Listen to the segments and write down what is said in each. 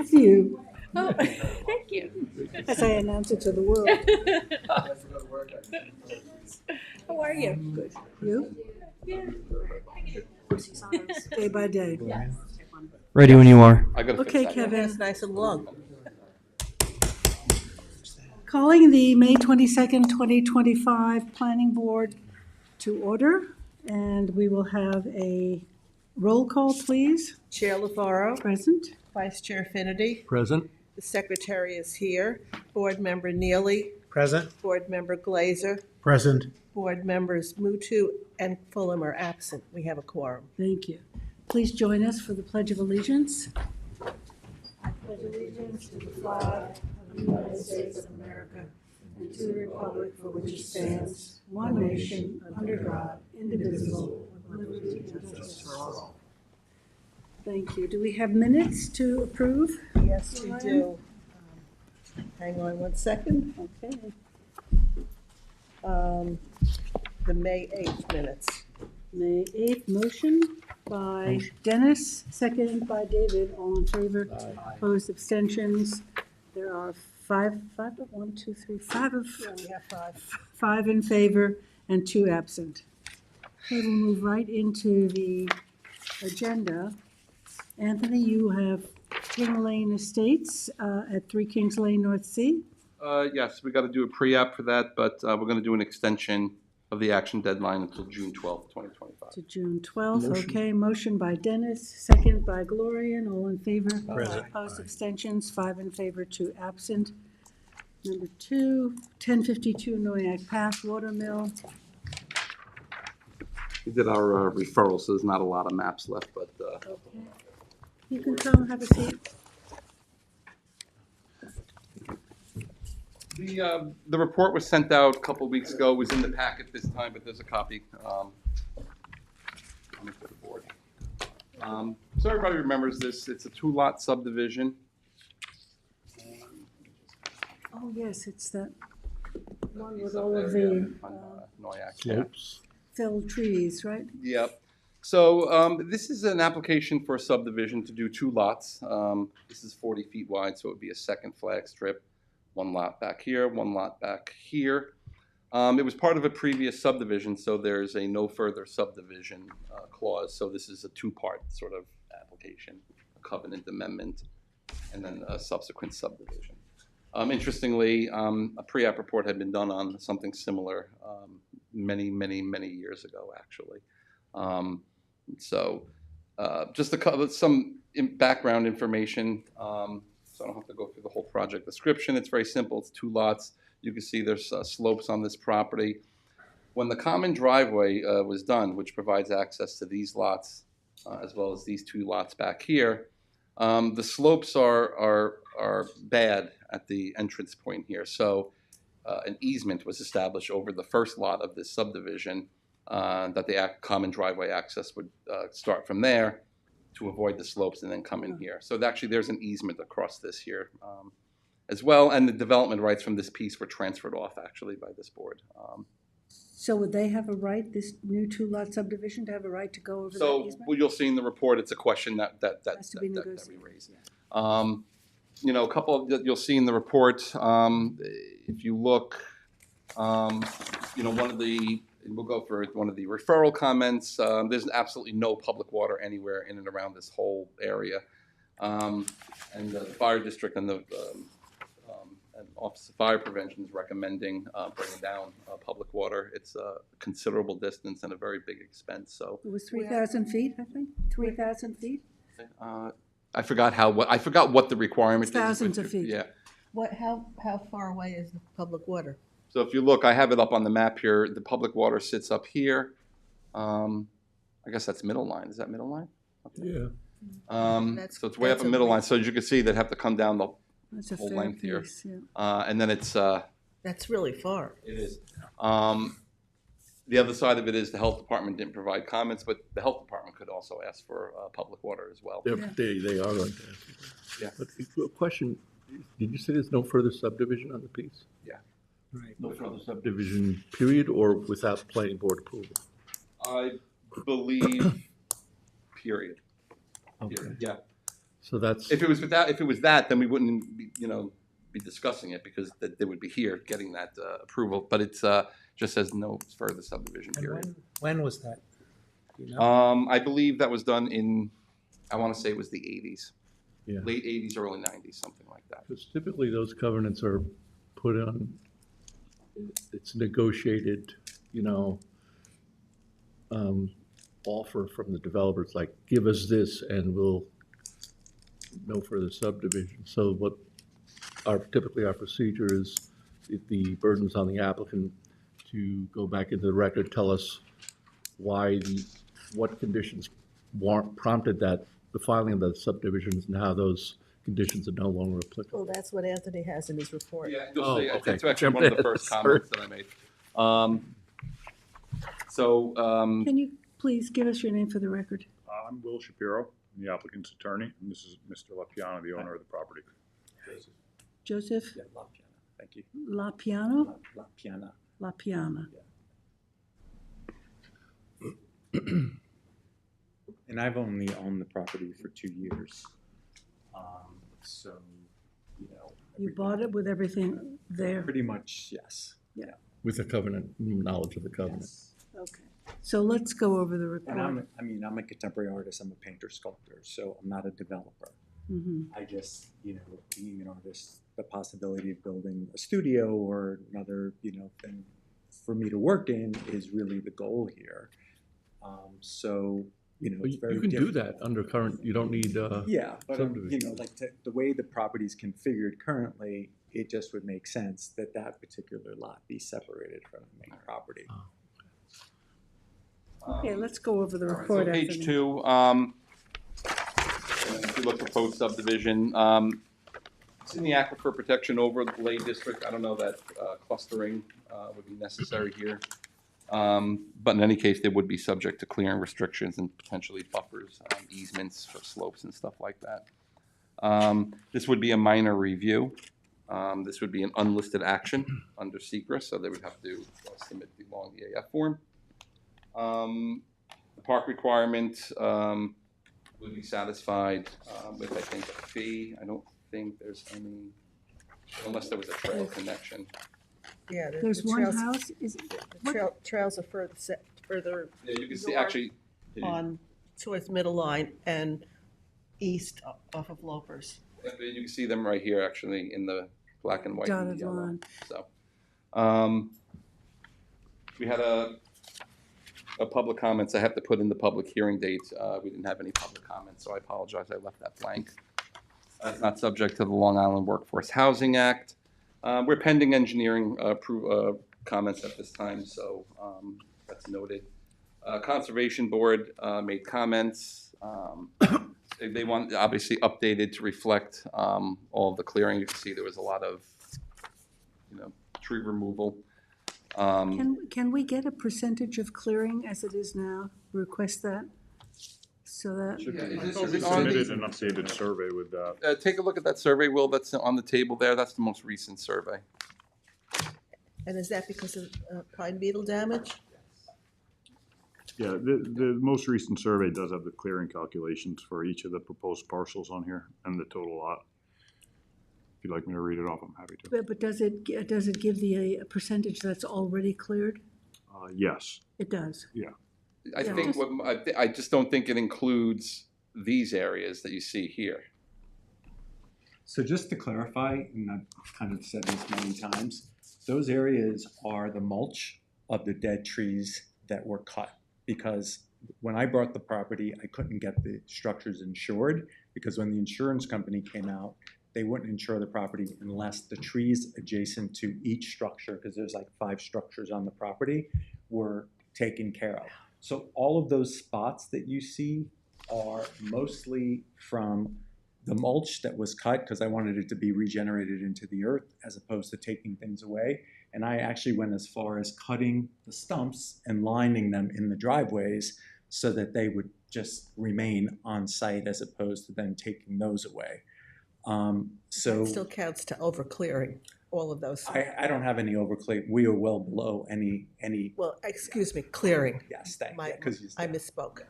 It's you, Oh, thank you. as I announce it to the world. How are you? Good. You? Yeah. Day by day. Ready when you are. I gotta fix Okay, that. Kevin. It's nice and long. Calling the May 22nd, 2025 Planning Board to order, and we will have a roll call, please. Chair LaFaro, Present. Vice Chair Finity, Present. the Secretary is here, Board Member Neely, Present. Board Member Glazer, Present. Board Members Mutu and Fulham are absent. We have a quorum. Thank you. Please join us for the Pledge of Allegiance. I pledge allegiance to the flag of the United States of America and to the republic for which it stands, one nation, under God, indivisible, with liberty and justice for all. Thank you. Do we have minutes to approve? Yes, we do. Hang on one second. Okay. The May 8th minutes. May 8th, motion by Dennis, second by David. All in favor? Opposed, abstentions? There are five of, Yeah, we have five. 5 in favor and 2 absent. Okay, we'll move right into the agenda. Anthony, you have King Lane Estates at 3 Kings Lane, North Sea. Yes, we got to do a pre-app for that, but we're going to do an extension of the action deadline until June 12th, 2025. To June 12th, Motion. okay. Motion by Dennis, second by Gloria, all in favor. Present. Opposed, abstentions, 5 in favor, 2 absent. Number 2, 1052 Noyak Path, Watermill. We did our referral, so there's not a lot of maps left, but Okay. You can come have a seat. the report was sent out a couple weeks ago. It was in the packet this time, but there's a copy on the board. So everybody remembers this. It's a 2-lot subdivision. Oh, yes, it's that one with all of the Noyak. Slopes. felled trees, right? Yep. So this is an application for a subdivision to do 2 lots. This is 40 feet wide, so it would be a second flag strip. 1 lot back here, 1 lot back here. It was part of a previous subdivision, so there's a no further subdivision clause. So this is a 2-part sort of application, a covenant amendment, and then a subsequent subdivision. Interestingly, a pre-app report had been done on something similar many years ago, actually. Just to cover some background information, so I don't have to go through the whole project description. It's very simple. It's 2 lots. You can see there's slopes on this property. When the common driveway was done, which provides access to these lots as well as these 2 lots back here, the slopes are bad at the entrance point here. So an easement was established over the first lot of this subdivision that the common driveway access would start from there to avoid the slopes and then come in here. So actually there's an easement across this here as well, and the development rights from this piece were transferred off actually by this board. So would they have a right, this new 2-lot subdivision, to have a right to go over that So easement? what you'll see in the report, it's a question that Has to be we negotiated. raised. You know, a couple of that you'll see in the report. If you look, you know, we'll go for one of the referral comments. There's absolutely no public water anywhere in and around this whole area. And the fire district and the Office of Fire Prevention is recommending bringing down public water. It's a considerable distance and a very big expense. So It was 3,000 feet, I think, 3,000 feet? I forgot what the requirement is. Thousands of feet. Yeah. How far away is the public water? So if you look, I have it up on the map here. The public water sits up here. I guess that's middle line. Is that middle line? Okay. Yeah. So it's way up in middle line. So as you can see, they'd have to come down the That's a whole fair length here. piece, yeah. and then it's That's really far. it is. The other side of it is the health department didn't provide comments, but the health department could also ask for public water as well. They are going to. Yeah. But a question, did you say there's no further subdivision on the piece? Yeah. Right. No further subdivision, period, or without planning board approval? I believe, period. Okay. Period. Yeah. So that's, If it was that, then we wouldn't be, be discussing it because they would be here getting that approval. But it's just says no further subdivision And period. when was that? Do you know? I believe that was done in, I want to say it was the 80s, yeah, late 80s, early 90s, something like that. because typically those covenants are put on, it's negotiated, offer from the developers, like, give us this and we'll no further subdivision. So what typically our procedure is, if the burden's on the applicant to go back into the record, tell us what conditions prompted the filing of the subdivisions and how those conditions are no longer applicable. Well, that's what Anthony has in his report. Yeah, you'll Oh, see. okay. That's actually one of the first comments that I made. Can you please give us your name for the record? I'm Will Shapiro, I'm the applicant's attorney, and this is Mr. LaPiana, the owner of the property. Joseph Yeah, La Piana. Thank you. LaPiano? La Piana. LaPiana. And I've only owned the property for 2 years. So, You everything- bought it with everything there? Pretty much, yes. With the covenant, knowledge of the covenant. Yes. Okay. So let's go over the And report. I'm a contemporary artist, I'm a painter sculptor, so I'm not a developer. Mhm. I just, being an artist, the possibility of building a studio or another, thing for me to work in is really the goal here. So, But it's very you can do difficult. that under current, you don't need, Yeah, but subdivision. the way the property's configured currently, it just would make sense that that particular lot be separated from the main property. Okay, let's go over the All right, report. so page Anthony. 2, if you look at proposed subdivision, it's in the Aquifer Protection Overlay District. I don't know that clustering would be necessary here. But in any case, they would be subject to clearing restrictions and potentially buffers, easements for slopes and stuff like that. This would be a minor review. This would be an unlisted action under secra, so they would have to submit the long EAF form. The park requirement would be satisfied with, I think, a fee. I don't think there's any, unless there was a trail connection. Yeah, There's the one trails, house, is, the trails are further Yeah, you can see, North. actually, on towards Middle Line and east off of Lopers. you can see them right here, actually, in the black and white and the Dotted yellow. line. So, we had a public comments. I have to put in the public hearing date. We didn't have any public comments, so I apologize. I left that blank. It's not subject to the Long Island Workforce Housing Act. We're pending engineering comments at this time, so that's noted. Conservation Board made comments. They want, obviously, updated to reflect all of the clearing. You can see there was a lot of, tree removal. can we get a percentage of clearing as it is now? Request that? So that, Yeah, I is thought we it on the- submitted an updated survey with that. Take a look at that survey, Will, that's on the table there. That's the most recent survey. And is that because of pine beetle damage? Yeah, the most recent survey does have the clearing calculations for each of the proposed parcels on here and the total lot. If you'd like me to read it off, I'm happy to. but does it give the percentage that's already cleared? Yes, It does. I Yeah. think, I just don't think it includes these areas that you see here. So just to clarify, and I've kind of said this many times, those areas are the mulch of the dead trees that were cut. Because when I bought the property, I couldn't get the structures insured, because when the insurance company came out, they wouldn't insure the property unless the trees adjacent to each structure, because there's like 5 structures on the property, were taken care of. So all of those spots that you see are mostly from the mulch that was cut, because I wanted it to be regenerated into the earth as opposed to taking things away. And I actually went as far as cutting the stumps and lining them in the driveways so that they would just remain on site as opposed to then taking those away. So It still counts to overclearing, all of those. I don't have any overclear. We are well below any. Well, excuse me, clearing. Yes, thank My- you. 'Cause you I said- misspoke.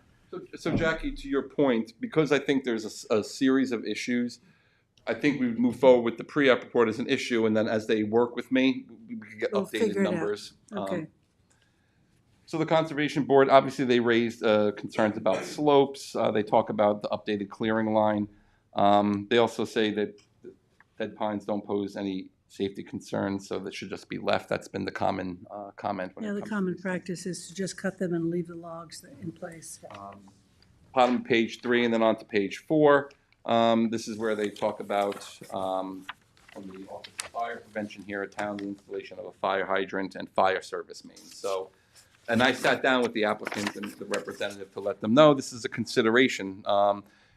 So Jackie, to your point, because I think there's a series of issues, I think we would move forward with the pre-app report as an issue, and then as they work with me, we could get We'll updated figure it out. numbers. Okay. So the Conservation Board, obviously they raised concerns about slopes. They talk about the updated clearing line. They also say that dead pines don't pose any safety concerns, so that should just be left. That's been the common comment. When Yeah, it the comes to common these things. practice is to just cut them and leave the logs in place. Bottom of page 3 and then on to page 4. This is where they talk about on the Office of Fire Prevention here at town, the installation of a fire hydrant and fire service main. So, and I sat down with the applicant and the representative to let them know this is a consideration.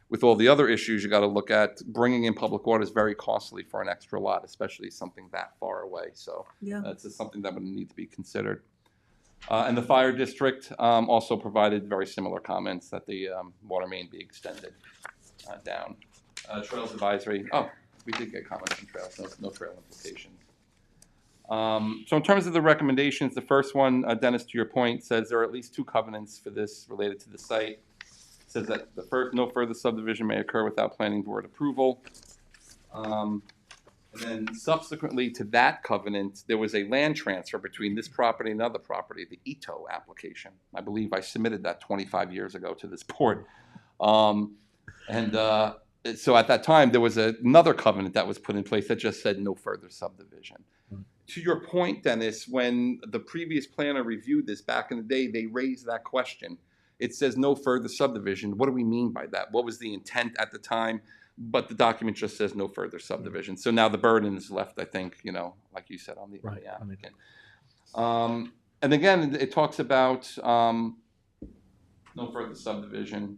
With all the other issues you got to look at, bringing in public water is very costly for an extra lot, especially something that far away. So Yeah. that's just something that would need to be considered. And the fire district also provided very similar comments that the water main be extended down. Trails advisory, we did get comments from trails, no trail implications. So in terms of the recommendations, the first one, Dennis, to your point, says there are at least 2 covenants for this related to the site. It says that no further subdivision may occur without planning board approval. And then subsequently to that covenant, there was a land transfer between this property and another property, the Ito application. I believe I submitted that 25 years ago to this board. So at that time, there was another covenant that was put in place that just said no further subdivision. To your point, Dennis, when the previous planner reviewed this back in the day, they raised that question. It says no further subdivision. What do we mean by that? What was the intent at the time? But the document just says no further subdivision. So now the burden is left, I think, like you said, on the applicant. And again, it talks about no further subdivision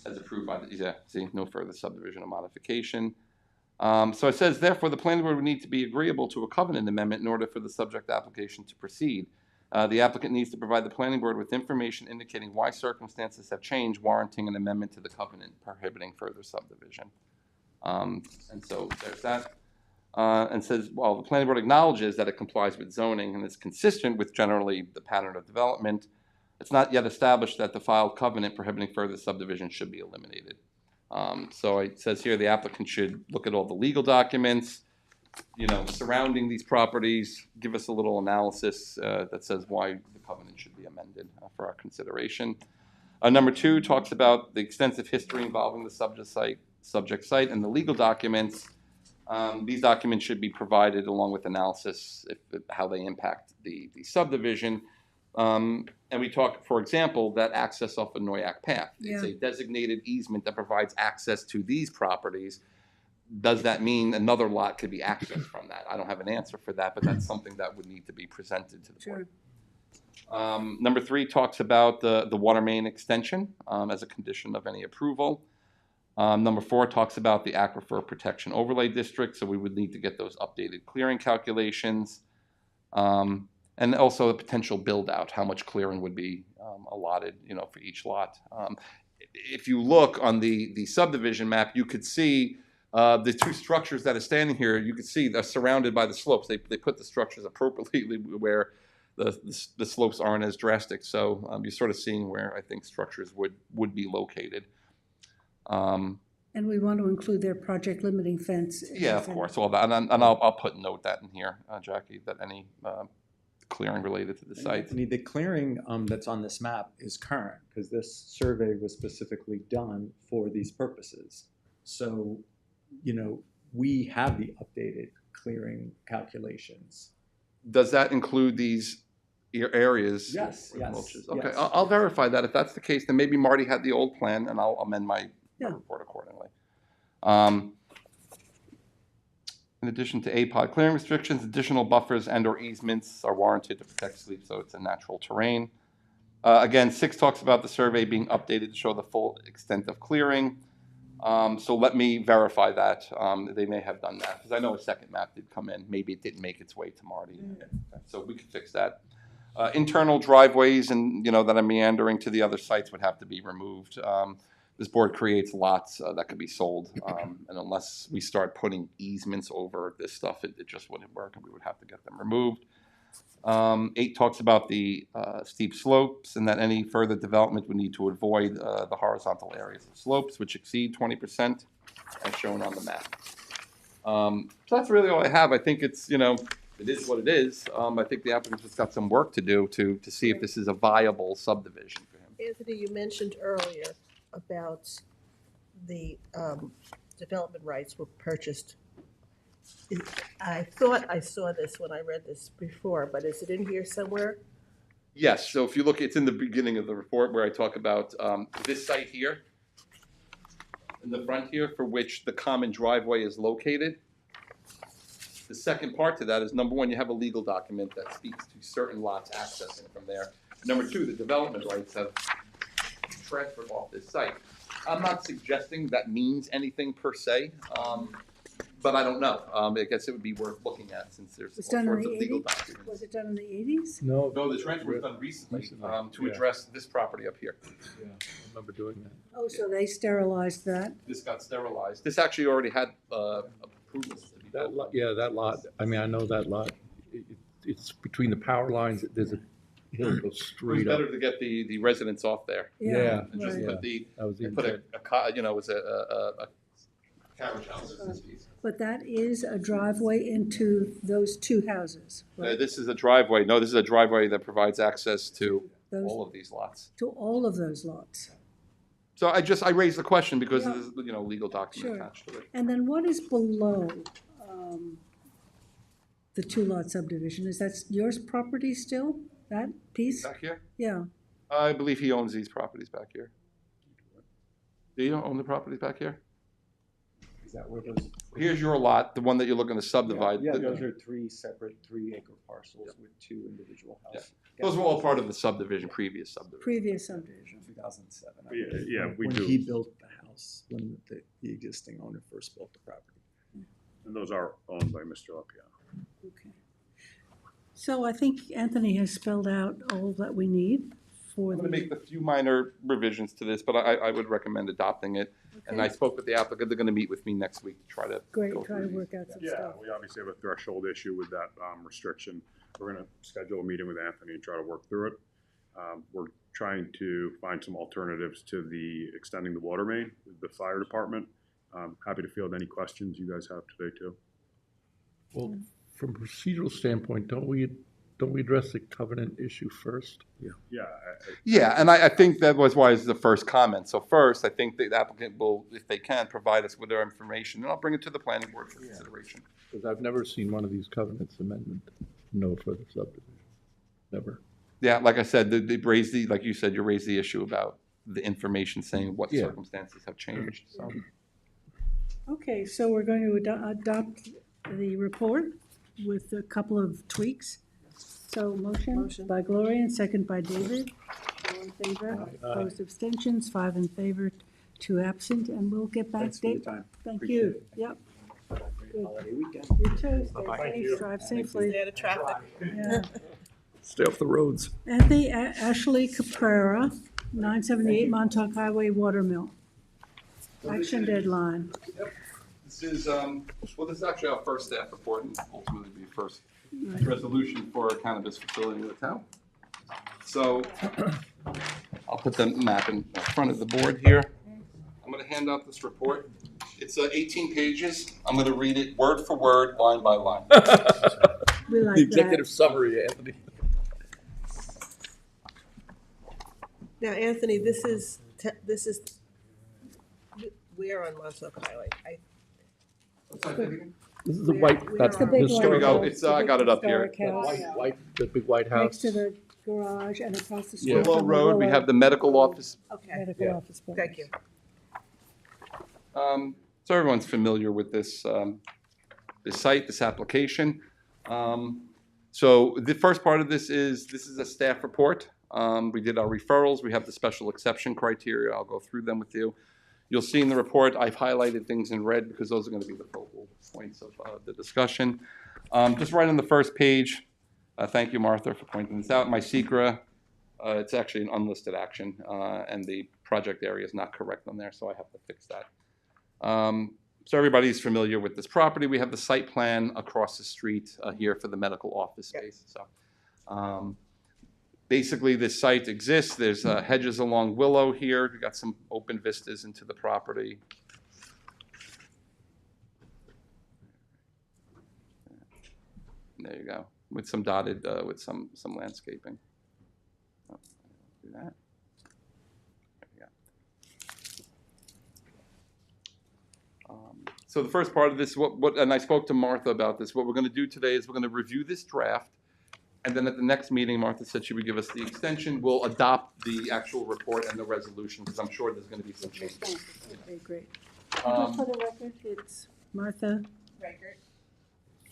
as approved by no further subdivision or modification. So it says, therefore, the planning board would need to be agreeable to a covenant amendment in order for the subject application to proceed. The applicant needs to provide the planning board with information indicating why circumstances have changed, warranting an amendment to the covenant prohibiting further subdivision. And so there's that. And says, well, the planning board acknowledges that it complies with zoning and is consistent with generally the pattern of development. It's not yet established that the filed covenant prohibiting further subdivision should be eliminated. So it says here the applicant should look at all the legal documents, surrounding these properties, give us a little analysis that says why the covenant should be amended for our consideration. Number 2 talks about the extensive history involving the subject site and the legal documents. These documents should be provided along with analysis how they impact the subdivision. And we talk, for example, that access off of Noyak Path. It's a designated easement that provides access to these properties. Does that mean another lot could be accessed from that? I don't have an answer for that, but that's something that would need to be presented to the board. Number 3 talks about the water main extension as a condition of any approval. Number 4 talks about the Aquifer Protection Overlay District, so we would need to get those updated clearing calculations. And also a potential build out, how much clearing would be allotted, for each lot. If you look on the subdivision map, you could see the 2 structures that are standing here. You could see they're surrounded by the slopes. They put the structures appropriately where the slopes aren't as drastic. So you're sort of seeing where I think structures would be located. And we want to include their project limiting fence. Yeah, of course. All that, and I'll put note that in here, Jackie, that any clearing related to the site. Anthony, the clearing that's on this map is current because this survey was specifically done for these purposes. So, we have the updated clearing calculations. Does that include these areas? Yes. Okay, yes. I'll verify that. If that's the case, then maybe Marty had the old plan, and I'll amend my report accordingly. In addition to APOD clearing restrictions, additional buffers and/or easements are warranted to protect sleep, so it's a natural terrain. Again, 6 talks about the survey being updated to show the full extent of clearing. So let me verify that. They may have done that, because I know a second map did come in. Maybe it didn't make its way to Marty. So we can fix that. Internal driveways and, that are meandering to the other sites would have to be removed. This board creates lots that could be sold, and unless we start putting easements over this stuff, it just wouldn't work, and we would have to get them removed. 8 talks about the steep slopes and that any further development would need to avoid the horizontal areas of slopes which exceed 20% as shown on the map. So that's really all I have. I think it's, it is what it is. I think the applicant's just got some work to do to see if this is a viable subdivision for him. Anthony, you mentioned earlier about the development rights were purchased. I thought I saw this when I read this before, but is it in here somewhere? Yes, so if you look, it's in the beginning of the report where I talk about this site here, in the front here, for which the common driveway is located. The second part to that is, number one, you have a legal document that speaks to certain lots accessing from there. Number two, the development rights have transferred off this site. I'm not suggesting that means anything per se, but I don't know. I guess it would be worth looking at since there's It was all done in sorts the of legal 80s? documents. Was it done in the 80s? No, No, the transfer was done recently to Yeah. address this property up here. yeah, I remember doing that. Oh, so they sterilized that? This got sterilized. This actually already had approvals to be That built. lot, yeah, that lot, I mean, I know that lot. It's between the power lines, there's a hill that goes It was straight up. better to get the residents off there Yeah, and just right. put the, That was the and put intent. it was a carriage house. But that is a driveway into those two houses, right? This is a driveway. No, this is a driveway that provides access to Those, all of these lots. to all of those lots. So I raised the question because Yeah. there's, legal document Sure. attached to it. And then what is below the two-lot subdivision? Is that yours property still, that piece? Back here? Yeah, I believe he owns these properties back here. Do you own the properties back here? Is that where those? Here's your lot, the one that you're looking to subdivide. Yeah, those are 3 separate 3-acre parcels with 2 individual houses. Those were all part of the subdivision, previous subdivision. previous subdivision. 2007. I Yeah, believe, yeah, we when do. he built the house, when the existing owner first built the property. And those are owned by Mr. Lapiano. Okay. So I think Anthony has spelled out all that we need for I'm the. going to make a few minor revisions to this, but I would recommend adopting it. And I Okay. spoke with the applicant, they're going to meet with me next week to try to. Great, go try through to these. work out some Yeah, stuff. we obviously have a threshold issue with that restriction. We're gonna schedule a meeting with Anthony and try to work through it. We're trying to find some alternatives to the extending the water main with the fire department. Happy to field any questions you guys have today too. Well, from a procedural standpoint, don't we address the covenant issue first? Yeah, Yeah, and I think that was why it's the first comment. So first, I think the applicant will, if they can, provide us with their information, and I'll bring it to the planning board for consideration. Because I've never seen one of these covenants amendment, no further subdivision, never. Yeah, like I said, they raised like you said, you raised the issue about the information saying what Yeah. circumstances have changed, so. Okay, so we're going to adopt the report with a couple of tweaks. So motion by Gloria and second by David. All in favor? Opposed, abstentions, 5 in favor, 2 absent, and we'll get back. Thanks for your Dave. time. Thank Appreciate you. it. Yep, Great holiday weekend. you too. Stay Bye-bye. safe, drive safely. Stay out of traffic. Yeah. Stay off the roads. Anthony Ashley Caprera, 978 Montauk Highway, Watermill. Action deadline. This is, well, this is actually our first staff report and ultimately be first resolution for a cannabis facility in the town. So I'll put the map in front of the board here. I'm going to hand out this report. It's 18 pages. I'm going to read it word for word, line by line. We like The that. executive summary, Anthony. Now, Anthony, this is, where on Montauk Highway? This is the white, We're that's on- the big Here we one. go. historical, It's, I got it up here. Historic house. the big white house. Next to the garage and across the street. Yeah. Willow from the Road, we Willow have the medical office. Okay, Medical Yeah. office building. thank you. So everyone's familiar with this, this site, this application. So the first part of this is a staff report. We did our referrals. We have the special exception criteria. I'll go through them with you. You'll see in the report, I've highlighted things in red because those are going to be the focal points of the discussion. Just right on the first page, thank you, Martha, for pointing this out. My secra, it's actually an unlisted action, and the project area is not correct on there, so I have to fix that. So everybody's familiar with this property. We have the site plan across the street here for the medical office space. So Basically, this site exists. There's hedges along Willow here. We've got some open vistas into the property. And there you go, with some dotted, with some landscaping. Oh, do that. There you go. So the first part of this, and I spoke to Martha about this. What we're going to do today is we're going to review this draft. And then at the next meeting, Martha said she would give us the extension. We'll adopt the actual report and the resolution, because I'm sure there's going to be some changes. Okay, great. Um, For the record, it's Martha. Reichert.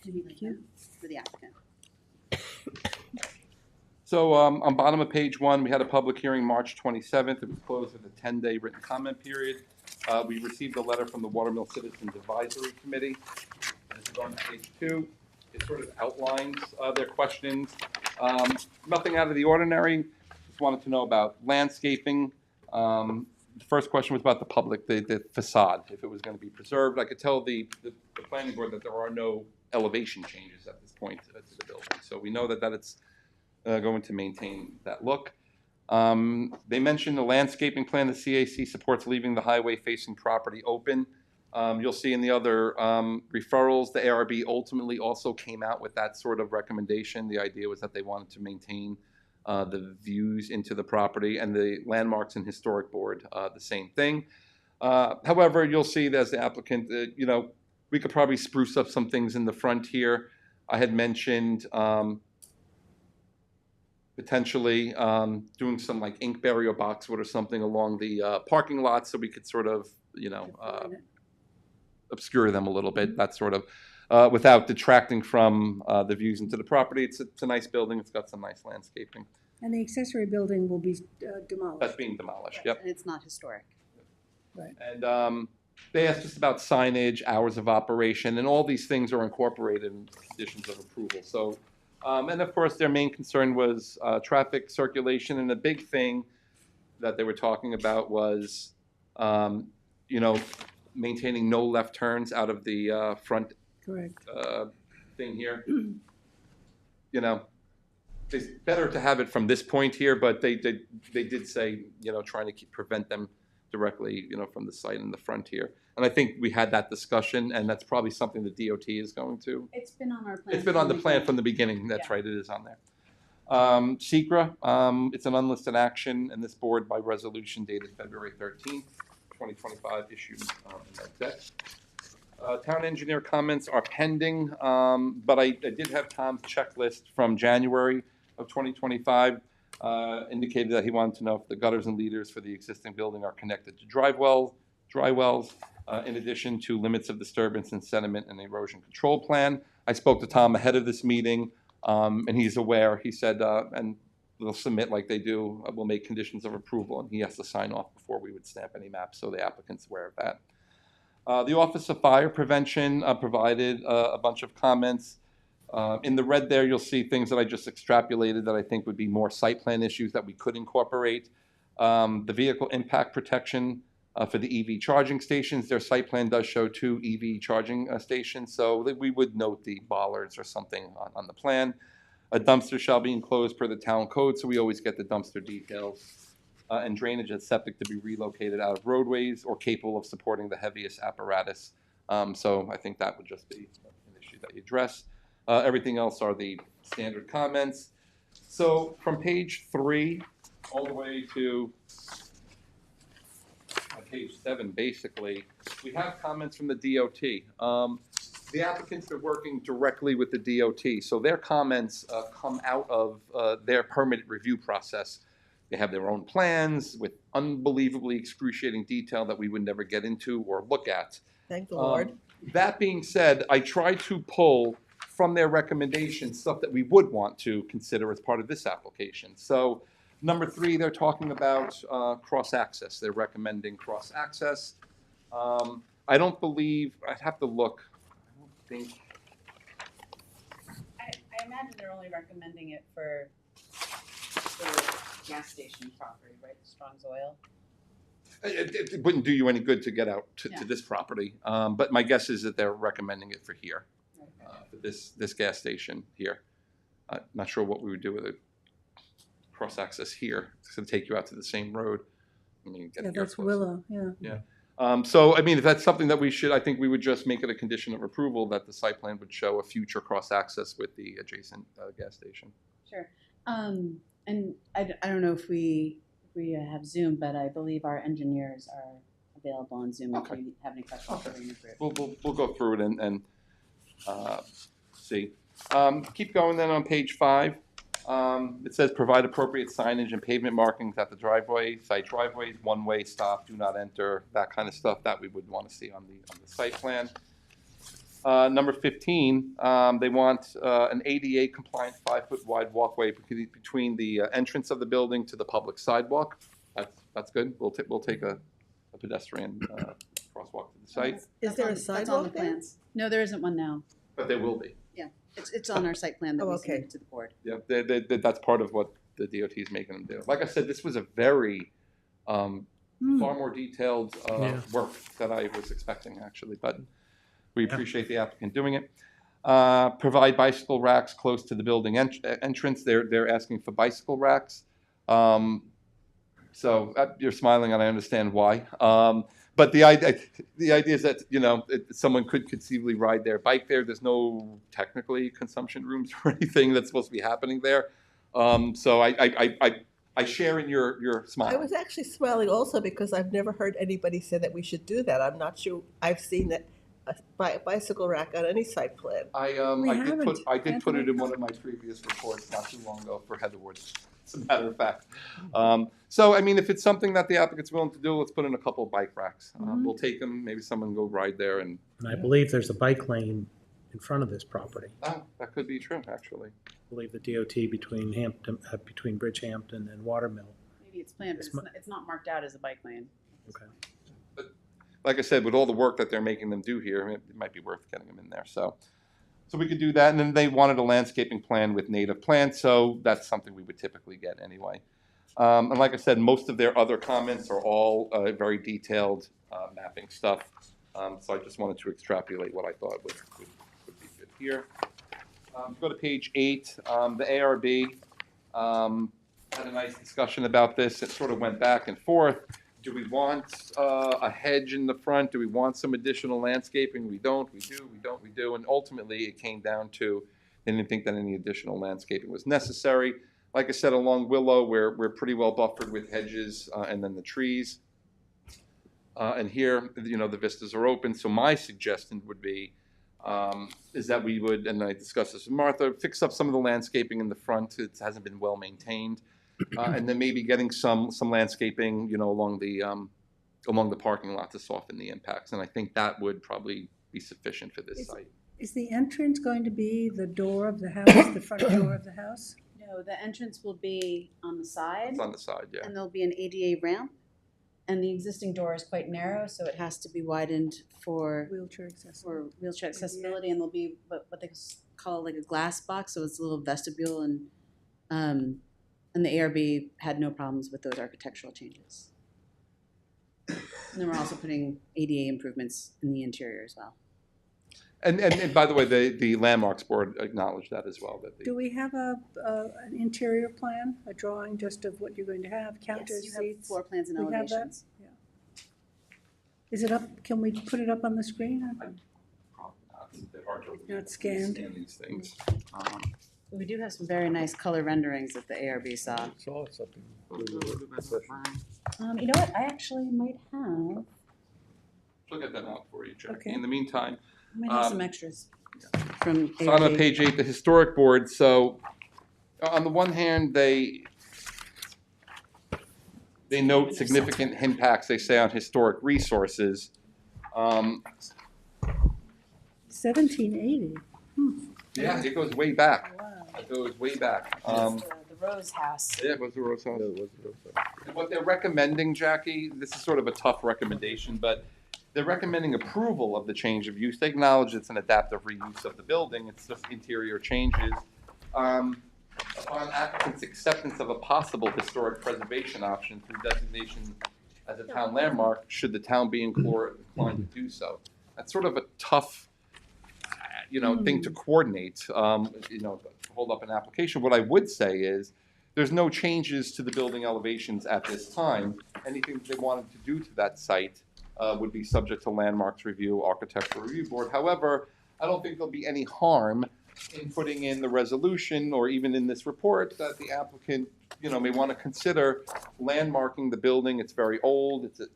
Thank you. For the applicant. So on bottom of page 1, we had a public hearing March 27th. It was closed with a 10-day written comment period. We received a letter from the Watermill Citizens Advisory Committee. This is on page 2. It sort of outlines their questions. Nothing out of the ordinary. Just wanted to know about landscaping. The first question was about the public, the facade, if it was going to be preserved. I could tell the planning board that there are no elevation changes at this point to the building. So we know that it's going to maintain that look. They mentioned the landscaping plan. The CAC supports leaving the highway facing property open. You'll see in the other referrals, the ARB ultimately also came out with that sort of recommendation. The idea was that they wanted to maintain the views into the property, and the Landmarks and Historic Board, the same thing. However, you'll see that as the applicant, we could probably spruce up some things in the front here. I had mentioned potentially doing some like inkberry or boxwood or something along the parking lot, so we could sort of, obscure them a little bit, that sort of, without detracting from the views into the property. It's a nice building. It's got some nice landscaping. And the accessory building will be demolished. That's being demolished, Right. yep. And it's not historic. Right. And they asked us about signage, hours of operation, and all these things are incorporated in conditions of approval. So, and of course, their main concern was traffic circulation, and the big thing that they were talking about was, maintaining no left turns out of the front Correct. thing here. It's better to have it from this point here, but they did say, trying to prevent them directly, from the site in the front here. And I think we had that discussion, and that's probably something the DOT is going to. It's been on our plan. It's been on the plan from the beginning. That's Yeah. right, it is on there. SECRA, it's an unlisted action, and this board by resolution dated February 13th, 2025, issued in that. Town engineer comments are pending, but I did have Tom's checklist from January of 2025. Indicated that he wanted to know if the gutters and leaders for the existing building are connected to dry wells, in addition to limits of disturbance and sediment and erosion control plan. I spoke to Tom ahead of this meeting, and he's aware. He said, and they'll submit like they do, we'll make conditions of approval, and he has to sign off before we would stamp any maps, so the applicant's aware of that. The Office of Fire Prevention provided a bunch of comments. In the red there, you'll see things that I just extrapolated that I think would be more site plan issues that we could incorporate. The vehicle impact protection for the EV charging stations, their site plan does show 2 EV charging stations, so that we would note the bollards or something on the plan. A dumpster shall be enclosed per the town code, so we always get the dumpster details. And drainage and septic to be relocated out of roadways or capable of supporting the heaviest apparatus. So I think that would just be an issue that you address. Everything else are the standard comments. So from page 3 all the way to page 7, basically, we have comments from the DOT. The applicants are working directly with the DOT, so their comments come out of their permit review process. They have their own plans with unbelievably excruciating detail that we would never get into or look at. Thank the Lord. That being said, I tried to pull from their recommendations stuff that we would want to consider as part of this application. So number 3, they're talking about cross-access. They're recommending cross-access. I don't believe, I'd have to look, I don't think. I imagine they're only recommending it for the gas station property, right, Strong's Oil? It wouldn't do you any good to get out to Yeah. this property, but my guess is that they're recommending it for here, for this gas station here. Not sure what we would do with it. Cross-access here. It's going to take you out to the same road. I mean, get Yeah, here that's closer. Willow, yeah. So, I mean, if that's something that I think we would just make it a condition of approval that the site plan would show a future cross-access with the adjacent gas station. Sure. And I don't know if we have Zoom, but I believe our engineers are available on Zoom if Okay. we have any questions Okay. during the group. We'll go through it and see. Keep going then on page 5. It says provide appropriate signage and pavement markings at the driveway, site driveways, one-way stop, do not enter, that kind of stuff that we would want to see on the site plan. Number 15, they want an ADA compliant 5-foot wide walkway between the entrance of the building to the public sidewalk. That's good. We'll take a pedestrian crosswalk to the site, Is there a That's on the sidewalk there? plans. No, there isn't one now. but there will be. It's on our site plan that Oh, we okay. submitted to the board. Yeah, that's part of what the DOT is making them do. Like I said, this was a very far more detailed Yeah. work that I was expecting, actually, but we appreciate the applicant doing it. Provide bicycle racks close to the building entrance. They're asking for bicycle racks. So you're smiling, and I understand why. But the idea is that, someone could conceivably ride their bike there. There's no technically consumption rooms or anything that's supposed to be happening there. So I share in your smile. I was actually smiling also because I've never heard anybody say that we should do that. I'm not sure I've seen that a bicycle rack on any site plan. I did put it in one of my previous reports not too long ago for Heatherwood, as a matter of fact. So, I mean, if it's something that the applicant's willing to do, let's put in a couple of bike racks. We'll take them, maybe someone go ride there and, And I believe there's a bike lane in front of this property. oh, that could be true, actually. I believe the DOT between Bridgehampton and Watermill. Maybe it's planned, but it's not marked out as a bike lane. Okay. Like I said, with all the work that they're making them do here, it might be worth getting them in there. So we could do that. And then they wanted a landscaping plan with native plants, so that's something we would typically get anyway. And like I said, most of their other comments are all very detailed mapping stuff. So I just wanted to extrapolate what I thought would be good here. Go to page 8. The ARB had a nice discussion about this. It sort of went back and forth. Do we want a hedge in the front? Do we want some additional landscaping? We don't, we do, we don't, we do. And ultimately, it came down to they didn't think that any additional landscaping was necessary. Like I said, along Willow, we're pretty well buffered with hedges and then the trees. And here, the vistas are open. So my suggestion would be is that we would, and I discussed this with Martha, fix up some of the landscaping in the front. It hasn't been well maintained. And then maybe getting some landscaping, along the parking lot to soften the impacts. And I think that would probably be sufficient for this site. Is the entrance going to be the door of the house, the front door of the house? No, the entrance will be on the side. It's on the side, yeah. And there'll be an ADA ramp. And the existing door is quite narrow, so it has to be widened for Wheelchair accessible. wheelchair accessibility. And there'll be what they call like a glass box, so it's a little vestibule. And the ARB had no problems with those architectural changes. And then we're also putting ADA improvements in the interior as well. And by the way, the Landmarks Board acknowledged that as well. Do we have an interior plan, a drawing just of what you're going to have, counters, Yes, you have seats? floor plans and We have that? elevations. Is it up, can we put it up on the screen? Probably not. They're hard to Not scanned. scan these things. We do have some very nice color renderings that the ARB saw. Saw something. You know what? I actually might have. She'll get that out for you, Jackie. Okay. In the meantime, I might have some extras from so I'm on ARB. page 8, the historic board. So on the one hand, they note significant impacts, they say, on historic resources. 1780. Yeah, it goes way back. Wow. It goes way back. The Rose House. Yeah, it was the Rose House. And what they're recommending, Jackie, this is sort of a tough recommendation, but they're recommending approval of the change of use. They acknowledge it's an adaptive reuse of the building. It's just interior changes. Upon applicant's acceptance of a possible historic preservation option through designation as a town landmark, should the town be inclined to do so. That's sort of a tough, thing to coordinate, to hold up an application. What I would say is, there's no changes to the building elevations at this time. Anything that they wanted to do to that site would be subject to landmarks review, architectural review board. However, I don't think there'll be any harm in putting in the resolution or even in this report that the applicant, may want to consider landmarking the building. It's very old, the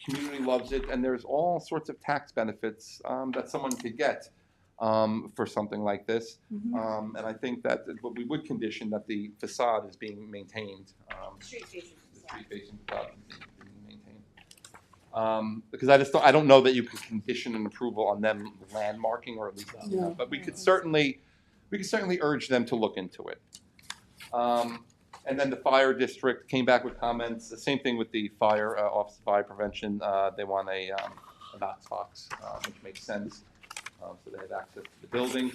community loves it, and there's all sorts of tax benefits that someone could get for something like this. And I think that what we would condition that the facade is being maintained. Street facing The street facing facade is being maintained. Because I don't know that you could condition an approval on them landmarking, or at least, No. but we could certainly urge them to look into it. And then the fire district came back with comments. The same thing with the fire Office of Fire Prevention. They want a Knox box, which makes sense. So they have access to the building.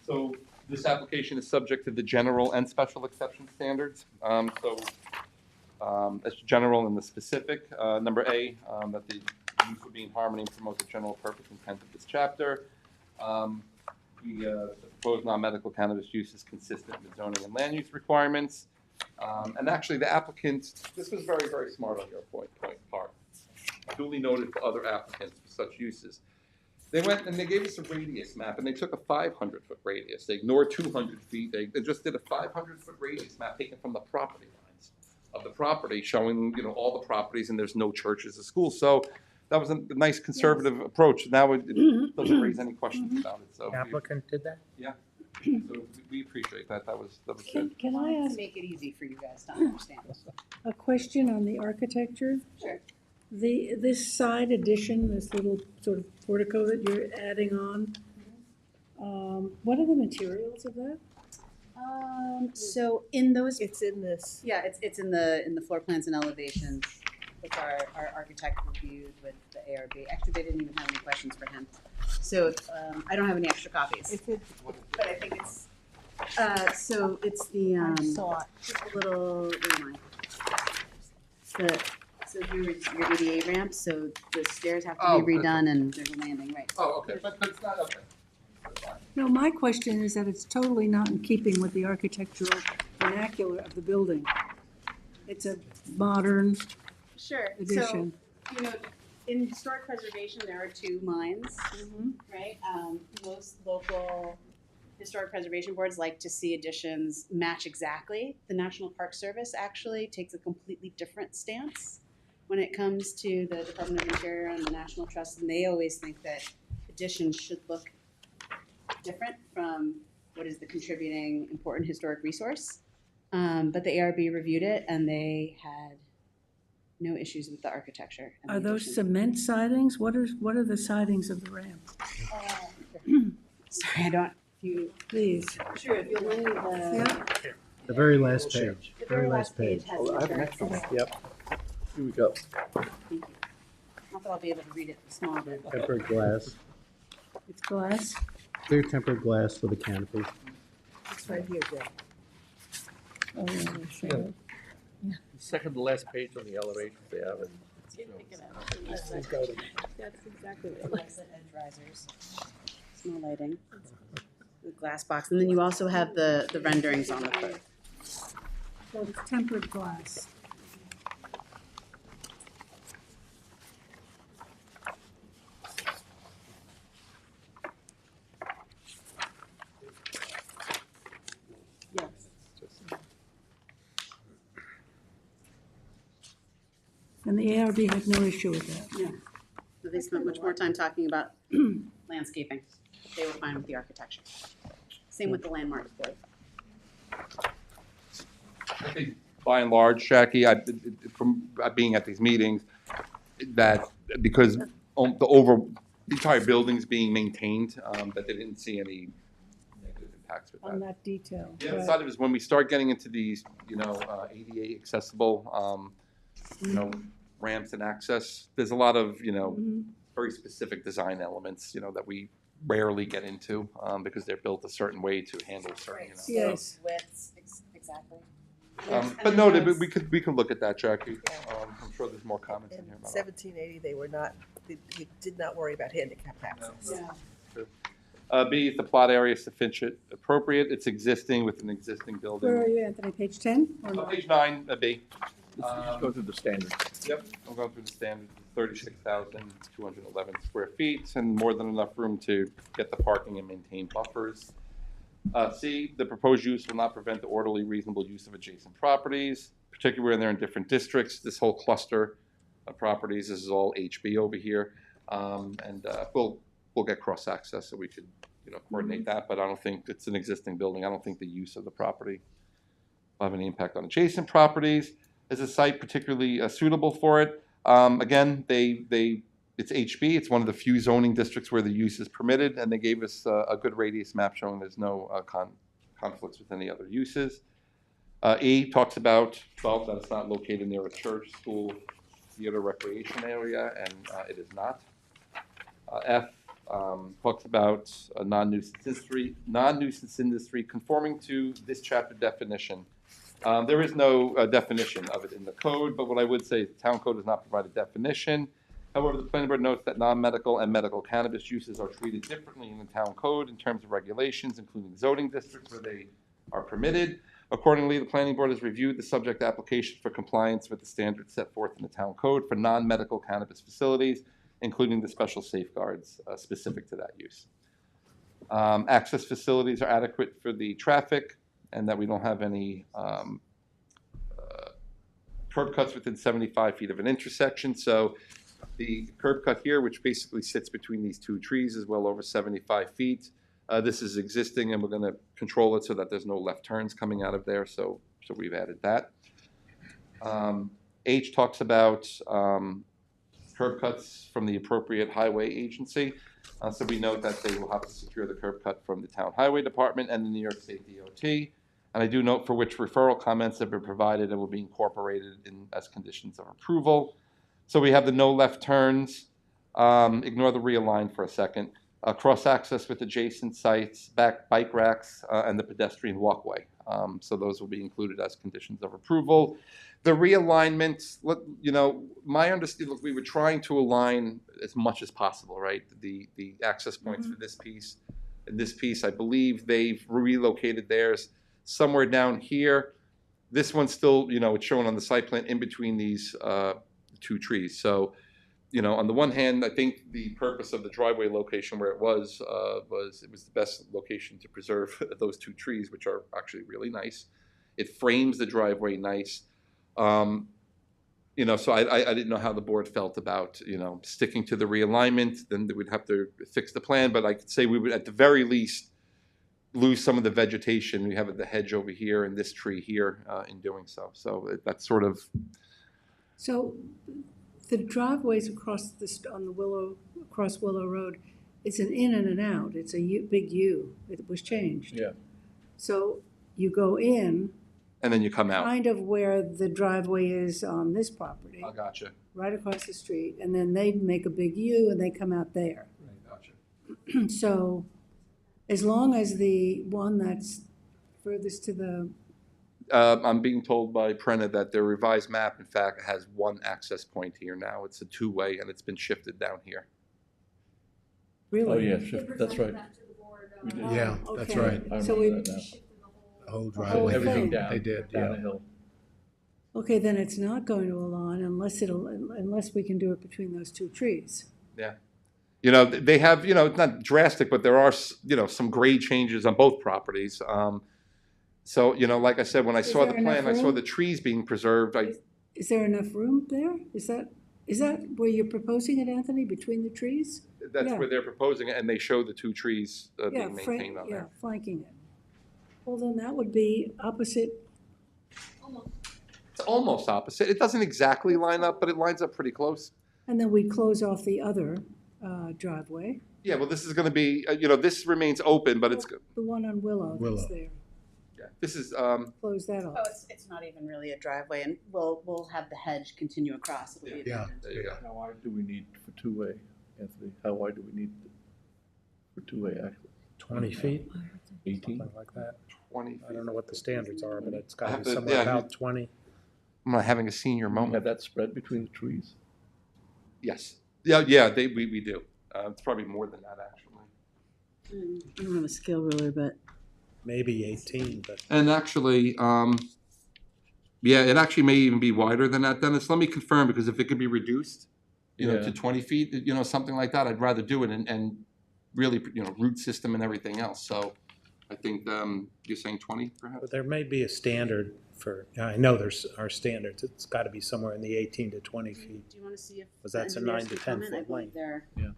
So this application is subject to the general and special exception standards. As general and the specific. Number A, that the use would be in harmony and promote the general purpose intent of this chapter. The proposed non-medical cannabis use is consistent with zoning and land use requirements. And actually, the applicant, this was very, very smart on your part. Duly noted to other applicants for such uses. They went and they gave us a radius map, and they took a 500-foot radius. They ignored 200 feet. They just did a 500-foot radius map taken from the property lines of the property, showing all the properties, and there's no churches or schools. So that was a nice conservative approach. Now it doesn't raise any questions about it. So Applicant did that? so we appreciate that. That was good. Can I To ask make it easy for you guys to understand. a question on the architecture? Sure. This side addition, this little sort of portico that you're adding on, what are the materials of that? So in those, It's in this. yeah, it's in the floor plans and elevations, which our architect reviewed with the ARB. Actually, they didn't even have any questions for him. So I don't have any extra copies, It's in, but I think it's, so it's the, I saw it. just a little, where am I? So your ADA ramp, so the stairs have to be redone and there's a landing, right? Oh, okay, but it's not okay. That's fine. No, my question is that it's totally not in keeping with the architectural vernacular of the building. It's a modern Sure. addition. So, in historic preservation, there are two lines, right? Most local historic preservation boards like to see additions match exactly. The National Park Service actually takes a completely different stance when it comes to the Department of Interior and the National Trust, and they always think that additions should look different from what is the contributing important historic resource. But the ARB reviewed it, and they had no issues with the architecture. and Are the those addition. cement sidings? What are the sidings of the ramp? Sorry, I don't. Please. Sure, if you'll lend me the. Yeah, The very last page. The very last page has Oh, I have the an extra one. Yep. Here we go. Thank you. Not that I'll be able to read it small, but. Tempered glass, it's glass. clear tempered glass with a canopy. It's right here, Joe. Oh, yeah, they show it. Second to last page on the elevations they have it. That's exactly what it is. Edge risers, small lighting, the glass box, and then you also have the renderings on the foot. So it's tempered glass. Yes. And the ARB had no issue with that. Yeah. So they spent much more time talking about landscaping. They were fine with the architecture. Same with the landmarks board. I think by and large, Jackie, from being at these meetings, that because the entire building's being maintained, that they didn't see any negative impacts with On that. that detail. The other right. side of it is when we start getting into these, ADA accessible, ramps and access, there's a lot of, Mhm. very specific design elements, that we rarely get into, because they're built a certain way to handle certain, Yes. Widths, exactly. But no, we could look at that, Jackie. I'm sure there's more comments in In here about that. 1780, they did not worry about handicap access. Yeah. B, is the plot area sufficient, appropriate? It's existing with an existing building. Where are you, Anthony? Page 10? Or not? Page 9, B. Just go through the standard. Yep, I'm going through the standard, 36,211 square feet, and more than enough room to get the parking and maintain buffers. C, the proposed use will not prevent the orderly, reasonable use of adjacent properties, particularly when they're in different districts. This whole cluster of properties, this is all HB over here, and we'll get cross-access so we could, coordinate that, but I don't think it's an existing building. I don't think the use of the property will have any impact on adjacent properties. Is a site particularly suitable for it? Again, it's HB. It's one of the few zoning districts where the use is permitted, and they gave us a good radius map showing there's no conflicts with any other uses. E talks about, well, that it's not located near a church, school, theater, recreation area, and it is not. F talks about a non-nuisance industry conforming to this chapter definition. There is no definition of it in the code, but what I would say is the town code does not provide a definition. However, the planning board notes that non-medical and medical cannabis uses are treated differently in the town code in terms of regulations, including zoning districts where they are permitted. Accordingly, the planning board has reviewed the subject application for compliance with the standards set forth in the town code for non-medical cannabis facilities, including the special safeguards specific to that use. Access facilities are adequate for the traffic, and that we don't have any curb cuts within 75 feet of an intersection. So the curb cut here, which basically sits between these two trees, is well over 75 feet. This is existing, and we're going to control it so that there's no left turns coming out of there. So we've added that. H talks about curb cuts from the appropriate highway agency. So we note that they will have to secure the curb cut from the town highway department and the New York State DOT. And I do note for which referral comments have been provided and will be incorporated in as conditions of approval. So we have the no left turns. Ignore the realign for a second. Cross-access with adjacent sites, bike racks, and the pedestrian walkway. So those will be included as conditions of approval. The realignment, my understanding, look, we were trying to align as much as possible, right? The access points for this piece and this piece, I believe they've relocated theirs somewhere down here. This one's still, it's shown on the site plan in between these two trees. So, on the one hand, I think the purpose of the driveway location where it was the best location to preserve those two trees, which are actually really nice. It frames the driveway nice. So I didn't know how the board felt about, sticking to the realignment. Then we'd have to fix the plan, but I could say we would at the very least lose some of the vegetation. We have the hedge over here and this tree here in doing so. So that's sort of. So the driveways across across Willow Road, it's an in and an out. It's a big U. It was changed. Yeah. So you go in. And then you come out. Kind of where the driveway is on this property. I gotcha. Right across the street, and then they make a big U and they come out there. Right, gotcha. So as long as the one that's furthest to the, I'm being told by Prena that their revised map, in fact, has one access point here now. It's a two-way, and it's been shifted down here. really? Oh, yeah, sure, that's right. We did. Yeah, that's Okay. right. I So remember we, that now. The whole whole driveway. Everything thing. down. They did, Down yeah. the hill. okay, then it's not going to align unless we can do it between those two trees. Yeah. They have, it's not drastic, but there are, some grade changes on both properties. So, like I said, when I Is saw the there enough plan, I saw room? the trees being preserved. Is there enough room there? Is that where you're proposing it, Anthony, between the trees? That's Yeah. where they're proposing it, and they show the two trees Yeah, being maintained on yeah, there. flanking it. Well, then that would be opposite. It's almost opposite. It doesn't exactly line up, but it lines up pretty close. And then we close off the other driveway, Yeah, well, this is going to be, this remains open, but it's, the one on Willow that's Willow. there. yeah, this is, Close that Oh, off. it's not even really a driveway, and we'll have the hedge continue across. It'll be Yeah. abandoned. there you go. How wide do we need for two-way, Anthony? How wide do we need for two-way access? 20 feet, 18? something like that. 20. I don't know what the standards are, but it's got I to have be to- somewhere yeah. about 20. I'm not having a senior Have moment. that spread between the trees? Yes. Yeah, we do. It's probably more than that, actually. I don't have a scale ruler, but Maybe 18, but And actually, yeah, it actually may even be wider than that, Dennis. Let me confirm, because if it could be reduced, you know, Yeah. to 20 feet, you know, something like that, I'd rather do it and really, you know, root system and everything else. So I think you're saying 20 perhaps? but there may be a standard for, I know there's our standards. It's got to be somewhere in the 18 to 20 feet. Do you want to see if Because the that's a engineers 9 to can come 10 in? I foot believe lane. they're Yeah.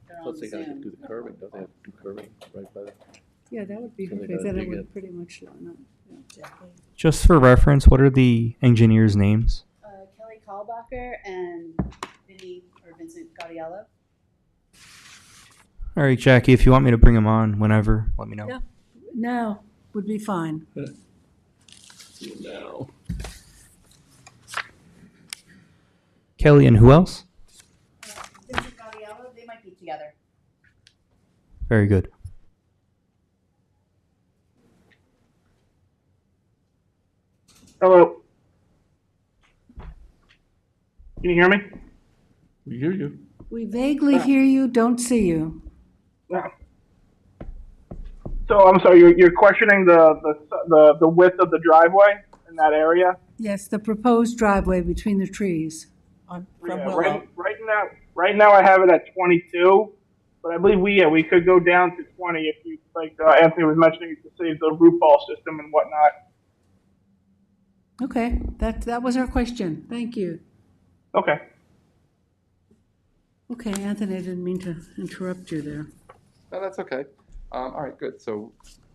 they're on Plus they gotta Zoom. do the curving, don't they have to do curving right by the? yeah, that would be, So they okay, gotta then it dig would it. pretty much line up. Yeah. Just for reference, what are the engineers' names? Kelly Kahlbacher and Vincent Gaudiello. All right, Jackie, if you want me to bring them on whenever, let me know. Yeah. Now would be fine. No. Kelly and who else? Vincent Gaudiello, they might be together. Very good. Hello. Can you hear me? We hear you. We vaguely hear you, don't see you. Yeah. So I'm sorry, you're questioning the width of the driveway in that area? Yes, the proposed driveway between the trees. From Yeah, Willow. right now I have it at 22, but I believe we could go down to 20 if you like. Anthony was mentioning to save the root ball system and whatnot. Okay, that was our question. Thank you. Okay. Okay, Anthony, I didn't mean to interrupt you there. No, that's okay. All right, good. So,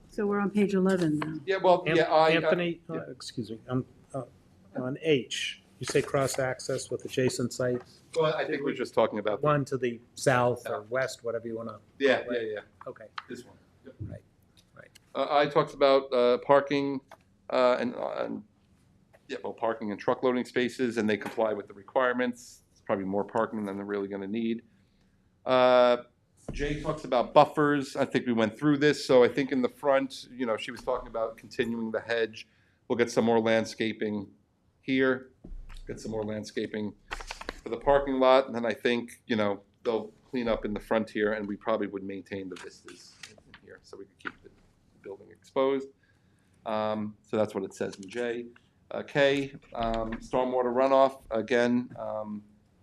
So we're on page 11 now. yeah, well, yeah, Anthony, yeah. excuse me, on H, you say cross-access with adjacent sites, Well, I think we're just talking about one to the south or west, whatever you want to. Yeah. Okay. This one. Yep. Right. I talked about parking and parking and truck loading spaces, and they comply with the requirements. It's probably more parking than they're really going to need. Jay talks about buffers. I think we went through this. So I think in the front, you know, she was talking about continuing the hedge. We'll get some more landscaping here, get some more landscaping for the parking lot. And then I think, you know, they'll clean up in the front here, and we probably would maintain the vistas in here so we could keep the building exposed. So that's what it says in J. K, stormwater runoff, again,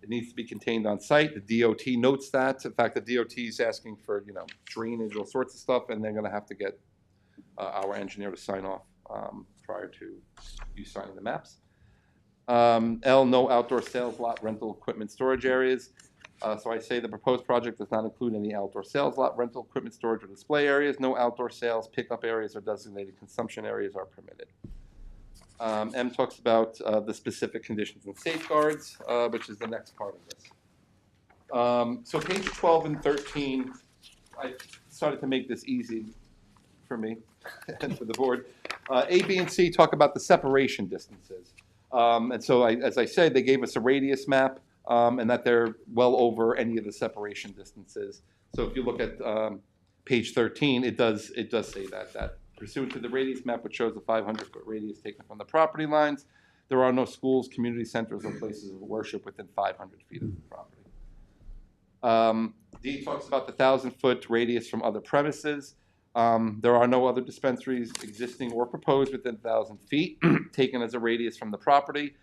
it needs to be contained on site. The DOT notes that. In fact, the DOT is asking for, you know, drainage, all sorts of stuff, and they're going to have to get our engineer to sign off prior to you signing the maps. L, no outdoor sales lot, rental equipment storage areas. So I say the proposed project does not include any outdoor sales lot, rental equipment storage, or display areas. No outdoor sales, pickup areas, or designated consumption areas are permitted. M talks about the specific conditions and safeguards, which is the next part of this. So page 12 and 13, I started to make this easy for me and for the board. A, B, and C talk about the separation distances. And so, as I said, they gave us a radius map, and that they're well over any of the separation distances. So if you look at page 13, it does say that pursuant to the radius map, which shows the 500-foot radius taken from the property lines, there are no schools, community centers, or places of worship within 500 feet of the property. D talks about the 1,000-foot radius from other premises. There are no other dispensaries existing or proposed within 1,000 feet taken as a radius from the property.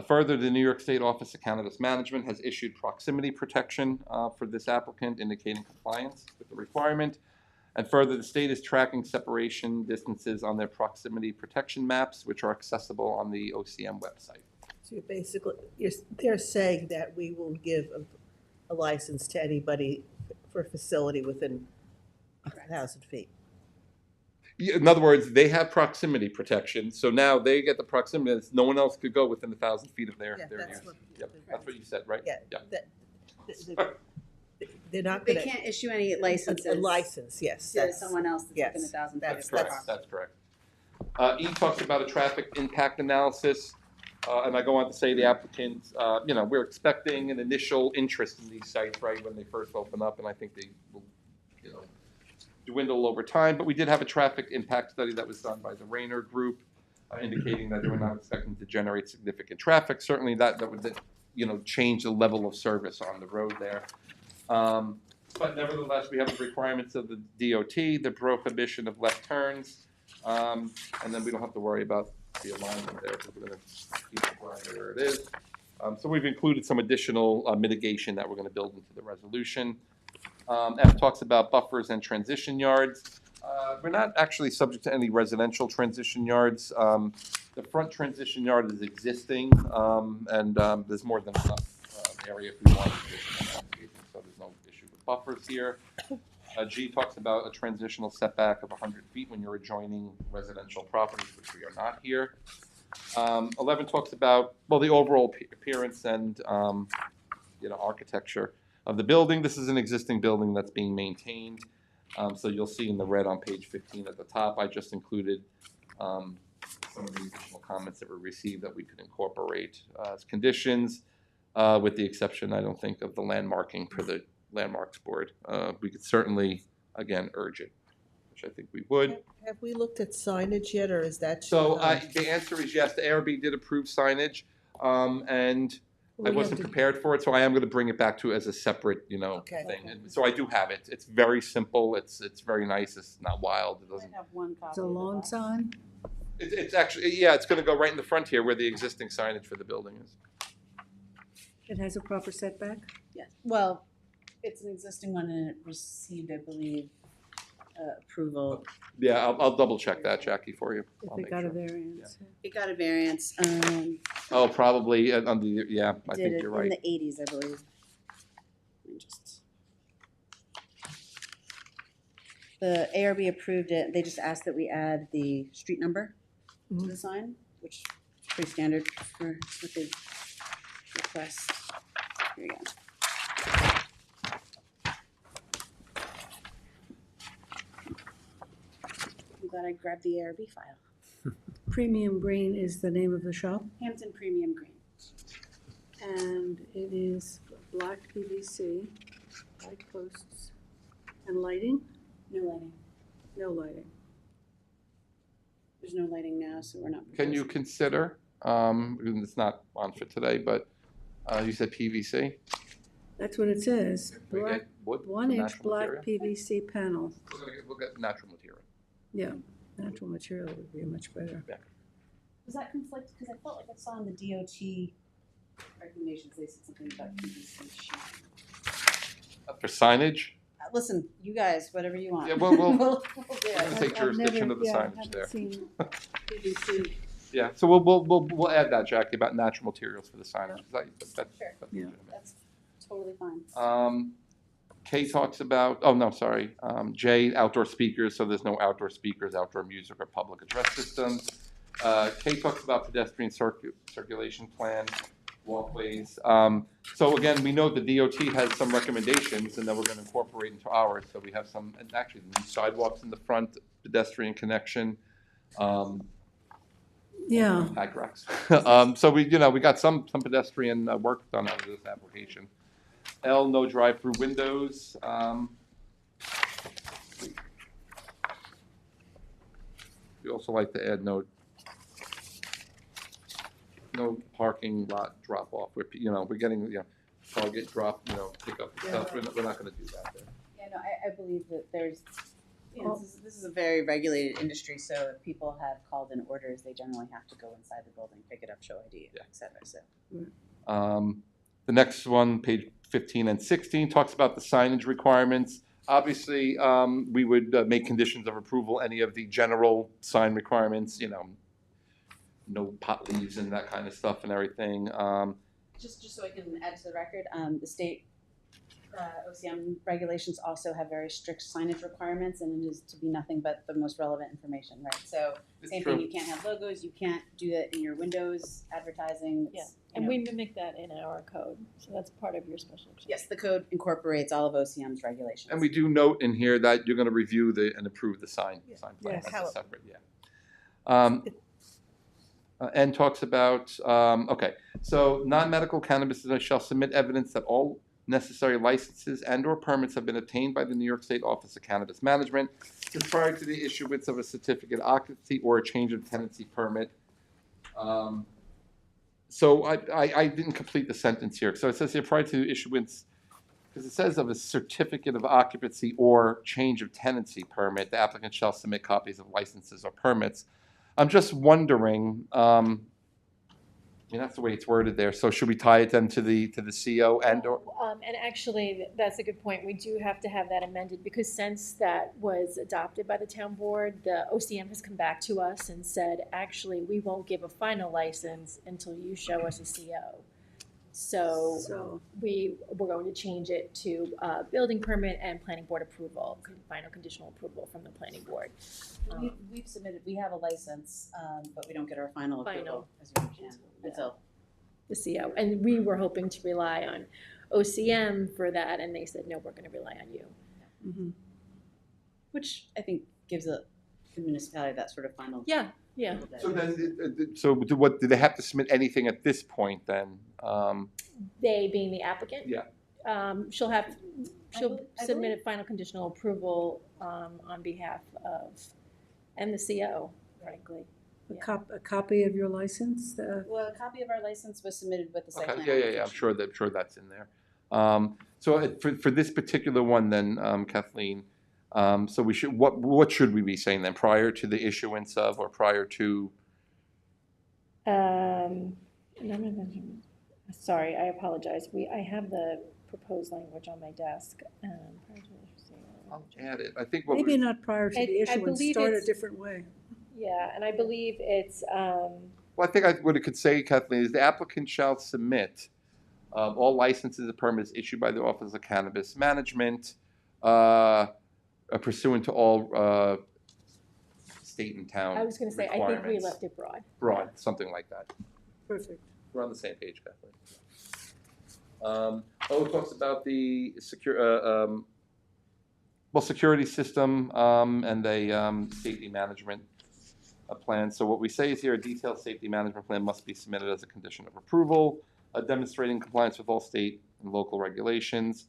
Further, the New York State Office of Cannabis Management has issued proximity protection for this applicant, indicating compliance with the requirement. And further, the state is tracking separation distances on their proximity protection maps, which are accessible on the OCM website. So you're basically, they're saying that we will give a license to anybody for a facility within 1,000 feet. Yeah, in other words, they have proximity protection, so now they get the proximity. No one else could go within 1,000 feet of their Yeah, use. that's what. Yep, that's what you said, right? Yeah. They're not They going to. can't issue any licenses. A license, yes. To someone else that's yes, within 1,000 feet that's of the Correct. property. That's correct. E talks about a traffic impact analysis, and I go on to say the applicant, you know, we're expecting an initial interest in these sites, right, when they first open up, and I think they will, you know, dwindle over time. But we did have a traffic impact study that was done by the Rayner Group, indicating that they were not expecting to generate significant traffic. Certainly, that would, you know, change the level of service on the road there. But nevertheless, we have the requirements of the DOT, the prohibition of left turns, and then we don't have to worry about the alignment there, because we're gonna keep the driveway where it is. So we've included some additional mitigation that we're gonna build into the resolution. F talks about buffers and transition yards. We're not actually subject to any residential transition yards. The front transition yard is existing, and there's more than enough area if we want additional landscaping, so there's no issue with buffers here. G talks about a transitional setback of 100 feet when you're adjoining residential properties, which we are not here. 11 talks about, well, the overall appearance and, architecture of the building. This is an existing building that's being maintained. So you'll see in the red on page 15 at the top, I just included some of the additional comments that were received that we could incorporate as conditions, with the exception, I don't think, of the landmarking for the Landmarks Board. We could certainly, again, urge it, which I think we would. Have we looked at signage yet, or is that? So the answer is yes, the ARB did approve signage, and I wasn't prepared for it, so I am going to bring it back to as a separate, Okay. thing. And so I do have it. It's very simple. It's very nice. It's not wild. It doesn't. I have one copy. It's a of the lawn box. sign? It's actually, yeah, it's going to go right in the front here where the existing signage for the building is. It has a proper setback? Yes, well, it's an existing one and it received, I believe, approval. Yeah, I'll double check that, Jackie, for you. If I'll it make got a sure. variance? It got a variance, Oh, probably on the, yeah, I did think it you're in right. the 80s, I believe. Let me just- The ARB approved it, they just asked that we add the street number to the sign, which is pretty standard for what they request. Here you go. I'm glad I grabbed the ARB file. Premium Green is the name of the shop, Hampton Premium Green. and it is black PVC, light posts, and lighting? No lighting. No lighting. There's no lighting now, so we're not. Can you consider, and it's not on for today, but you said PVC? That's what it says, We black, get wood, 1 inch natural black material? PVC panel. We'll get natural material. Yeah, natural material would be much better. Does that conflict? Because I felt like I saw in the DOT recommendations, they said something about PVC sheet. For signage, Listen, you guys, whatever you want. Yeah, we'll do We'll do we're it. gonna take jurisdiction of the signage there. I've never seen PVC. Yeah, so we'll add that, Jackie, about natural materials for the signage, 'cause that's Sure. Yeah. legitimate. That's totally fine. K talks about, oh, no, sorry, J, outdoor speakers, so there's no outdoor speakers, outdoor music, or public address systems. K talks about pedestrian circulation plan, walkways. So again, we know the DOT has some recommendations, and then we're gonna incorporate into ours, so we have some, and actually, new sidewalks in the front, pedestrian connection, Yeah, bike racks. So we got some pedestrian work done out of this application. L, no drive-through windows. We also like to add no parking lot drop-off, where, we're getting, Target drop, pick up the stuff, we're not gonna do that there. Yeah, no, I believe that there's, this is a very regulated industry, so if people have called in orders, they generally have to go inside the building, pick it up, show ID, Yeah. et cetera, so. The next one, page 15 and 16, talks about the signage requirements. Obviously, we would make conditions of approval, any of the general sign requirements, no pot leaves and that kind of stuff and everything. Just so I can add to the record, the state OCM regulations also have very strict signage requirements, and it is to be nothing but the most relevant information, right? So It's same true. thing, you can't have logos, you can't do that in your windows advertising. Yeah, It's, and we mimic that in our code, so that's part of your special exception. yes, the code incorporates all of OCM's regulations. And we do note in here that you're gonna review and approve the sign plan. Yes. That's a separate, N talks about, so non-medical cannabis shall submit evidence that all necessary licenses and/or permits have been obtained by the New York State Office of Cannabis Management since prior to the issuance of a certificate of occupancy or a change of tenancy permit. So I didn't complete the sentence here. So it says here, prior to issuance, because it says of a certificate of occupancy or change of tenancy permit, the applicant shall submit copies of licenses or permits. I'm just wondering, I mean, that's the way it's worded there. So should we tie it then to the CO and or? And actually, that's a good point. We do have to have that amended because since that was adopted by the town board, the OCM has come back to us and said, actually, we won't give a final license until you show us a CO. So we're going to change it to building permit and planning board approval, final conditional approval from the planning board. We've submitted, we have a license, but we don't get our final approval, as you understand, until. The CO, and we were hoping to rely on OCM for that, and they said, no, we're gonna rely on you. Mm-hmm. Which I think gives the municipality that sort of final. Yeah. So then, do they have to submit anything at this point then? They being the applicant? Yeah. She'll I submit believe- a final conditional approval on behalf of, and the CO, frankly. A copy of your license? Well, a copy of our license was submitted with the site plan. Okay, yeah. I'm sure that's in there. So for this particular one then, Kathleen, so we should, what should we be saying then, prior to the issuance of or prior to? Sorry, I apologize. I have the proposed language on my desk. I'll add it. I think Maybe not prior to the I issuance, believe start a it's- different way. Yeah, and I believe it's, Well, I think what it could say, Kathleen, is the applicant shall submit all licenses and permits issued by the Office of Cannabis Management pursuant to all state and town I was gonna say, I think we requirements. left it broad. Broad, something like that. Perfect. We're on the same page, Kathleen. It talks about the security system and a safety management plan. So what we say is here, a detailed safety management plan must be submitted as a condition of approval, demonstrating compliance with all state and local regulations.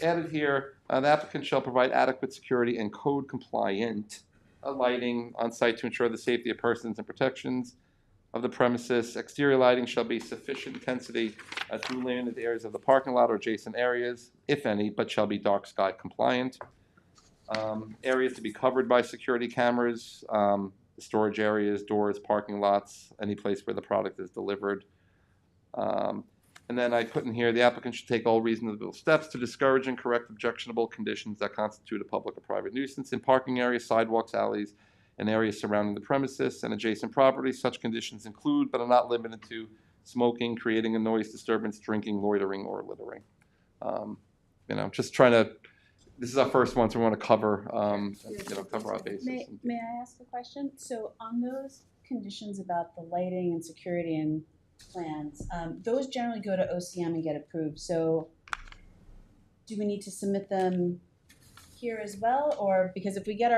Added here, the applicant shall provide adequate security and code compliant lighting on site to ensure the safety of persons and protections of the premises. Exterior lighting shall be sufficient intensity to illuminate the areas of the parking lot or adjacent areas, if any, but shall be dark sky compliant. Areas to be covered by security cameras, storage areas, doors, parking lots, any place where the product is delivered. And then I put in here, the applicant should take all reasonable steps to discourage and correct objectionable conditions that constitute a public or private nuisance in parking areas, sidewalks, alleys, and areas surrounding the premises and adjacent properties. Such conditions include, but are not limited to, smoking, creating a noise disturbance, drinking, loitering, or littering. Just trying to, this is our first one, so we want to cover, cover our bases. May I ask a question? So on those conditions about the lighting and security and plans, those generally go to OCM and get approved. So do we need to submit them here as well? Or because if we get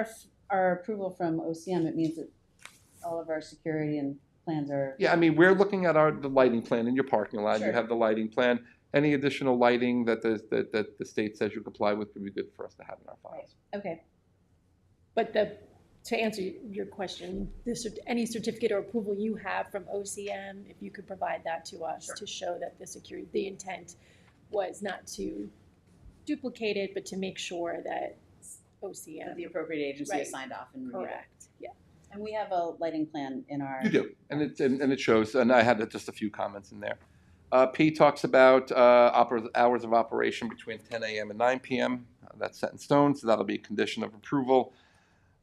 our approval from OCM, it means that all of our security and plans are. Yeah, I mean, we're looking at the lighting plan in your parking lot. You Sure. have the lighting plan. Any additional lighting that the state says you comply with would be good for us to have in our files. Okay. But to answer your question, any certificate or approval you have from OCM, if you could provide that to us to show that the intent was not to duplicate it, but to make sure that OCM. That the appropriate agency Right. has signed off and reviewed it. Correct, yeah. And we have a lighting plan in our. You do, and it shows, and I had just a few comments in there. P talks about hours of operation between 10 a.m. and 9 p.m. That's set in stone, so that'll be a condition of approval.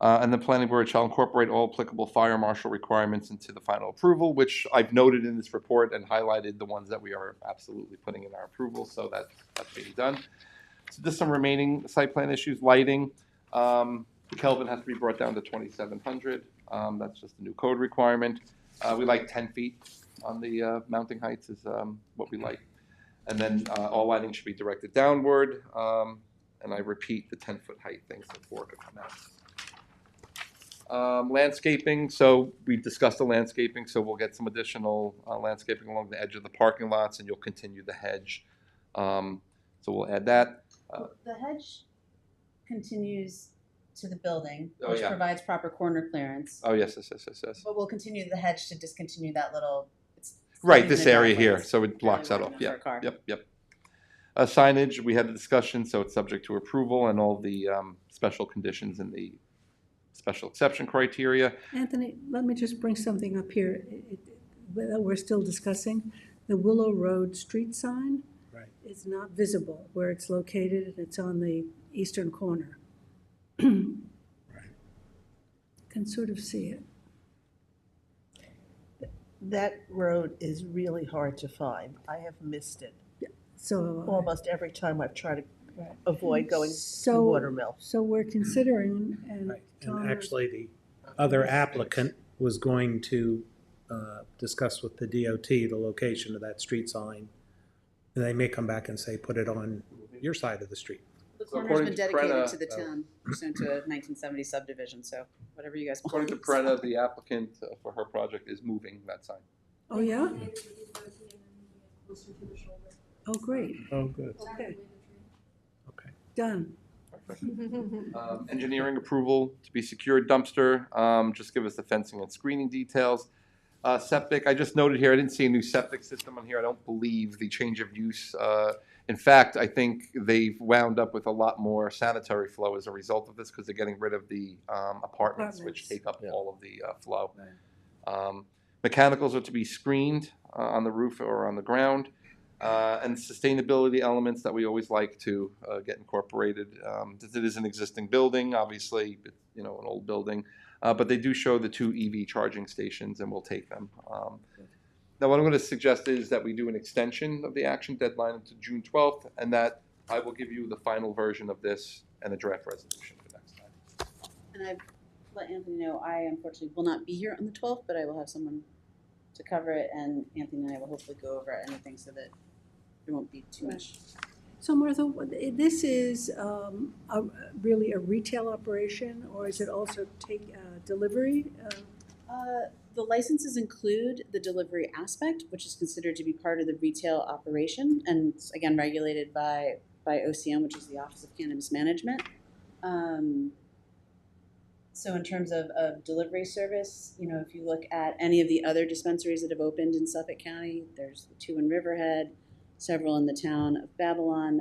And the planning board shall incorporate all applicable fire marshal requirements into the final approval, which I've noted in this report and highlighted the ones that we are absolutely putting in our approval, so that's being done. So just some remaining site plan issues, lighting. Kelvin has to be brought down to 2,700. That's just a new code requirement. We like 10 feet on the mounting heights is what we like. And then all lighting should be directed downward. And I repeat the 10-foot height things before to come out. Landscaping, so we've discussed the landscaping, so we'll get some additional landscaping along the edge of the parking lots, and you'll continue the hedge. So we'll add that. The hedge continues to the building, Oh, which yeah. provides proper corner clearance. Oh, yes. But we'll continue the hedge to discontinue that little. It's Right, not this even a area driveway, here, it's so it blocks that barely off. wide enough for a car. Yep. Signage, we had a discussion, so it's subject to approval and all the special conditions in the special exception criteria. Anthony, let me just bring something up here that we're still discussing. The Willow Road street sign Right. is not visible where it's located, and it's on the eastern corner. Can sort of see it. That road is really hard to find. I have missed it So, almost every time I've tried to avoid going to so, Watermill. so we're considering, and Right. Tom And is- actually, the other applicant was going to discuss with the DOT the location of that street sign. And they may come back and say, put it on your side of the street. The So corner's according been to dedicated Prena- to the town pursuant to a 1970 subdivision, so whatever you guys want. According to Prena, the applicant for her project is moving that sign. Oh, yeah? Oh, great. Oh, good. Okay, Okay. done. Engineering approval to be secured dumpster, just give us the fencing and screening details. Septic, I just noted here, I didn't see a new septic system on here. I don't believe the change of use. In fact, I think they've wound up with a lot more sanitary flow as a result of this because they're getting rid of the apartments, which Apartments. take up Yeah. all of the flow. Mechanicals are to be screened on the roof or on the ground. And sustainability elements that we always like to get incorporated. It is an existing building, obviously, an old building, but they do show the 2 EV charging stations, and we'll take them. Now, what I'm going to suggest is that we do an extension of the action deadline until June 12th, and that I will give you the final version of this and a draft resolution for next time. And I've let Anthony know I unfortunately will not be here on the 12th, but I will have someone to cover it, and Anthony and I will hopefully go over anything so that there won't be too much. So Martha, this is really a retail operation, or is it also take delivery? The licenses include the delivery aspect, which is considered to be part of the retail operation, and it's, again, regulated by OCM, which is the Office of Cannabis Management. So in terms of delivery service, if you look at any of the other dispensaries that have opened in Suffolk County, there's the 2 in Riverhead, several in the town of Babylon.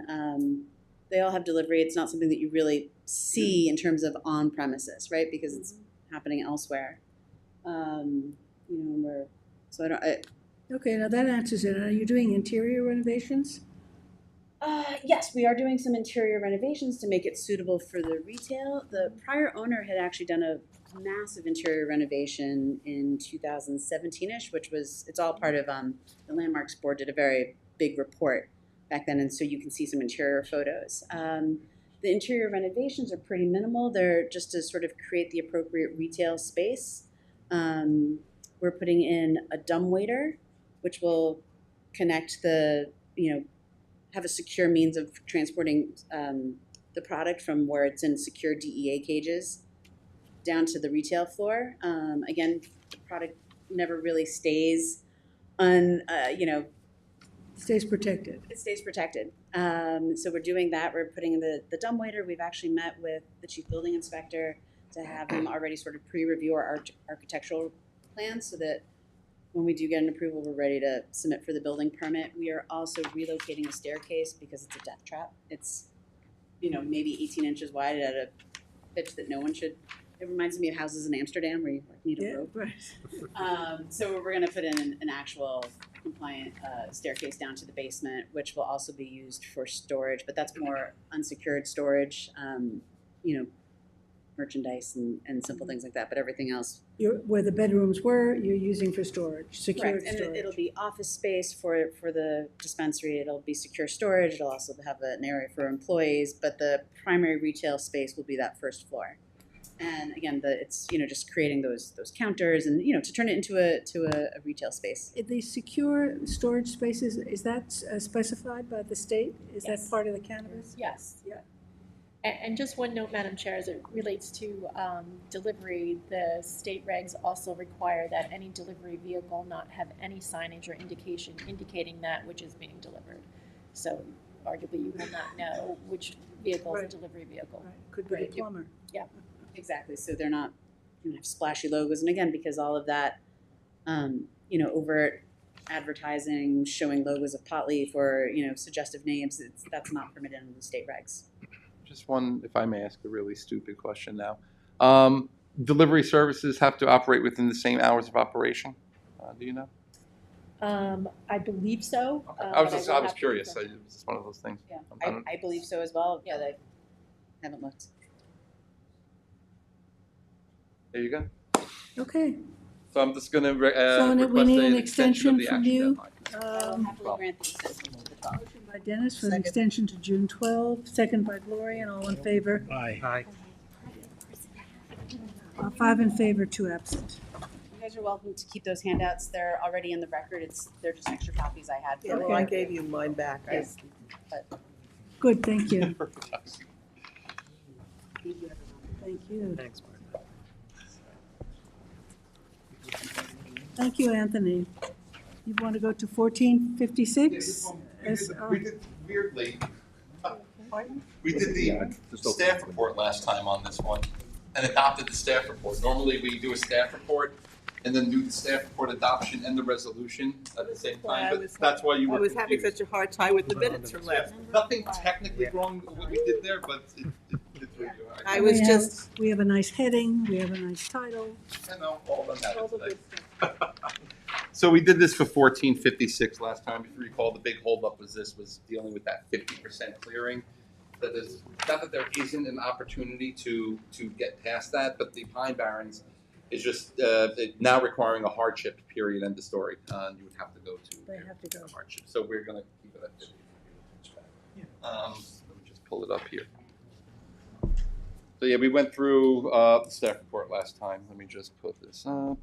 They all have delivery. It's not something that you really see in terms of on premises, right? Because it's happening elsewhere. Okay, now that answers it. Are you doing interior renovations? Yes, we are doing some interior renovations to make it suitable for the retail. The prior owner had actually done a massive interior renovation in 2017-ish, it's all part of, the Landmarks Board did a very big report back then, and so you can see some interior photos. The interior renovations are pretty minimal. They're just to sort of create the appropriate retail space. We're putting in a dumbwaiter, which will connect have a secure means of transporting the product from where it's in secure DEA cages down to the retail floor. Again, the product never really stays Stays protected. it stays protected. So we're doing that. We're putting in the dumbwaiter. We've actually met with the chief building inspector to have him already sort of pre-review our architectural plans so that when we do get an approval, we're ready to submit for the building permit. We are also relocating a staircase because it's a death trap. It's, maybe 18 inches wide at a pitch that no one should. It reminds me of houses in Amsterdam where you need a rope. Right. So we're going to put in an actual compliant staircase down to the basement, which will also be used for storage, but that's more unsecured storage, merchandise and simple things like that, but everything else. Where the bedrooms were, you're using for storage, secured Correct. storage. And it'll be office space for the dispensary. It'll be secure storage. It'll also have an area for employees, but the primary retail space will be that first floor. And again, it's just creating those counters and to turn it into a retail space. The secure storage spaces, is that specified by the state? Is Yes. that part of the cannabis? Yes. Yeah. And just one note, Madam Chair, as it relates to delivery, the state regs also require that any delivery vehicle not have any signage or indication indicating that which is being delivered. So arguably you will not know which vehicle is Right. a delivery vehicle. Right. Could be Right. the plumber. Exactly. So they're not have splashy logos, and again, because all of that, over advertising, showing logos of pot leaf or, suggestive names, that's not permitted under the state regs. Just one, if I may ask a really stupid question now. Delivery services have to operate within the same hours of operation? Do you know? I believe so. I was but just, will I was have to curious. confirm. It's just one of those things. Yeah, I don't- I believe so as well. Yeah, they haven't looked. There you go. Okay, So I'm just gonna so request we need an an extension of extension the from action you. deadline. I will happily grant the extension to the 12th. Motion by Dennis for an Second. extension to June 12, second by Gloria, and all in favor. Aye. 5 in favor, 2 absent. You guys are welcome to keep those handouts. They're already in the record. They're just extra copies I had. Yeah, well, I gave you mine back. Yes. But Good, thank you. thank you, everyone. Thank you. Thanks, Martha. Thank you, Anthony. You want to go to 1456? We did weirdly. We did the staff report last time on this one and adopted the staff report. Normally, we do a staff report and then do the staff report adoption and the resolution at the same time, but that's why you were I was having confused. such a hard time with the minutes from last. Nothing technically wrong with what we did there, but it's what you are. I was just, We have a nice heading, we have a nice title. I know, all of them have it today. So we did this for 1456 last time. If you recall, the big holdup was dealing with that 50% clearing. That is, not that there isn't an opportunity to get past that, but the Pine Barrens is just now requiring a hardship, period, end of story. You would have to go to They have to go. a hardship. So we're going to keep it at 50. Let me just pull it up here. So yeah, we went through the staff report last time. Let me just put this up.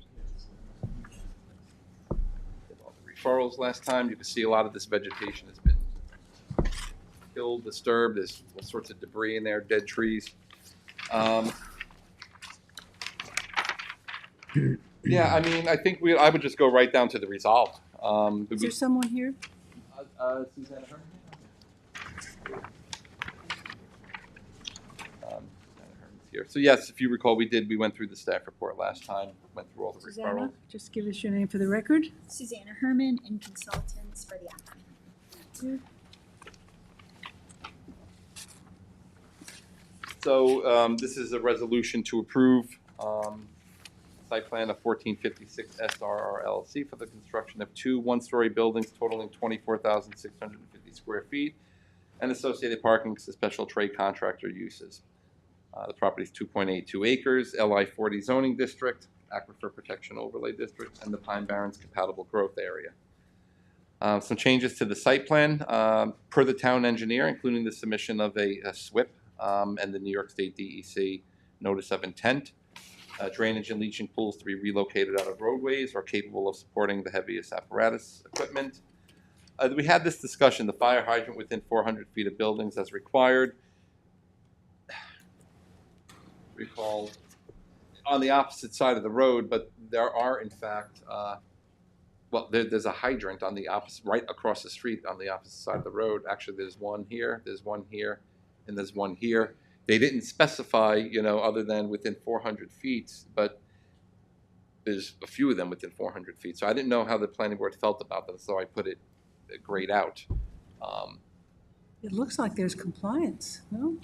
Did all the referrals last time. You can see a lot of this vegetation has been killed, disturbed. There's all sorts of debris in there, dead trees. Yeah, I mean, I think I would just go right down to the resolved. Is there someone here? Susanna Herman? Here. So yes, if you recall, we went through the staff report last time, went through all the Susanna, referrals. just give us your name for the record. Susanna Herman and consultants for the applicant. So this is a resolution to approve site plan of 1456 SRR LLC for the construction of 2 one-story buildings totaling 24,650 square feet and associated parking to special trade contractor uses. The property is 2.82 acres, LI 40 zoning district, Aquifer Protection Overlay District, and the Pine Barrens Compatible Growth Area. Some changes to the site plan per the town engineer, including the submission of a SWIP and the New York State DEC notice of intent. Drainage and leaching pools to be relocated out of roadways are capable of supporting the heaviest apparatus equipment. We had this discussion, the fire hydrant within 400 feet of buildings as required. Recall on the opposite side of the road, but there are in fact, there's a hydrant on the opposite, right across the street on the opposite side of the road. Actually, there's one here, and there's one here. They didn't specify, other than within 400 feet, but there's a few of them within 400 feet. So I didn't know how the planning board felt about that, so I put it grayed out. It looks like there's compliance, no?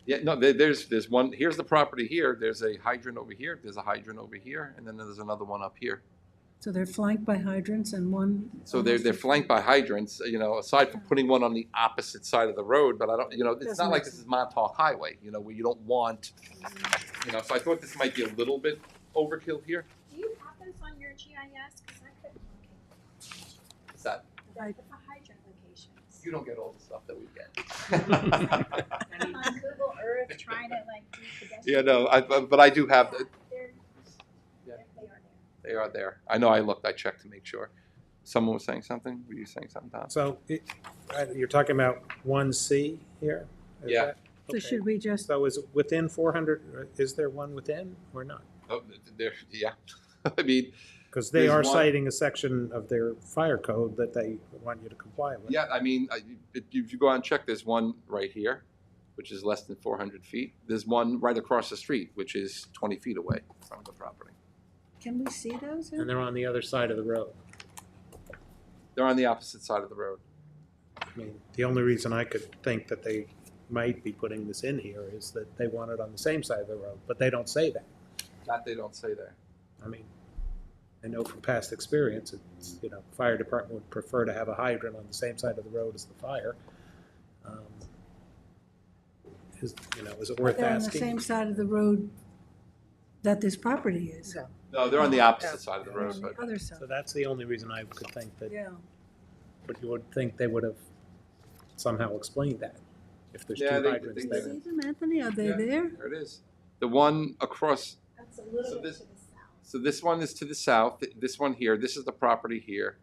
Yeah, no, there's one, here's the property here, there's a hydrant over here, there's a hydrant over here, and then there's another one up here. So they're flanked by hydrants and one. So they're flanked by hydrants, aside from putting one on the opposite side of the road, but I don't, it's Doesn't not like make this is Montauk Highway, where you don't want, so I thought this might be a little bit overkill here. Do you have those on your GIS? Because I couldn't locate What's that? Right. the hydrant locations. You don't get all the stuff that we get. I'm on Google Earth trying to do pedestrian. Yeah, no, but I do have, They're- Yeah. They are there. they are there. I know I looked, I checked to make sure. Someone was saying something? Were you saying something, Tom? So you're talking about 1C here? Is Yeah. that- So okay. should we just, So is it within 400, is there one within or not? Oh, there, yeah. I mean, Because they There's are one- citing a section of their fire code that they want you to comply with. yeah, I mean, if you go out and check, there's one right here, which is less than 400 feet. There's one right across the street, which is 20 feet away from the property. can we see those? And they're on the other side of the road. They're on the opposite side of the road. I mean, the only reason I could think that they might be putting this in here is that they want it on the same side of the road, but they don't say that. That they don't say there. I mean, I know from past experience, it's, fire department would prefer to have a hydrant on the same side of the road as the fire. Is it worth They're on the asking? same side of the road that this property is. No. No, they're on the opposite side of the They're road. on the other side. So that's the only reason I could think that, Yeah. but you would think they would have somehow explained that, if there's two Yeah, they- hydrants they- there. See them, Anthony? Are they Yeah. there? There it is. The one across. That's a little So bit this- to the south. So this one is to the south. This one here. This is the property here.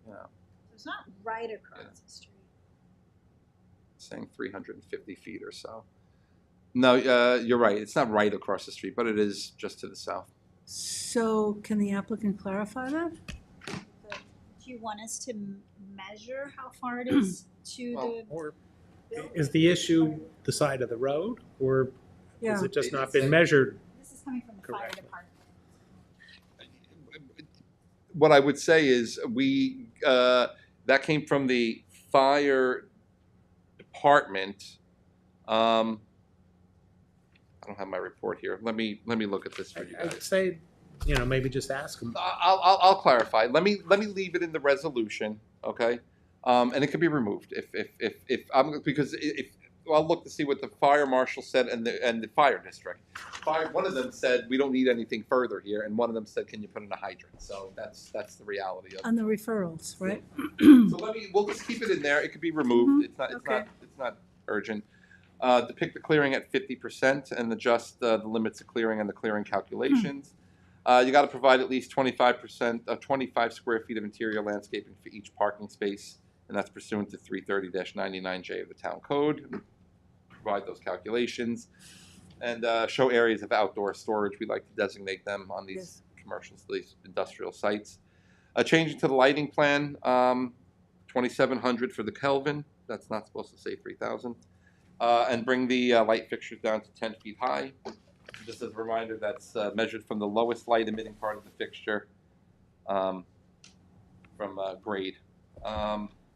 Yeah, So it's not right across the street. saying 350 feet or so. No, you're right. It's not right across the street, but it is just to the south. So can the applicant clarify that? Do you want us to measure how far it is to Well, the? Or is the issue the side of the road, or has Yeah. it just It not is. been measured? This is coming from the fire Correctly. department. What I would say is that came from the fire department. I don't have my report here. Let me look at this for you I'd guys. say, maybe just ask them. I'll clarify. Let me leave it in the resolution, okay? And it could be removed if I'm because if I'll look to see what the fire marshal said and the fire district. One of them said we don't need anything further here, and one of them said, can you put in a hydrant? So that's the reality of it. On the referrals, right? So we'll just keep it in there. It could be removed. Okay. It's not urgent. Depict the clearing at 50% and adjust the limits of clearing and the clearing calculations. You got to provide at least 25% of 25 square feet of interior landscaping for each parking space, and that's pursuant to 330-99J of the town code. Provide those calculations and show areas of outdoor storage. We like to designate them on these commercial, these industrial sites. Changing to the lighting plan, 2,700 for the Kelvin. That's not supposed to say 3,000. And bring the light fixtures down to 10 feet high. Just as a reminder, that's measured from the lowest light emitting part of the fixture from grade.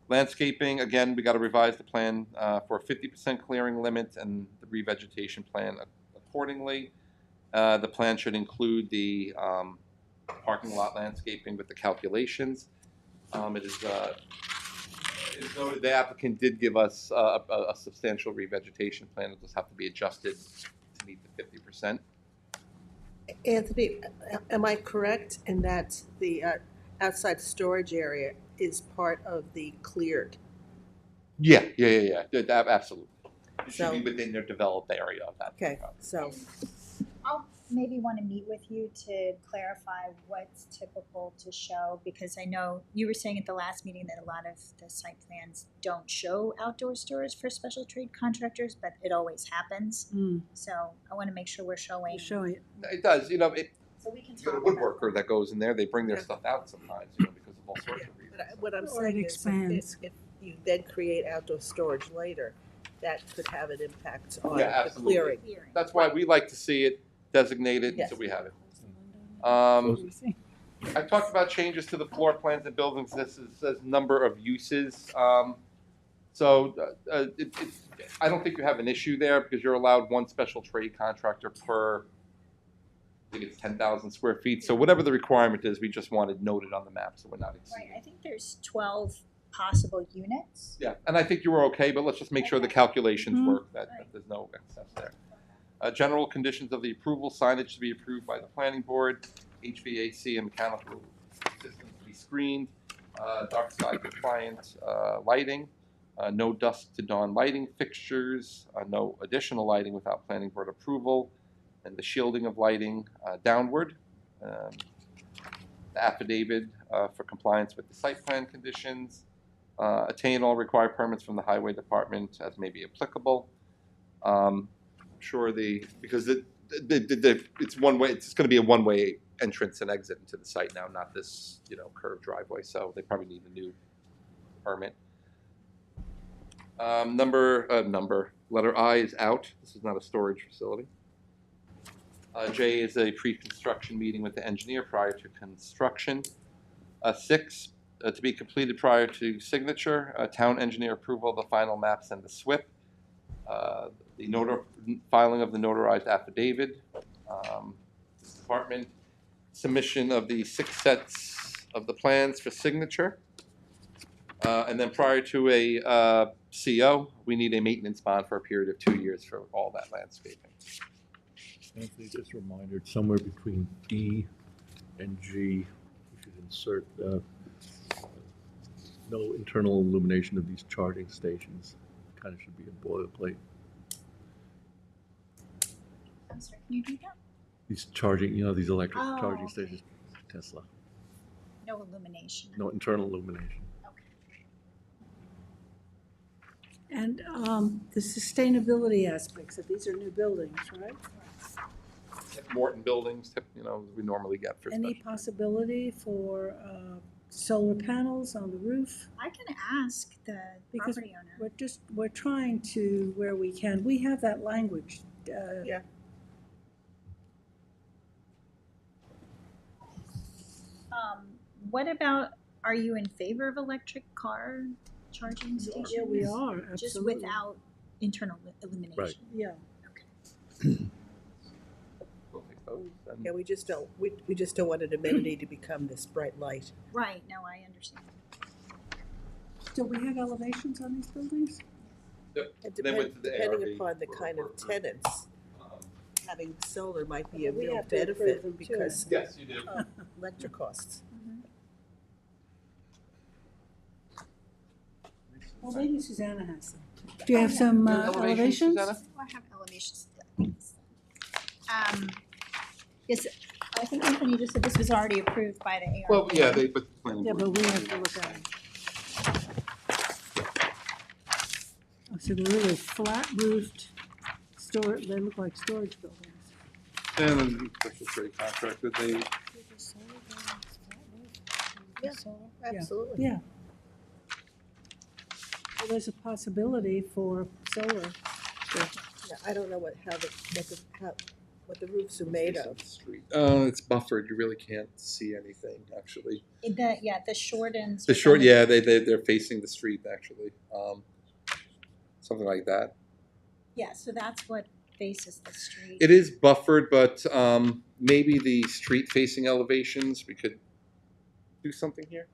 Landscaping, again, we got to revise the plan for a 50% clearing limit and the revegetation plan accordingly. The plan should include the parking lot landscaping with the calculations. It is noted the applicant did give us a substantial revegetation plan. It just have to be adjusted to meet the 50%. Anthony, am I correct in that the outside storage area is part of the cleared? Yeah. Absolutely. It should So- be within their developed area of that. Okay, so, I'll maybe want to meet with you to clarify what's typical to show, because I know you were saying at the last meeting that a lot of the site plans don't show outdoor storage for special trade contractors, but it always happens. So I want to make sure we're showing. You're showing it. It does. So we can You got a talk about woodworker that goes in there. They bring their stuff out sometimes, because of all sorts of reasons. but what I'm Or it saying is, expands. if you then create outdoor storage later, that could have an impact on Yeah, the absolutely. clearing. clearing. That's why we like to see it designated Yes. so we have it. Let I talked about changes to the floor plans and buildings. This says number of uses. I don't think you have an issue there because you're allowed one special trade contractor per, I think it's 10,000 square feet. So whatever the requirement is, we just want it noted on the map so we're not Right, exceeding. I think there's 12 possible units. Yeah, and I think you were okay, but let's just make sure the calculations Mhm. work, that there's no excess there. General conditions of the approval, signage to be approved by the planning board, HVAC and mechanical systems to be screened, dark sky compliant lighting, no dusk to dawn lighting fixtures, no additional lighting without planning board approval, and the shielding of lighting downward. The affidavit for compliance with the site plan conditions, attain all required permits from the highway department as may be applicable. Sure, because it's one way. It's going to be a one-way entrance and exit into the site now, not this curved driveway. So they probably need a new permit. Letter I is out. This is not a storage facility. J is a pre-construction meeting with the engineer prior to construction. 6, to be completed prior to signature, town engineer approval of the final maps and the SWIP. The filing of the notarized affidavit. Department submission of the 6 sets of the plans for signature. And then prior to a CO, we need a maintenance bond for a period of 2 years for all that landscaping. Anthony, just a reminder, somewhere between D and G, we should insert no internal illumination of these charging stations. Kind of should be a boilerplate. I'm sorry, can you do that? These charging, these electric Oh, charging okay. stations, Tesla, No illumination. no internal illumination. And the sustainability aspects of these are new buildings, right? Morton buildings, we normally get for Any special. possibility for solar panels on the roof? I can ask the Because property owner. we're trying to, where we can, we have that language. Yeah. What about, are you in favor of electric car charging stations? Yeah, we are, Just absolutely. without internal illumination? Right. Yeah. We'll take those, and- Yeah, we just don't want an amenity to become this bright light. Right, no, I understand. Do we have elevations on these buildings? Yep. And Then went to the depending ARB upon the for- kind of for- tenants, um, having solar might be a We real have to approve them benefit too. because Yes, you do. of electric costs. Well, maybe Susanna has some. Do you have some elevations? Susanna? I have elevations. Is, I think Anthony just said this was already approved by the ARB. Well, yeah, but the planning Yeah, board. but we have to look at them. Oh, so they're really flat roofed they look like storage buildings. And then special trade contract that they, Yeah, absolutely. Yeah. Well, there's a possibility for solar. Yeah, I don't know what the roofs are made of. it's buffered, you really can't see anything, actually. The short ends. The short, yeah, they're facing the street, actually, something like that. Yeah, so that's what faces the street. It is buffered, but maybe the street-facing elevations, we could do something here?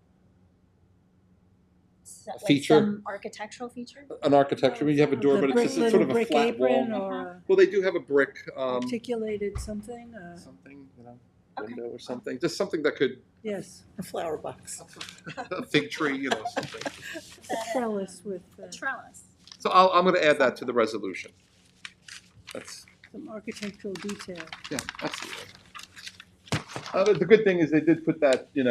So, like feature. some architectural feature? An architecture, you have a door, The but it's just brick- sort of a little flat brick apron wall. or a Well, they do have a brick, articulated something, something, Okay. window or something, just something that could, yes, A flower box. a fig tree, something. a trellis with A trellis. So I'm gonna add that to the resolution. That's, some architectural detail. yeah, absolutely. The good thing is they did put that, Any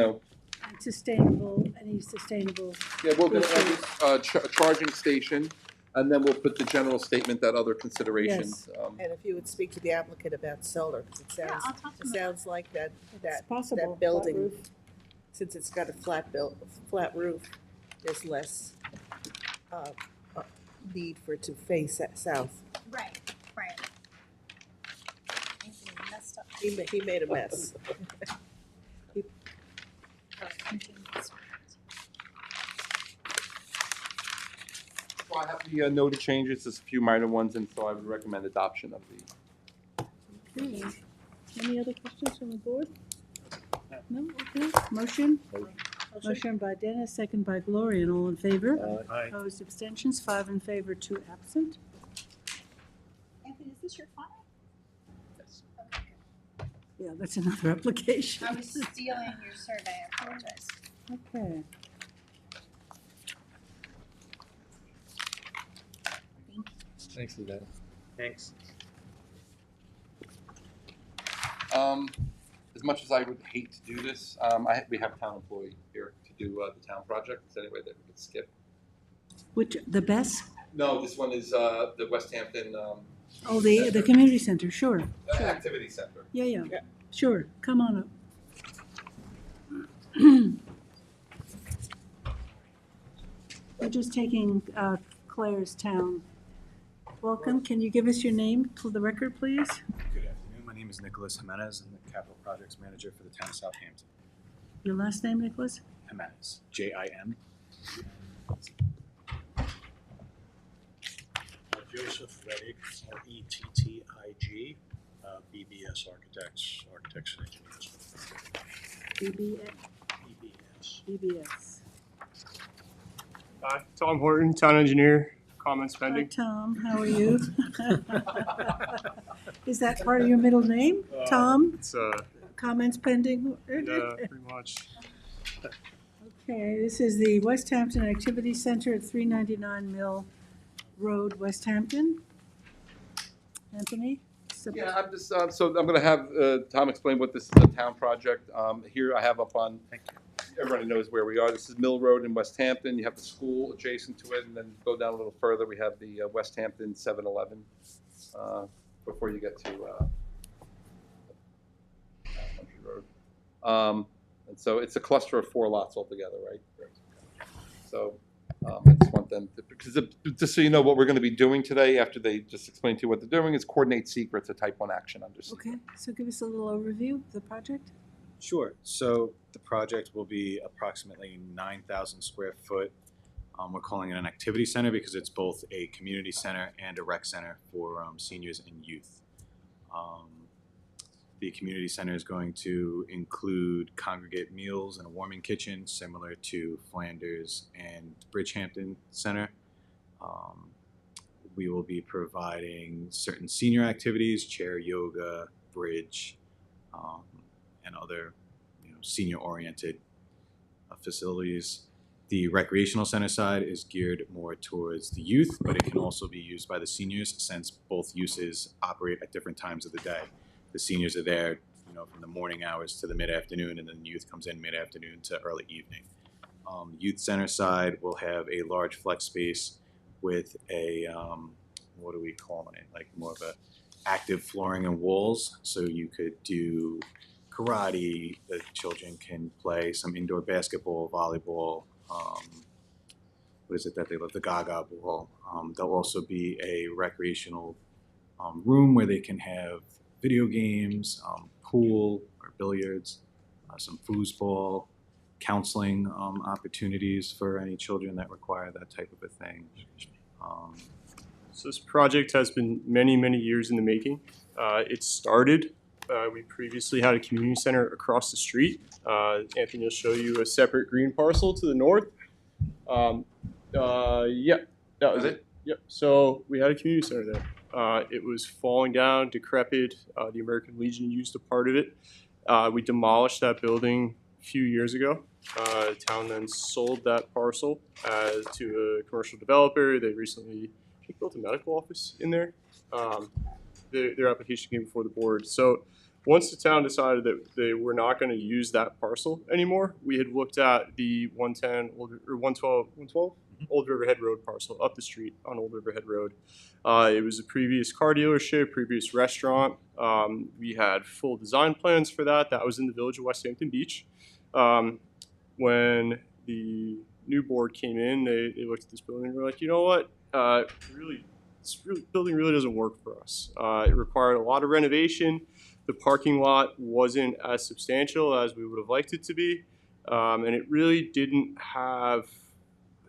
sustainable, yeah, we're gonna add this, charging station, and then we'll put the general statement that other considerations. And if you would speak to the applicant about solar, because it Yeah, sounds, I'll talk to it him. sounds like that it's possible. flat building, roof. since it's got a flat roof, there's less need for it to face south. Right. Anthony messed up. He made a mess. So I have the noted changes, just a few minor ones, and so I would recommend adoption of the. Okay. Any other questions from the board? No, okay, motion? Motion by Dennis, second by Gloria, and all in favor? Aye. Opposed, abstentions, 5 in favor, 2 absent. Anthony, is this your file? Yes. Yeah, that's another application. I was stealing your survey, I apologize. Okay. Thanks for that. Thanks. As much as I would hate to do this, we have a town employee here to do the town project. Is there any way that we could skip? Which, the best? No, this one is the West Hampton Oh, the community center, sure. Activity Center. Yeah, sure, come on up. We're just taking Claire's town. Welcome, can you give us your name for the record, please? Good afternoon, my name is Nicholas Jimenez. I'm the Capital Projects Manager for the town of Southampton. Your last name, Nicholas? Jimenez, J-I-M. Joseph Rettig, R-E-T-T-I-G, BBS Architects and Engineers. BBS. Tom Horton, town engineer, comments Hi, pending. Tom, how are you? Is that part of your middle name, Tom? It's Comments pending? pretty much. Okay, this is the West Hampton Activity Center at 399 Mill Road, West Hampton. Anthony? Yeah, I'm just, so I'm going to have Tom explain what this is, a town project. Here I have up on, everybody knows where we are. This is Mill Road in West Hampton. You have the school adjacent to it, and then go down a little further, we have the West Hampton 7-Eleven before you get to Country Road. And so it's a cluster of 4 lots altogether, right? So I just want them to, because just so you know what we're going to be doing today, after they just explain to you what they're doing, is coordinate secrets, a type 1 action under secret. Okay, so give us a little overview of the project. Sure. So the project will be approximately 9,000 square foot. We're calling it an activity center because it's both a community center and a rec center for seniors and youth. The community center is going to include congregate meals and a warming kitchen, similar to Flanders and Bridgehampton Center. We will be providing certain senior activities, chair yoga, bridge, and other senior-oriented facilities. The recreational center side is geared more towards the youth, but it can also be used by the seniors since both uses operate at different times of the day. The seniors are there, from the morning hours to the mid-afternoon, and then the youth comes in mid-afternoon to early evening. Youth center side will have a large flex space with a, what are we calling it? Like more of a active flooring and walls, so you could do karate. The children can play some indoor basketball, volleyball. What is it that they love? The Gaga ball. There'll also be a recreational room where they can have video games, pool or billiards, some foosball, counseling opportunities for any children that require that type of a thing. So this project has been many, many years in the making. It started, we previously had a community center across the street. Anthony will show you a separate green parcel to the north. Yeah, that was it. Yep. So we had a community center there. It was falling down, decrepit. The American Legion used a part of it. We demolished that building a few years ago. The town then sold that parcel to a commercial developer. They recently built a medical office in there. Their application came before the board. So once the town decided that they were not going to use that parcel anymore, we had looked at the 112 Old Riverhead Road parcel up the street on Old Riverhead Road. It was a previous car dealership, previous restaurant. We had full design plans for that. That was in the village of West Hampton Beach. When the new board came in, they looked at this building and were like, you know what? This building really doesn't work for us. It required a lot of renovation. The parking lot wasn't as substantial as we would have liked it to be. And it really didn't have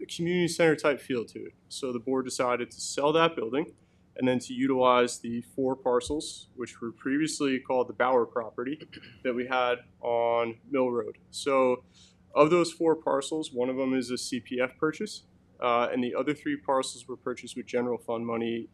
a community center type feel to it. So the board decided to sell that building and then to utilize the 4 parcels, which were previously called the Bauer property, that we had on Mill Road. So of those 4 parcels, one of them is a CPF purchase, and the other 3 parcels were purchased with general fund money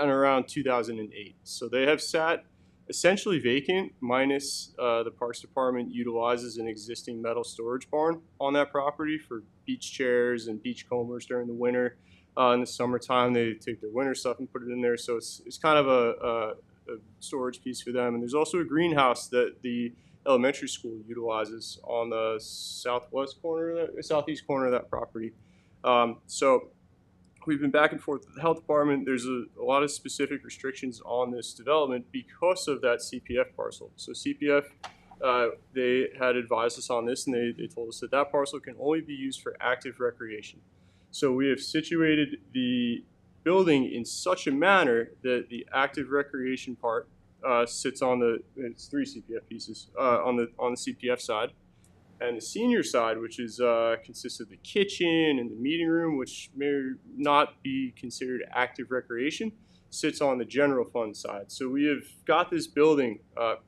in around 2008. So they have sat essentially vacant, minus the Parks Department utilizes an existing metal storage barn on that property for beach chairs and beach combers during the winter. In the summertime, they take their winter stuff and put it in there. So it's kind of a storage piece for them. And there's also a greenhouse that the elementary school utilizes on the southeast corner of that property. So we've been back and forth with the health department. There's a lot of specific restrictions on this development because of that CPF parcel. So CPF, they had advised us on this, and they told us that that parcel can only be used for active recreation. So we have situated the building in such a manner that the active recreation part sits on it's 3 CPF pieces on the CPF side. And the senior side, which is consists of the kitchen and the meeting room, which may not be considered active recreation, sits on the general fund side. So we have got this building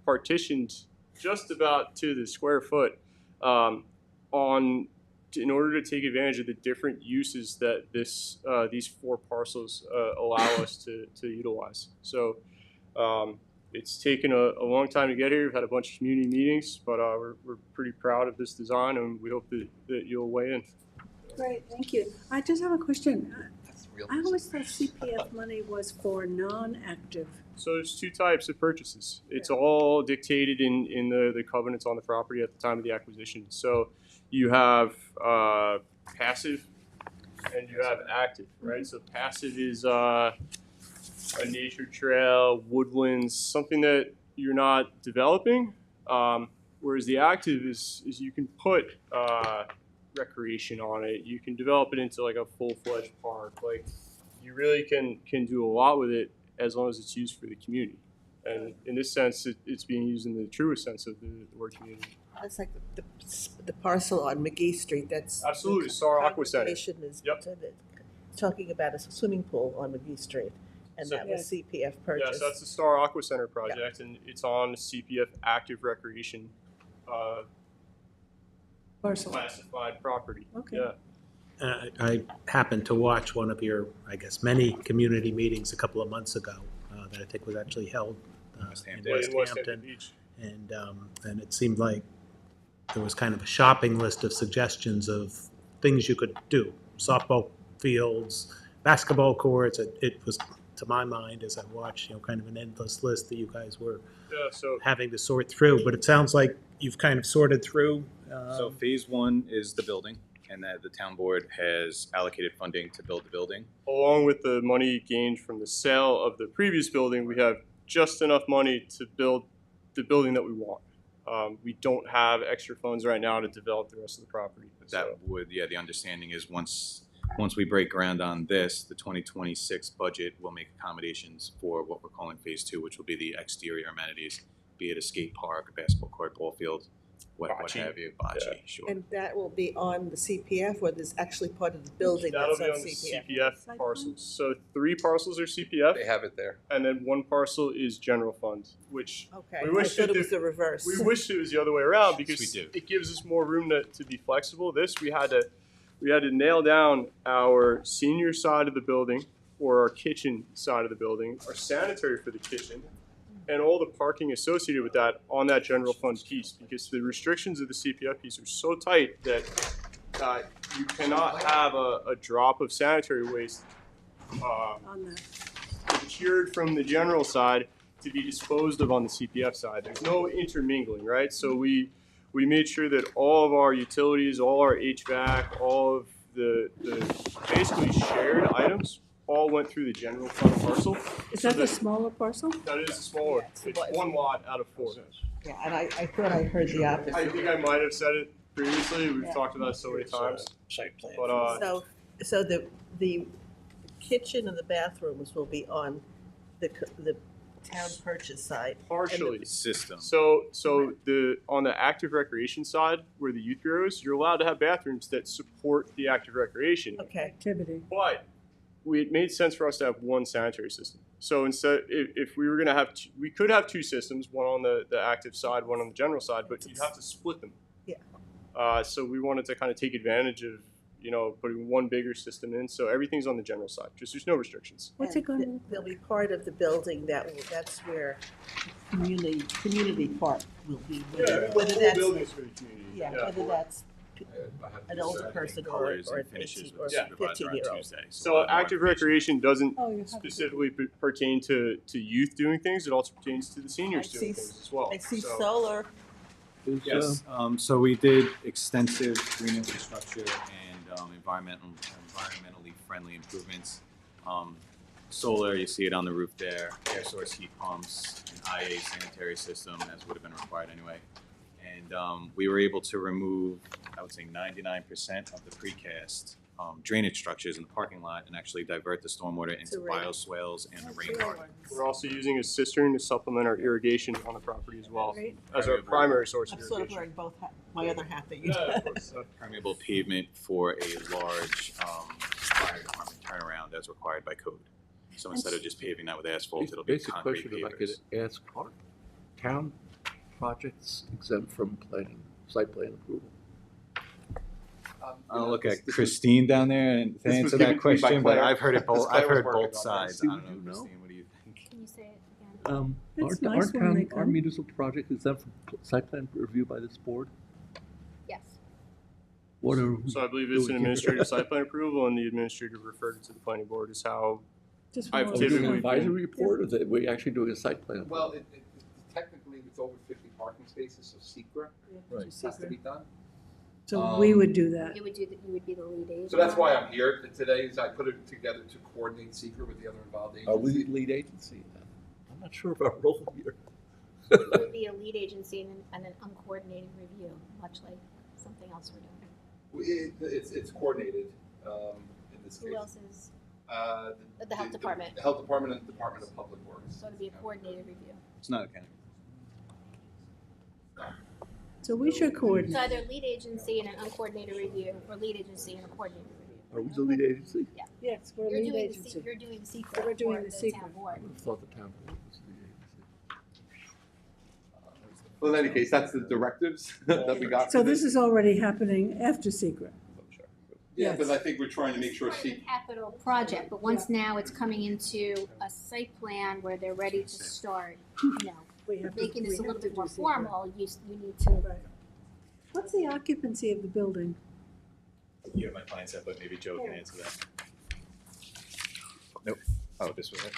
partitioned just about to the square foot in order to take advantage of the different uses that these 4 parcels allow us to utilize. So it's taken a long time to get here. We've had a bunch of community meetings, but we're pretty proud of this design, and we hope that you'll weigh in. Great, thank you. I just have a question. I always thought CPF money was for non-active. So there's 2 types of purchases. It's all dictated in the covenants on the property at the time of the acquisition. So you have passive and you have active, right? So passive is a nature trail, woodlands, something that you're not developing. Whereas the active is you can put recreation on it. You can develop it into like a full-fledged park. Like you really can do a lot with it as long as it's used for the community. And in this sense, it's being used in the truest sense of the word community. It's like the parcel on McGee Street. That's absolutely Star Aqua Center. Is talking about a swimming pool on McGee Street, and that was CPF purchase. Yes, that's the Star Aqua Center project, and it's on CPF active recreation classified property. Okay. Yeah. I happened to watch one of your, I guess, many community meetings a couple of months ago that I think was actually held in West Hampton. Beach. And it seemed like there was kind of a shopping list of suggestions of things you could do. Softball fields, basketball courts. It was, to my mind, as I watched, kind of an endless list that you guys were having to sort through. But it sounds like you've kind of sorted through. So phase 1 is the building, and that the town board has allocated funding to build the building. Along with the money gained from the sale of the previous building, we have just enough money to build the building that we want. We don't have extra funds right now to develop the rest of the property. The understanding is once we break ground on this, the 2026 budget will make accommodations for what we're calling phase 2, which will be the exterior amenities, be it a skate park, a basketball court, ball field, what have you, bocce, sure. And that will be on the CPF, or there's actually part of the building That'll that's be on on the CPF? CPF parcels. So 3 parcels are CPF. They have it there. And then 1 parcel is general fund, which Okay, we I wish thought it was the reverse. We wish it was the other way around because we do. it gives us more room to be flexible. This we had to nail down our senior side of the building, or our kitchen side of the building, our sanitary for the kitchen, and all the parking associated with that on that general fund piece, because the restrictions of the CPF piece are so tight that you cannot have a drop of sanitary waste procured from the general side to be disposed of on the CPF side. There's no intermingling, right? So we made sure that all of our utilities, all our HVAC, all of the basically shared items all went through the general fund parcel. Is that the smaller parcel? That is the smaller. It's 1 lot out of 4. Yeah, and I thought I heard the opposite. I think I might have said it previously. We've talked about it so many times. Site plan. But So the kitchen and the bathrooms will be on the town purchase side. partially. System. So on the active recreation side, where the youth bureau is, you're allowed to have bathrooms that support the active recreation. Okay. Activity. But it made sense for us to have 1 sanitary system. So instead, if we were going to have, we could have 2 systems, one on the active side, one on the general side, but you'd have to split them. Yeah. So we wanted to kind of take advantage of, putting 1 bigger system in. So everything's on the general side, because there's no restrictions. What's it going to? There'll be part of the building that's where community park will be. Whether that's buildings for the community. whether that's an older person or an 18 or 15-year-old. So active recreation doesn't specifically pertain to youth doing things. It also pertains to the seniors doing things as well. I see solar. Yes. So we did extensive green infrastructure and environmentally friendly improvements. Solar, you see it on the roof there. Air source heat pumps, an IA sanitary system, as would have been required anyway. And we were able to remove, I would say, 99% of the precast drainage structures in the parking lot and actually divert the stormwater into bioswales and the rain garden. We're also using a cistern to supplement our irrigation on the property as well, Great. as our primary source of I'm sort of irrigation. wearing my other hat that you did. Permeable pavement for a large fire department turnaround as required by code. So instead of just paving that with asphalt, it'll be Basic concrete question, if I pavers. could ask, are town projects exempt from planning, site plan approval? I'll look at Christine down there and to This was answer given that to me by question, but Claire. I've heard it both. Claire I've was heard working both on it. sides. Do I don't know, you know? Christine. What do you think? Can you say it again? It's nice when they Our come. municipal project exempt from site plan review by this board? Yes. What are we So I believe it's an doing here? administrative site plan approval, and the administrator referred it to the planning board is how Just I've one Are we doing typically an been- advisory report, or are we actually doing a site plan? Well, technically, it's over 50 parking spaces, so secret Right. has to be done. So we would do that. You would do, you would be the lead agent. So that's why I'm here today, is I put it together to coordinate secret with the other involved agencies. Are we lead agency? I'm not sure of our role here. It would be a lead agency and an uncoordinated review, much like something else we're doing. It's coordinated in this case. Who else is, Uh, the health department? The health department and the Department of Public Works. So it'd be a coordinated review. It's not a county. So we should It's coordinate. either lead agency and an uncoordinated review, or lead agency and a coordinated review. Are we the lead agency? Yes, we're You're lead doing agency. you're doing the secret. We're doing for the town secret. board. I would have thought the town board was the lead agency. Well, in any case, that's the directives that we got. So for this is already happening after secret. Yeah, but I think we're trying to make sure. It's part of the capital project, but once now it's coming into a site plan where they're ready to start, you know, We have to- making this we a have little to bit do more secret. formal, you need to. Right. What's the occupancy of the building? You have my plan set, but maybe Joe can answer that. Nope. Oh, this was it.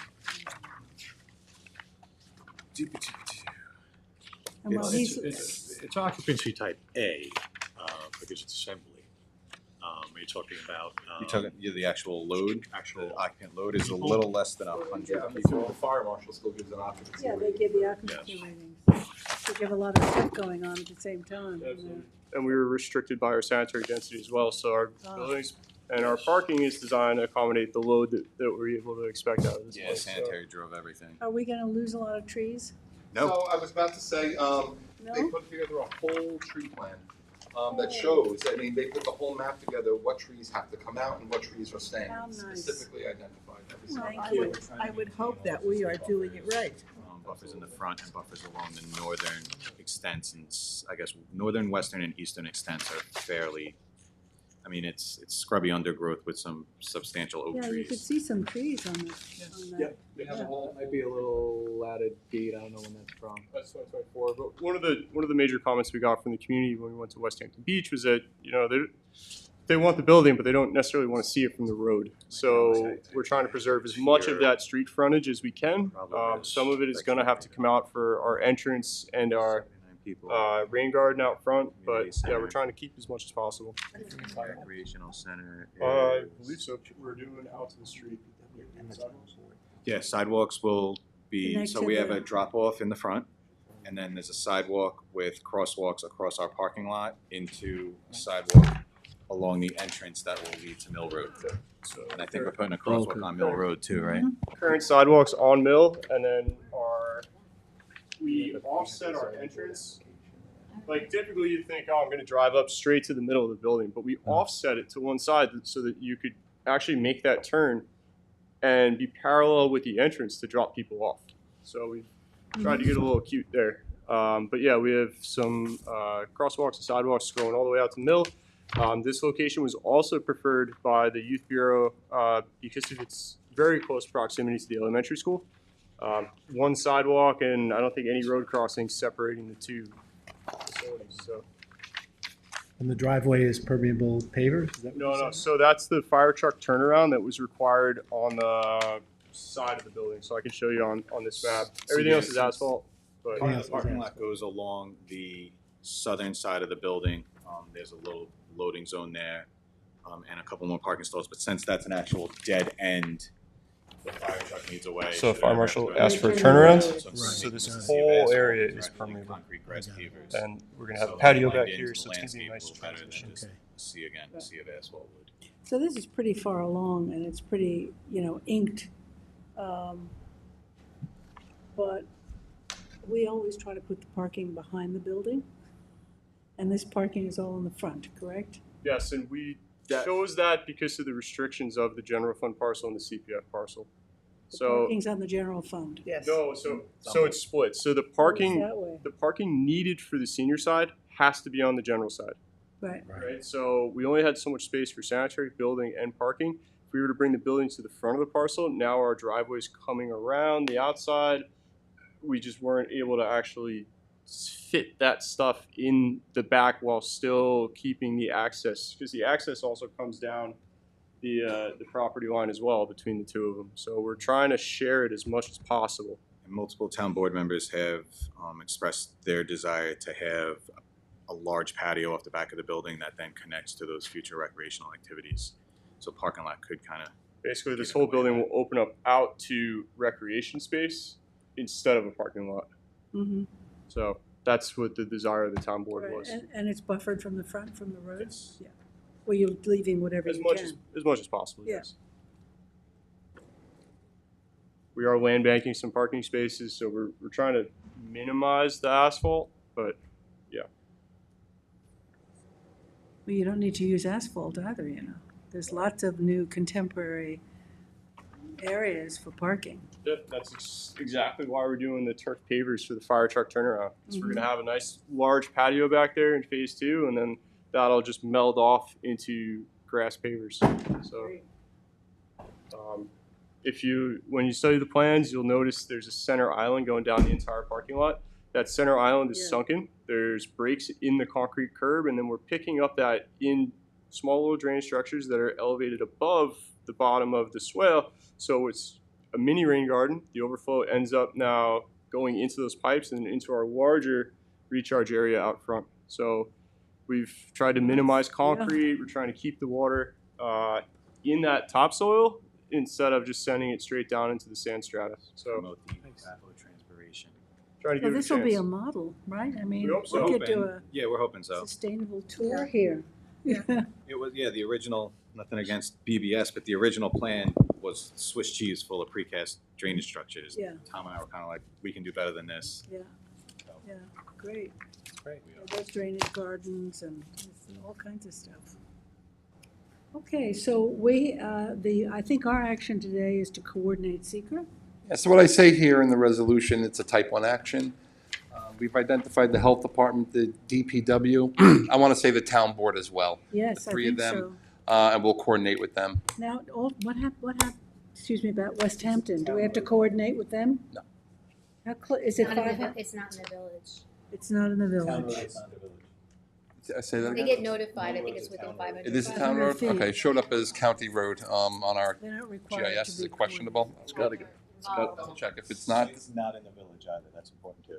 And while he's, It's occupancy type A, because it's assembly. Are you talking about? You're talking, the actual load, the occupant load is a little less than 100 Yeah, people. the fire marshal still gives an occupancy. yeah, they rate. give the occupancy ratings. They give a lot of stuff going on at the same time. and we were restricted by our sanitary density as well. So our Ah. buildings and our parking is designed to accommodate the load that we're able to expect out of this Yeah, place. So- sanitary drove everything. Are we gonna lose a lot of trees? No. So I was about to say, they No? put together a whole tree plan that shows, I mean, they put the whole map together, what trees have to come out and what trees are staying. How nice. Specifically identified every single. I would hope that we are doing it right. Buffers in the front and buffers along the northern extents, and I guess northern, western, and eastern extents are fairly, I mean, it's scrubby undergrowth with some substantial oak Yeah, you could trees. see some trees on that. We have a whole. Might be a little added date. I don't know when that's from. That's 2024. But one of the major comments we got from the community when we went to West Hampton Beach was that they want the building, but they don't necessarily want to see it from the road. So we're trying to preserve as much of that street frontage as we can. Some of it is going to have to come out for our entrance and our rain garden out front. But yeah, we're trying to keep as much as possible. Recreational center. I is- believe so. We're doing out to the street. Yeah, sidewalks will be, Connect so to we have the- a drop off in the front, and then there's a sidewalk with crosswalks across our parking lot into a sidewalk along the entrance that will lead to Mill Road. And I think we're putting a crosswalk on Mill Road too, right? Current sidewalks on Mill, and then we offset our entrance. Like typically you think, oh, I'm going to drive up straight to the middle of the building, but we offset it to one side so that you could actually make that turn and be parallel with the entrance to drop people off. So we tried to get a little cute there. But yeah, we have some crosswalks and sidewalks going all the way out to Mill. This location was also preferred by the Youth Bureau because of its very close proximity to the elementary school. One sidewalk and I don't think any road crossings separating the two facilities. So. And the driveway is permeable pavers? Is that what No, you no. said? So that's the fire truck turnaround that was required on the side of the building. So I can show you on this map. Everything else is asphalt. But The parking lot goes along the southern side of the building. There's a little loading zone there, and a couple more parking stalls. But since that's an actual dead end, the fire truck needs a way. So should fire ever marshal have to go asked for a down. turnaround. So So this it's a sea of whole asphalt area rather is than permeable. concrete grass pavers. And we're gonna have So a patio blend back into here, the so it's gonna be a landscape nice a little better than transition. just Okay. a sea of asphalt would. So this is pretty far along and it's pretty, inked. But we always try to put the parking behind the building. And this parking is all in the front, correct? Yes, and we chose that because of the restrictions of the general fund parcel and the CPF parcel. The So parking's on the general fund. Yes. no, so it's split. So the parking That way, the parking needed for the senior side has to be on the general side. right. Right. So we only had so much space for sanitary, building, and parking. If we were to bring the building to the front of the parcel, now our driveway's coming around the outside. We just weren't able to actually fit that stuff in the back while still keeping the access, because the access also comes down the property line as well between the two of them. So we're trying to share it as much as possible. And multiple town board members have expressed their desire to have a large patio off the back of the building that then connects to those future recreational activities. So parking lot could kind of. Basically, this whole building will open up out to recreation space instead of a parking lot. Mm-hmm. So that's what the desire of the town board Right. was. And it's buffered from the front, from the road? Yes. Yeah. Well, you're leaving whatever As you much can. as much as possible. Yeah. Yes. We are land banking some parking spaces, so we're trying to minimize the asphalt, but yeah. Well, you don't need to use asphalt either, There's lots of new contemporary areas for parking. That's exactly why we're doing the turf pavers for the fire truck turnaround. So we're Mhm. gonna have a nice large patio back there in phase 2, and then that'll just meld off into grass pavers. So Great. when you study the plans, you'll notice there's a center island going down the entire parking lot. That center island is Yeah. sunken. There's breaks in the concrete curb, and then we're picking up that in small little drainage structures that are elevated above the bottom of the swale. So it's a mini rain garden. The overflow ends up now going into those pipes and into our larger recharge area out front. So we've tried to minimize concrete. We're trying to keep the water in that topsoil instead of just sending it straight down into the sand strata. So Promote the evapotranspiration. trying to So give it a this will be chance. a model, right? I mean, We hope so. we could do a Yeah, we're hoping so. sustainable tour here. Yeah. It was, the original, nothing against BBS, but the original plan was Swiss cheese full of precast drainage structures. Yeah. Tom and I were kind of like, we can do better than this. Yeah, yeah, great. Great. Yeah, there's drainage gardens and all kinds of stuff. Okay, so I think our action today is to coordinate secret. Yeah, so what I say here in the resolution, it's a type 1 action. We've identified the health department, the DPW. I want to say the town board as well. Yes, The I three of think them, so. and we'll coordinate with them. Now, what happened, excuse me, about West Hampton? Do we have to coordinate with them? No. Is it Not in the 500? It's not in the village. It's not in the village. I say that They again? get notified, I think it's within 500. It is a town 500 road? feet. Okay, it showed up as county road on our They're not required GIS. to Is be it questionable? It's gotta go. I'll check. If it's not, It's not in the village either, that's important too.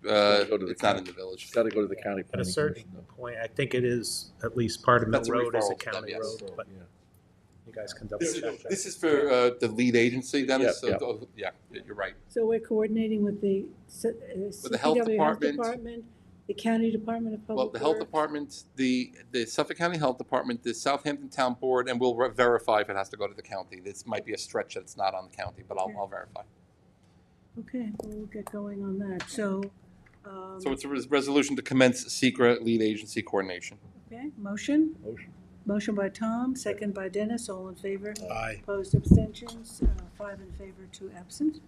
Go to the it's not county. in the village. Got to go to the county At a planning certain commission. point, I think it is at least part of Mill That's a Road is a referral to them, county yes. road, but Yeah. you guys can double This check that. this is for the lead agency, Dennis? Yep, So, yeah, you're right. So we're coordinating with the the health CPW department. The County Department of Well, Public the health Works. department, the Suffolk County Health Department, the Southampton Town Board, and we'll verify if it has to go to the county. This might be a stretch that it's not on the county, but Okay. I'll verify. Okay, well, we'll get going on that. So, So it's a resolution to commence secret lead agency coordination. okay, motion? Motion. Motion by Tom, second by Dennis, all in favor? Aye. Opposed, abstentions, 5 in favor, 2 absent.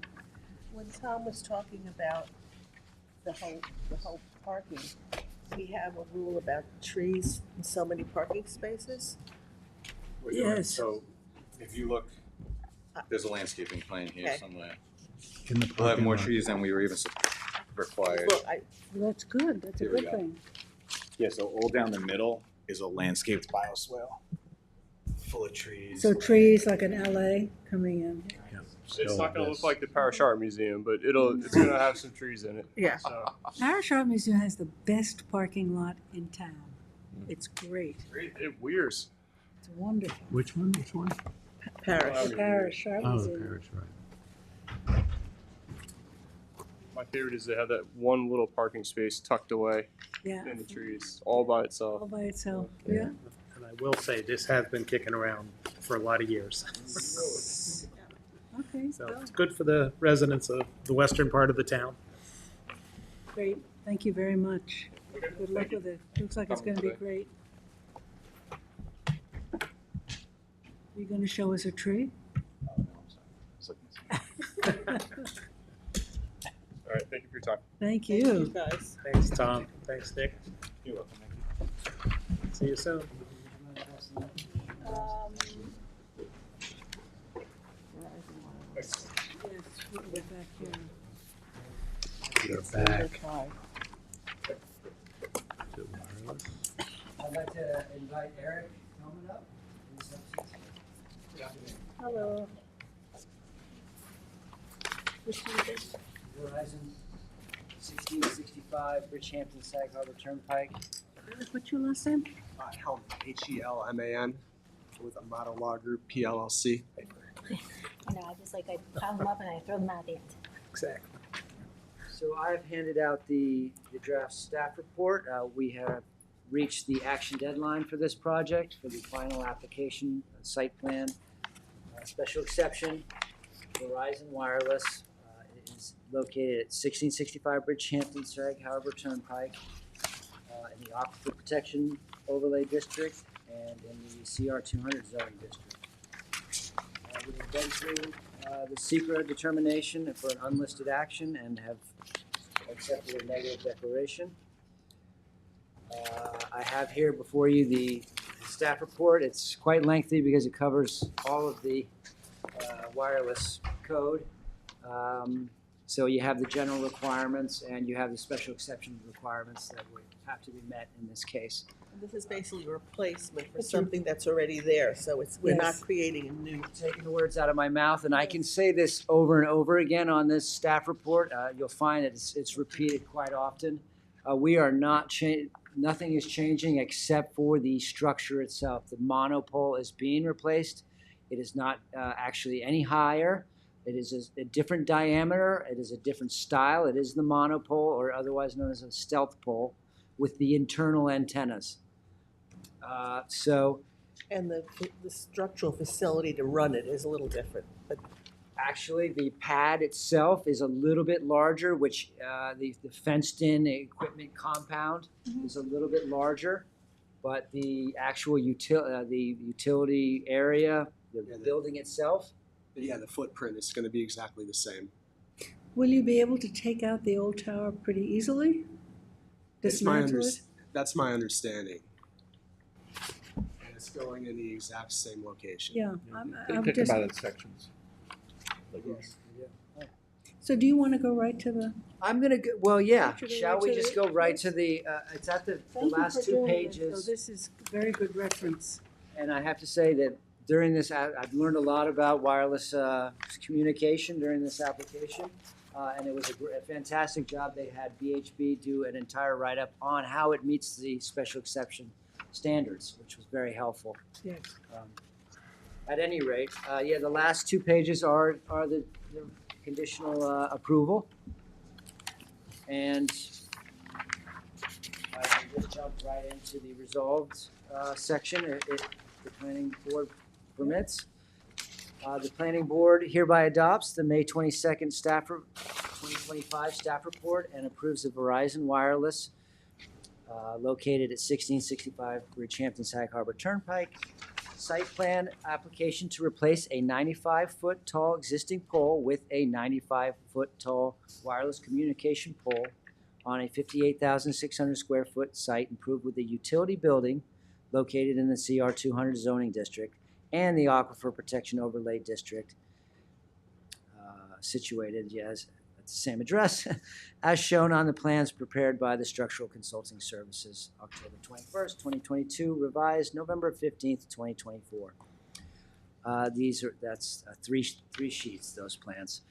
When Tom was talking about the whole parking, we have a rule about trees in so many parking spaces. We're doing- Yes. So if you look, there's a landscaping plan here Okay. somewhere. In the We'll have parking more lot. trees than we were even required. Look, Well, that's good, that's a Here we good go. thing. Yeah, so all down the middle is a landscaped bioswale, full of trees. So trees like an LA coming in. It's not gonna look like the Parish Art Museum, but it's gonna have some trees in it. Yeah. So, Parish Art Museum has the best parking lot in town. It's great, it weirs. it's wonderful. Which one? Which one? Parish. The Parish Art Oh, the Museum. parish, right. My favorite is they have that one little parking space tucked away Yeah, in the trees, all by all itself. by itself, yeah. And I will say, this has been kicking around for a lot of years. Okay, So well, it's good for the residents of the western part of the town. great. Thank you very much. Good luck with it. Looks like it's going to be great. You going to show us a tree? All right, thank you for your time. Thank Thank you, you. guys. Thanks, Tom. Thanks, Nick. You're welcome. See you soon. Yes, we're back here. You're back. I'd like to invite Eric Hellman up. Hello. Verizon 1665 Bridgehampton Sag Harbor Turnpike. What's your last name? Hellman, Helman, with Amato Law Group, PLLC. I know, I just like, I found them up and I throw them out at the end. Exactly. So I've handed out the draft staff report. We have reached the action deadline for this project for the final application, site plan, special exception. Verizon Wireless is located at 1665 Bridgehampton Sag Harbor Turnpike in the Aquifer Protection Overlay District and in the CR 200 zoning district. We've been through the secret determination for an unlisted action and have accepted a negative declaration. I have here before you the staff report. It's quite lengthy because it covers all of the wireless code. So you have the general requirements and you have the special exception requirements that would have to be met in this case. This is basically a replacement for something that's already there, so we're not Yes. creating a new. Taking the words out of my mouth, and I can say this over and over again on this staff report. You'll find that it's repeated quite often. We are not nothing is changing except for the structure itself. The monopole is being replaced. It is not actually any higher. It is a different diameter. It is a different style. It is the monopole, or otherwise known as a stealth pole, with the internal antennas. And the structural facility to run it is a little different, but. Actually, the pad itself is a little bit larger, which the fenced-in equipment compound is a little bit larger, but the actual utility area, the building itself. Yeah, the footprint is gonna be exactly the same. Will you be able to take out the old tower pretty easily? Dismantle it? That's my understanding. And it's going in the exact same location. Yeah. They I'm pick just, them out in sections. Yes. so do you want to go right to the? I'm gonna go, well, yeah, Should we shall go we to just the- go right to the, it's at the Thank you last for two doing this, pages. though. This is very good reference. And I have to say that during this, I've learned a lot about wireless communication during this application. And it was a fantastic job. They had BHB do an entire write-up on how it meets the special exception standards, which was very helpful. Yes. At any rate, yeah, the last two pages are the conditional approval. And I can just jump right into the resolved section if the planning board permits. The planning board hereby adopts the May 22nd 2025 staff report and approves the Verizon Wireless located at 1665 Bridgehampton Sag Harbor Turnpike site plan application to replace a 95-foot tall existing pole with a 95-foot tall wireless communication pole on a 58,600 square foot site improved with a utility building located in the CR 200 zoning district and the Aquifer Protection Overlay District situated, yes, at the same address, as shown on the plans prepared by the Structural Consulting Services, October 21st, 2022, revised November 15th, 2024. That's three sheets, those plans.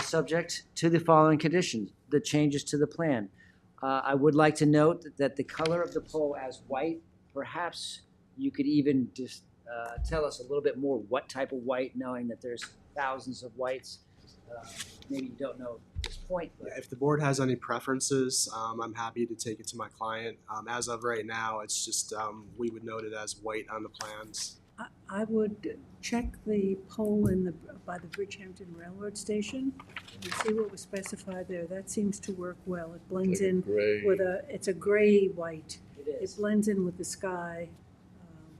Subject to the following conditions, the changes to the plan. I would like to note that the color of the pole as white, perhaps you could even just tell us a little bit more what type of white, knowing that there's thousands of whites. maybe you don't know at this point, but. Yeah, if the board has any preferences, I'm happy to take it to my client. As of right now, it's just, we would note it as white on the plans. I would check the pole by the Bridgehampton Railroad Station and see what was specified there. That seems to work well. It blends in Gray. with it's a gray white. It is. It blends in with the sky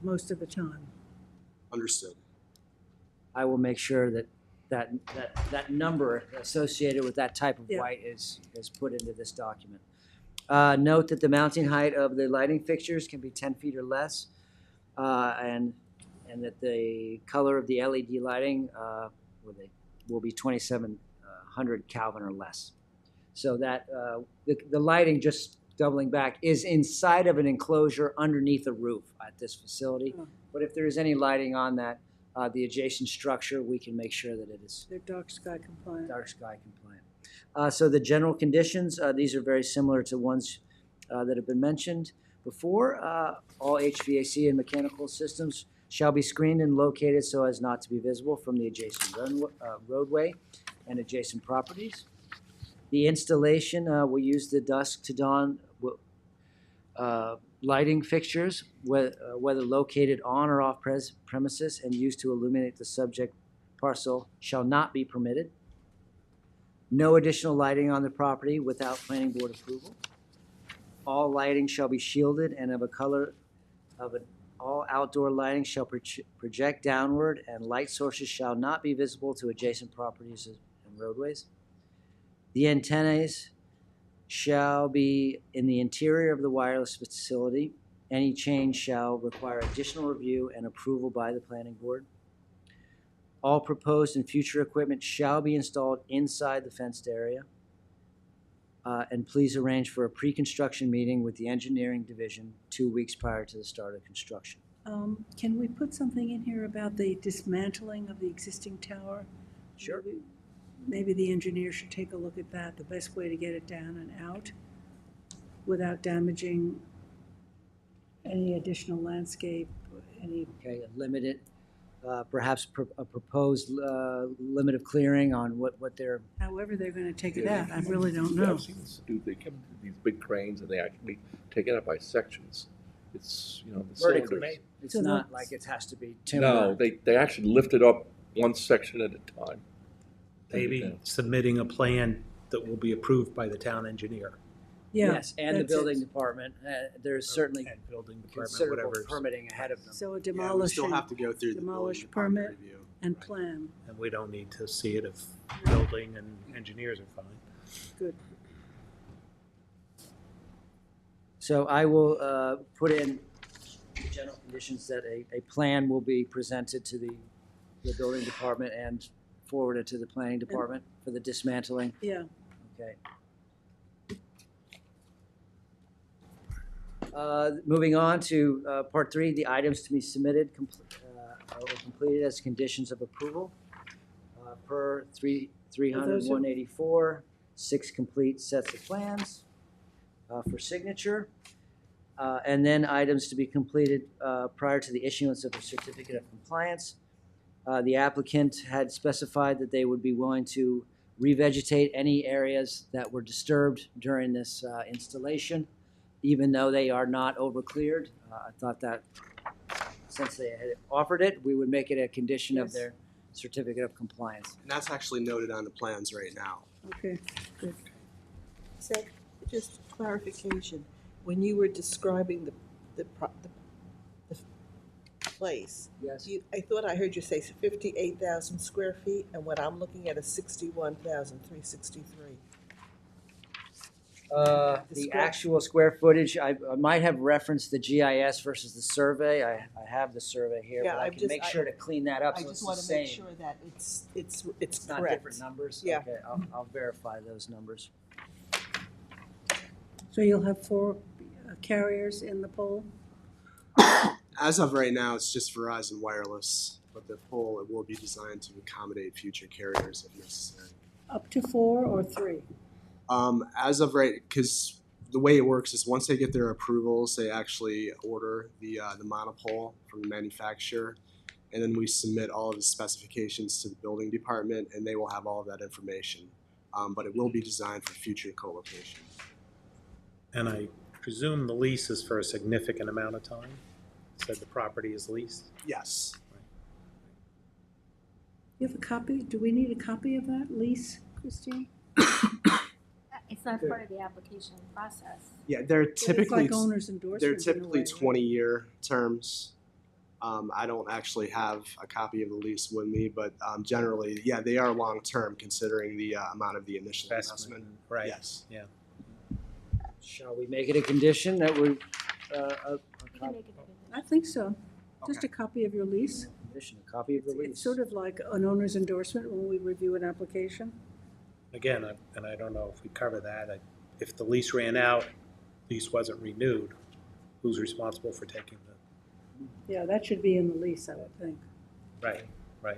most of the time. Understood. I will make sure that number associated with that type of Yeah. white is put into this document. Note that the mounting height of the lighting fixtures can be 10 feet or less, and that the color of the LED lighting will be 2700 Kelvin or less. So that the lighting, just doubling back, is inside of an enclosure underneath a roof at this facility. Oh. But if there is any lighting on that, the adjacent structure, we can make sure that it is They're dark sky compliant. dark sky compliant. So the general conditions, these are very similar to ones that have been mentioned before. All HVAC and mechanical systems shall be screened and located so as not to be visible from the adjacent roadway and adjacent properties. The installation will use the dusk to dawn lighting fixtures, whether located on or off premises and used to illuminate the subject parcel, shall not be permitted. No additional lighting on the property without planning board approval. All lighting shall be shielded and of a color of all outdoor lighting shall project downward, and light sources shall not be visible to adjacent properties and roadways. The antennas shall be in the interior of the wireless facility. Any change shall require additional review and approval by the planning board. All proposed and future equipment shall be installed inside the fenced area. And please arrange for a pre-construction meeting with the engineering division 2 weeks prior to the start of construction. Can we put something in here about the dismantling of the existing tower? Sure. Maybe the engineer should take a look at that, the best way to get it down and out without damaging any additional landscape, any. Okay, a limited, perhaps a proposed limit of clearing on what they're. However they're gonna take it out, I really don't know. I've seen this dude, they come to these big cranes and they actually take it out by sections. It's, the Vertically. cylinders. It's So not that's- like it has to be timber. No, they actually lift it up one section at a time. Maybe submitting a plan that will be approved by the town engineer. Yeah. Yes, and the that's it. building department. There's certainly And building department, considerable whatever. permitting ahead of them. So a Yeah, we demolish still have to go through the building demolish department permit review. and plan. And we don't need to see it if building and engineers are fine. Good. So I will put in the general conditions that a plan will be presented to the building department and forwarded to the planning department for the dismantling. Yeah. Okay. Moving on to part 3, the items to be submitted or completed as conditions of approval. Per 300-184, 6 complete sets of plans for signature. And then items to be completed prior to the issuance of a certificate of compliance. The applicant had specified that they would be willing to revegetate any areas that were disturbed during this installation, even though they are not overcleared. I thought that since they had offered it, we would make it a condition of Yes. their certificate of compliance. And that's actually noted on the plans right now. Okay, good. So, just clarification, when you were describing the place, Yes. I thought I heard you say 58,000 square feet, and what I'm looking at is 61,363. The actual square footage, I might have referenced the GIS versus the survey. I have the survey here, Yeah, but I I'm can just- make sure to clean that up I so it's just the want to make same. sure that it's It's not correct. different numbers? Yeah. Okay, I'll verify those numbers. So you'll have 4 carriers in the pole? As of right now, it's just Verizon Wireless, but the pole, it will be designed to accommodate future carriers if necessary. Up to 4 or 3? As of right, because the way it works is once they get their approvals, they actually order the monopole from the manufacturer, and then we submit all of the specifications to the building department, and they will have all of that information. But it will be designed for future co-location. And I presume the lease is for a significant amount of time? Said the property is leased? Yes. You have a copy? Do we need a copy of that lease, Christine? It's not part of the application process. Yeah, they're typically It's like owner's endorsements in a way, right? 20-year terms. I don't actually have a copy of the lease with me, but generally, yeah, they are long-term considering the amount of the initial investment. Right. Yes. Yeah. Shall we make it a condition that we, I think so. Just a copy of your lease. condition, a copy of the lease? It's sort of like an owner's endorsement when we review an application. Again, and I don't know if we cover that, if the lease ran out, lease wasn't renewed, who's responsible for taking the, Yeah, that should be in the lease, I would think. right, right.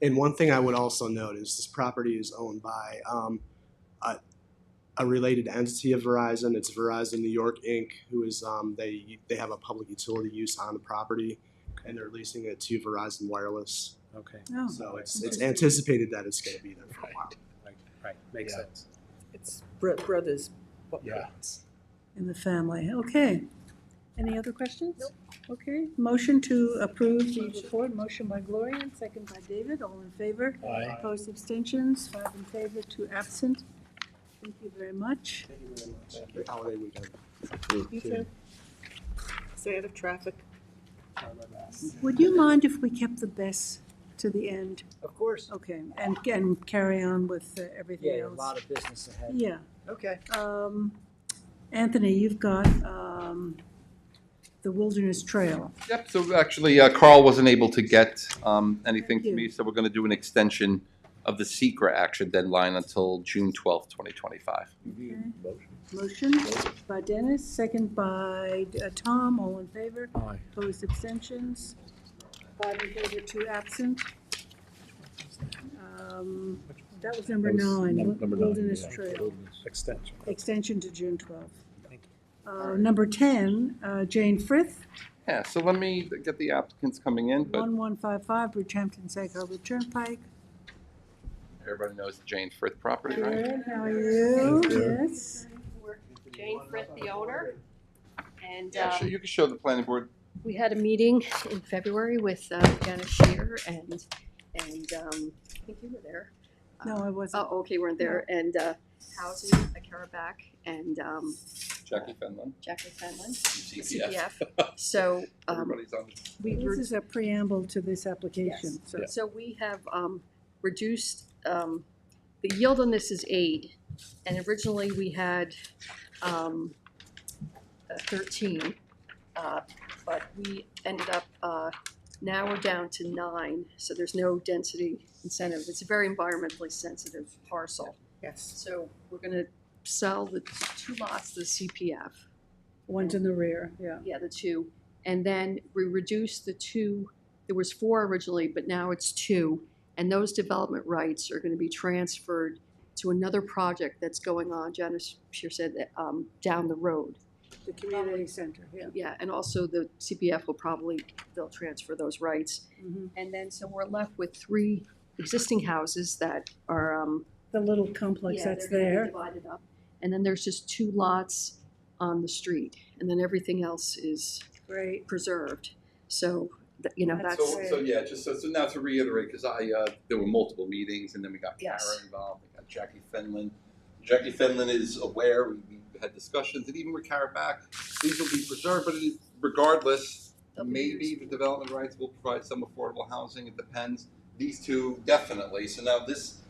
And one thing I would also note is this property is owned by a related entity of Verizon. It's Verizon New York Inc., who is they have a public utility use on the property, and they're leasing it to Verizon Wireless. Okay. Oh, So it's anticipated that it's going to be there for a while. Right, makes Yeah. sense. It's brothers. Yeah. in the family. Okay. Any other questions? Nope. Okay. Motion to approve the report. Motion by Gloria, and second by David. All in favor? Aye. Opposed, abstentions? 5 in favor, 2 absent. Thank you very much. Thank you very much. Happy holiday weekend. You too. Stay out of traffic. Would you mind if we kept the best to the end? Of course. Okay, and carry on with everything Yeah, a else? lot of business ahead. Yeah. Okay. Anthony, you've got the Wilderness Trail. Yep, so actually Carl wasn't able to get anything to you. me, so we're going to do an extension of the SECRA action deadline until June 12th, 2025. Okay. Motion by Dennis, second by Tom, all in favor? Aye. Opposed, abstentions? 5 in favor, 2 absent. That was number 9, Number 9, Wilderness yeah, Trail. Wilderness. Extension. Extension to June 12th. Thank Number 10, Jane Frith, Yeah, so let me get the applicants coming in, but 1155 Bridgehampton Sag Harbor Turnpike. everybody knows the Jane Frith property, right? Good, how are you? Good. Yes. Jane Frith, the owner. And Yeah, sure, you can show the planning board. we had a meeting in February with Janice Shear and I think you were there. No, I wasn't. Oh, okay, weren't there. And Housing, Karaback, and Jackie Fenlon. Jackie Fenlon, CPF. CPF. So Everybody's on. This is a preamble to this application, so. So we have reduced, the yield on this is 8, and originally we had 13, but we ended up, now we're down to 9, so there's no density incentive. It's a very environmentally sensitive parcel. Yes. So we're gonna sell the 2 lots to the CPF. One's in the rear, yeah. Yeah, the 2. And then we reduced the 2, there was 4 originally, but now it's 2. And those development rights are gonna be transferred to another project that's going on, Janice Shear said, that, down the road. The community center, yeah. Yeah, and also the CPF will probably, they'll transfer those rights. Mhm. And then, so we're left with 3 existing houses that are, The little complex yeah, that's they're gonna be there. divided up. And then there's just 2 lots on the street, and then everything else is Great. preserved. So, you know, that's. So yeah, just so now to reiterate, because there were multiple meetings, and then we got Yes. Kara involved, we got Jackie Fenlon. Jackie Fenlon is aware, we had discussions, and even with Kara back, these will be preserved, but regardless, They'll be maybe used. the development rights will provide some affordable housing, it depends. These 2 definitely, so now this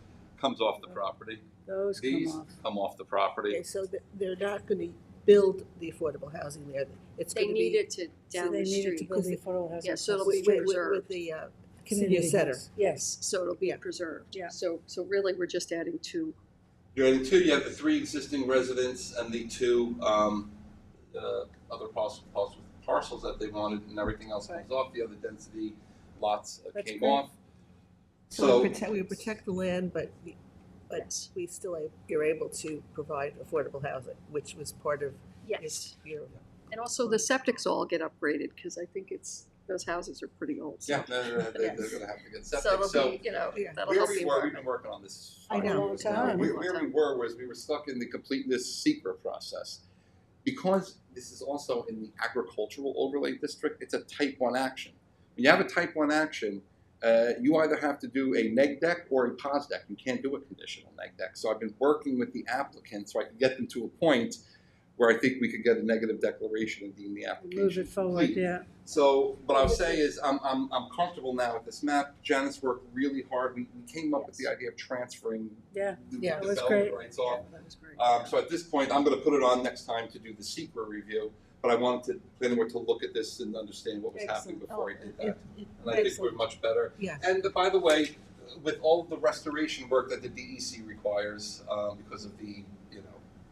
comes off the property. Those come These off. come off the property. Okay, so they're not going to build the affordable housing there. It's They going to be. need it to down they the needed to street. build the affordable housing. Yeah, so it'll With, be with, with preserved. the Community senior center. house. Yes. So it'll be Yeah. preserved. Yeah. So really, we're just adding 2. You're adding 2, you have the 3 existing residents and the 2 other parcels that they wanted, and everything else comes off. The other density lots That's came great. off. So So, we protect the land, but we still you're able to provide affordable housing, which was part of Yes. your And also the septics all get upgraded, because I think those houses are pretty old. So. Yeah, they're gonna have to get septic. So it'll be, that'll where help we the were, we've been environment. working on this. I know. for Long years now. time. Where we were was we were stuck in the completeness secret process. Because this is also in the agricultural overlay district, it's a type 1 action. When you have a type 1 action, you either have to do a neg deck or a pos deck. You can't do a conditional neg deck. So I've been working with the applicant so I can get them to a point where I think we could get a negative declaration and deem the application Move it forward, complete. yeah. So what I'll say is I'm comfortable now with this map. Janice worked really hard. We came up with the idea of transferring Yeah, the that was development great. rights off. So at this point, I'm going to put it on next time to do the secret review. But I wanted the planning board to look at this and understand what was happening before I did that. And I think we're much better. Yes. And by the way, with all of the restoration work that the DEC requires, because of the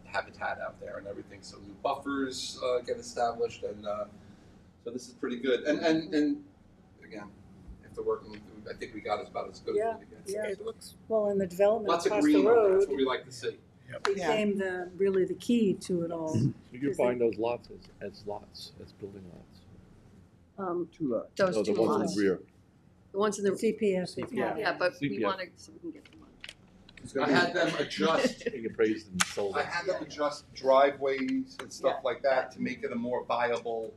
habitat out there and everything, so new buffers get established, and so this is pretty good. And again, if they're working, I think we got about as good as we could get. Yeah. It looks, Well, and the development Lots of across the green. road That's what we like to see. became really the key to it all. You can find those lots as building lots. 2 lots. Those No, the 2 ones in lots. the rear. The ones in the CPF. Yeah, but we CPF. want to, so we can get the money. I had them adjust. They appraised and sold I it. had them adjust driveways and stuff like that to make it a more viable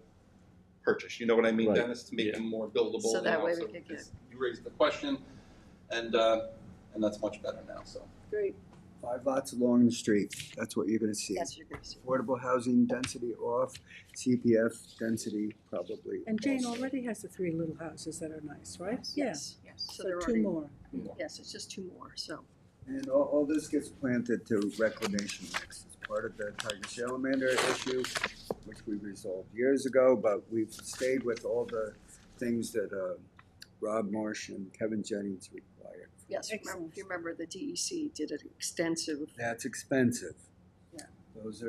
purchase. You know what I mean, Right. Dennis? To make it more buildable. So that way we so could get. you raised the question, and that's much better now. So Great. 5 lots along the street, that's what you're gonna see. That's what you're going to see. Affordable housing density off, CPF density probably. And Jane also. already has the 3 little houses that are nice, right? Yes. So there are 2 more. Yes, it's just 2 more. So. And all this gets planted to reclamation next. It's part of the Tiger Salamander issue, which we resolved years ago, but we've stayed with all the things that Rob Marsh and Kevin Jennings required. Yes, remember, if you remember, the DEC did an extensive. That's expensive. Yeah. Those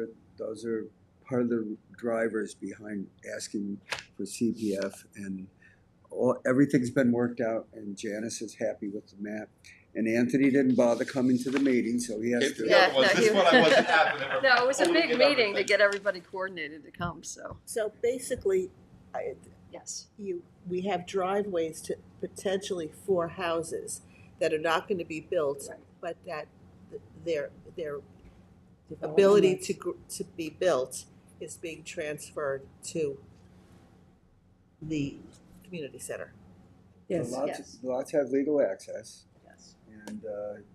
are part of the drivers behind asking for CPF, and everything's been worked out, and Janice is happy with the map. And Anthony didn't bother coming to the meeting, so he has to. This one I wasn't happy to. No, it was a big meeting to get everybody coordinated to come. So. So basically, Yes. we have driveways to potentially 4 houses that are not going to be built, but that their ability to be built is being transferred to the community center. Yes. The lots have legal access. Yes. And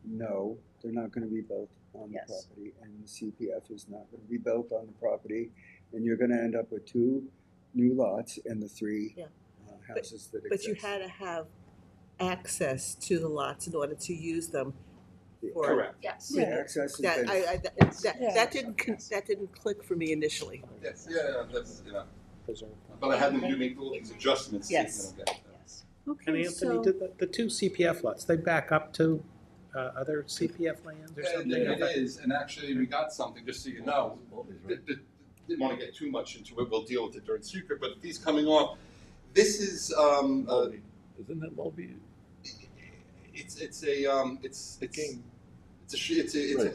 no, they're not going to be built on the Yes. property, and the CPF is not going to be built on the property, and you're going to end up with 2 new lots and the 3 houses that exist. But you had to have access to the lots in order to use them. For, Correct. Yes. The access has That, been. that didn't click for me initially. Yes, that's But I had them make all these adjustments. Yes. Okay, And Anthony, so did the 2 CPF lots, they back up to other CPF lands or something? It is, and actually we got something, just so you know. Didn't want to get too much into it. We'll deal with it during secret. But these coming off, this is Isn't that Mulvey? it's a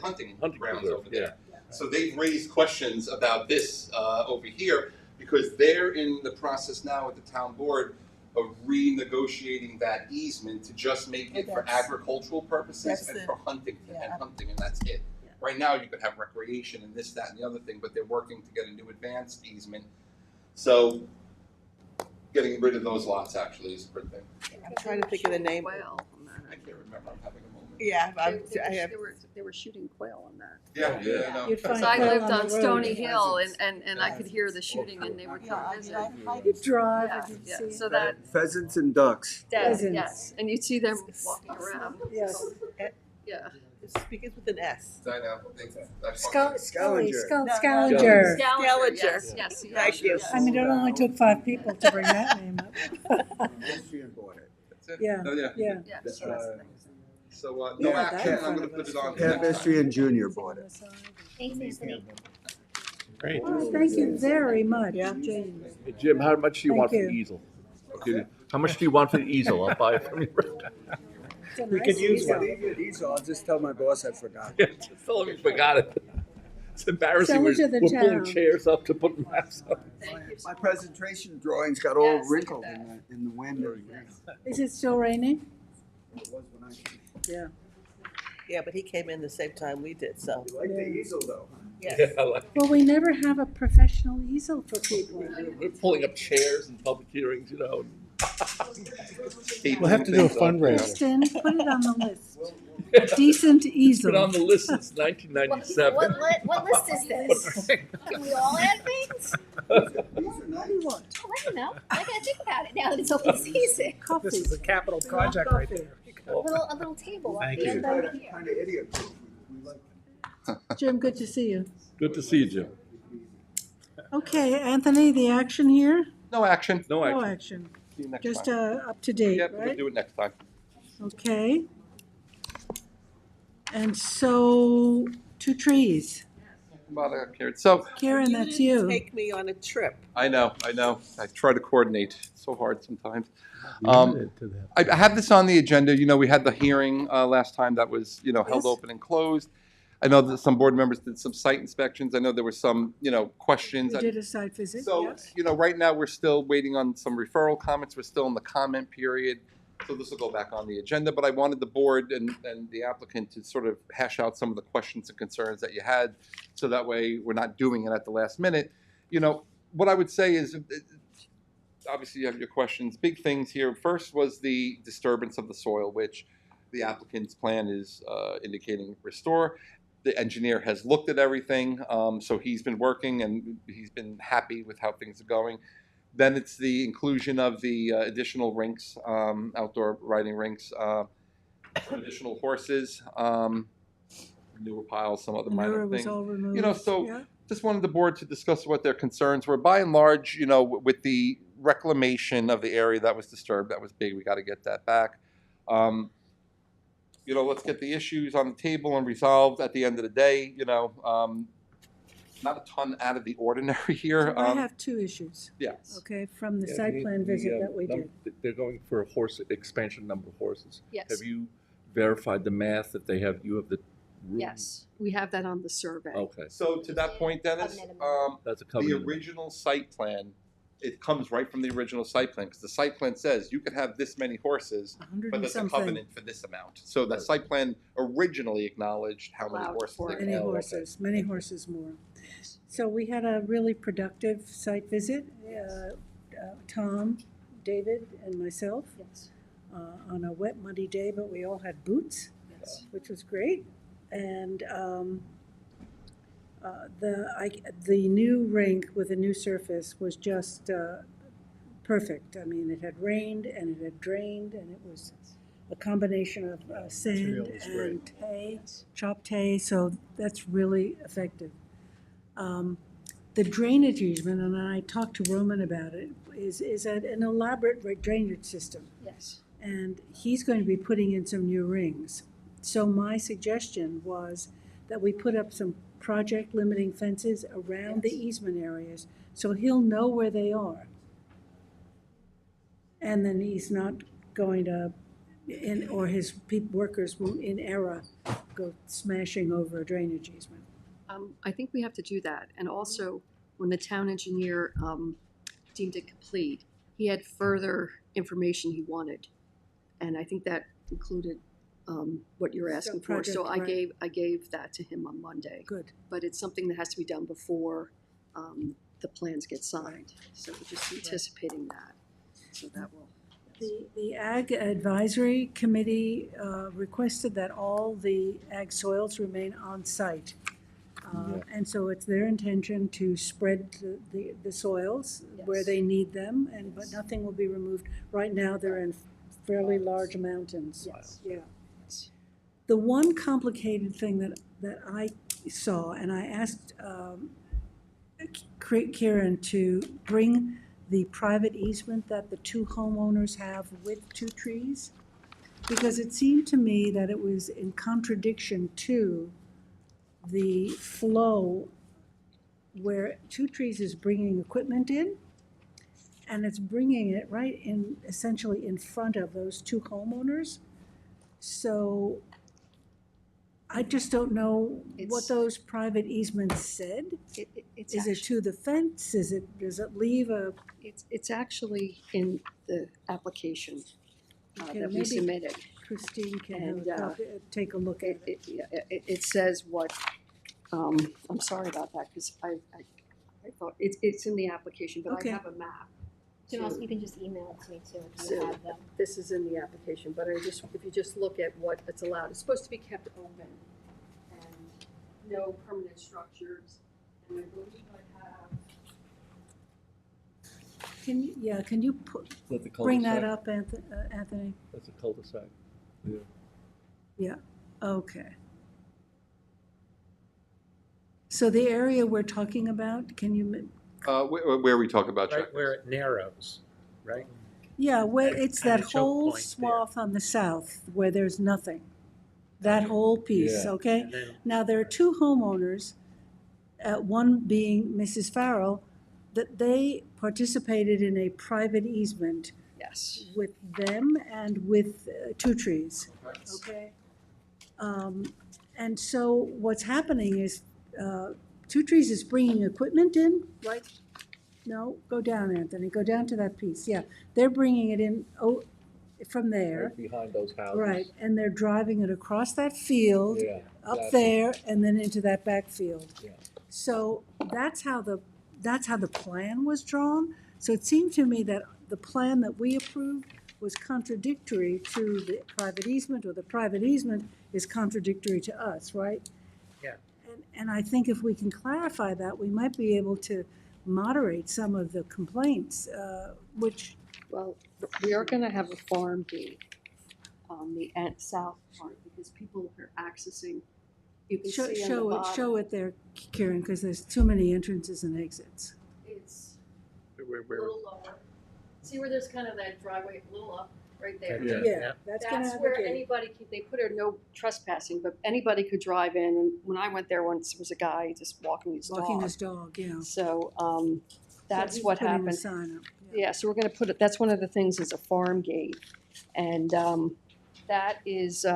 hunting grounds reserve, over there. So they've raised questions about this over here because they're in the process now with the town board of renegotiating that easement to just make it for agricultural purposes and for hunting, and that's it. Right now, you could have recreation and this, that, and the other thing, but they're working to get a new advanced easement. So getting rid of those lots actually is a good thing. I'm trying to think of the name. Quail. I can't remember. I'm having a moment. Yeah, They were shooting quail on that. Yeah. No. Because I lived on Stony Hill and I could hear the shooting and they were trying to visit. you drive and you Yeah, see so that, Pheasants and ducks. yes, and you'd see them walking around. Yes. Yeah. It begins with an S. I know. Scavenger. Scavenger. Yes. Thank you. I mean, it only took 5 people to bring that name up. History bought it. That's it. Yeah. Oh, yeah. Yeah. So Yeah, no that action. in I'm front going to of put us. it on. Pat History and Junior bought it. Thanks, Anthony. Great. Oh, thank you very much, Jane. Hey, Jim, how much do you Thank want for you. the easel? Okay, how much do you want for the easel? I'll buy it from you. We could use one. Easel, I'll just tell my boss I forgot. Just tell him you forgot it. It's embarrassing. Sell We're it to the we're pulling town. chairs up to put maps up. My presentation drawings got all wrinkled in the wind. Is it still raining? It was when I came. Yeah. Yeah, but he came in the same time we did, so. You like the easel though, huh? Yes. Well, we never have a professional easel for people. We're pulling up chairs in public hearings, you know. We'll have to do a fundraiser. Kristen, put it on the list. A decent It's easel. been on the list since 1997. What list is this? Can we all add things? What do you want? Oh, I don't know. I gotta think about it now that it's open season. Coffee. This is a capital project right there. A little table up Thank the you. end over here. Kind of idiot. We like Jim, good to see you. Good to see you, Jim. Okay, Anthony, the action here? No action. No No action. action. See you next Just time. up to date, Yep, we'll right? do it next time. Okay. And so, 2 trees. Karen. So, Karen, that's you. Take me on a trip. I know. I try to coordinate. It's so hard sometimes. Limited to that. I have this on the agenda. You know, we had the hearing last time that was, held Yes. open and closed. I know that some board members did some site inspections. I know there were some, questions. We did a site visit, So, yes. right now, we're still waiting on some referral comments. We're still in the comment period. So this will go back on the agenda, but I wanted the board and the applicant to sort of hash out some of the questions and concerns that you had, so that way we're not doing it at the last minute. What I would say is, obviously you have your questions. Big things here. First was the disturbance of the soil, which the applicant's plan is indicating restore. The engineer has looked at everything, so he's been working and he's been happy with how things are going. Then it's the inclusion of the additional rinks, outdoor riding rinks, additional horses, manure piles, some other Manure minor was things. all removed. So Yeah. just wanted the board to discuss what their concerns were. By and large, with the reclamation of the area that was disturbed, that was big. We got to get that back. Let's get the issues on the table and resolved at the end of the day. Not a ton out of the ordinary here. So I have 2 issues. Yes. Okay, from the Yeah, site plan visit that we did. They're going for a horse expansion number of horses. Yes. Have you verified the math that they have? You have the room? Yes, we have that on the survey. Okay. So to that point, Dennis, That's a the covenant. original site plan, it comes right from the original site plan, because the site plan says you could have this many horses, 100 but and there's a something. covenant for this amount. So the site plan originally acknowledged how many Allowed horses for they it. could Many have. horses, many horses more. So we had a really productive site visit. Tom, David, and myself. Yes. On a wet, muddy day, but we all had boots, Yes. which was great. And the new rink with a new surface was just perfect. I mean, it had rained and it had drained, and it was a combination of sand Material was great. and hay, chopped hay, so that's really effective. The drainage easement, and I talked to Roman about it, is an elaborate drainage system. Yes. And he's going to be putting in some new rings. So my suggestion was that we put up some project limiting fences around the easement areas, so he'll know where they are. And then he's not going to, or his workers won't in error go smashing over a drainage easement. I think we have to do that. And also, when the town engineer deemed it complete, he had further information he wanted. And I think that included what you're asking for. So project, I gave that to him on Monday. Good. But it's something that has to be done before the plans get signed. So we're just anticipating that. So that will. The Ag Advisory Committee requested that all the ag soils remain on site. And so it's their intention to spread the soils where they need them, but nothing will be removed. Right now, they're in fairly large mountains. Yes. Yeah. The one complicated thing that I saw, and I asked Kieran to bring the private easement that the 2 homeowners have with 2 trees, because it seemed to me that it was in contradiction to the flow where 2 Trees is bringing equipment in, and it's bringing it right in, essentially in front of those 2 homeowners. So I just don't know what It's- those private easements said. It's Is it to the fence? Does it leave a? It's actually in the application Okay, that we maybe submitted. Christine can And, have a copy, take a look at it. It says what, I'm sorry about that, because I thought, it's in the application, but Okay. I have a map. You can also, too. you can just email it to me too if you So have them. this is in the application, but if you just look at what it's allowed, it's supposed to be kept open and no permanent structures. And I believe I have. Can you put, Let the bring that cul-de-sac. up, Anthony? That's a cul-de-sac. Yeah. Yeah, okay. So the area we're talking about, can you, Where we talk about Right checkers. where it narrows, right? yeah, where At- it's at that a choke whole point swath on the south where there's nothing. That whole piece, Yeah. okay? And then- Now, there are two homeowners, one being Mrs. Farrell, that they participated in a private easement Yes. with them and with Two Trees, okay? And so what's happening is, Two Trees is bringing equipment in, right? No, go down, Anthony, go down to that piece, yeah. They're bringing it in, from there. Right behind those houses. Right, and they're driving it across that field, Yeah, up exactly. there, and then into that back field. Yeah. So that's how the plan was drawn. So it seemed to me that the plan that we approved was contradictory to the private easement, or the private easement is contradictory to us, right? Yeah. And I think if we can clarify that, we might be able to moderate some of the complaints, which. Well, we are gonna have a farm gate on the south part, because people are accessing, you can see on the bottom. Show it there, Karen, because there's too many entrances and exits. It's Where- a little lower. See where there's kind of that driveway, a little up, right there? Yeah. Yeah, that's gonna That's have a where gate. anybody, they put a no trespassing, but anybody could drive in, and when I went there once, there was a guy just walking his dog. Walking his dog, yeah. So, So that's he's what putting a happened. sign up, Yeah, so we're gonna put it, that's one of the things, is a farm gate. And, that is,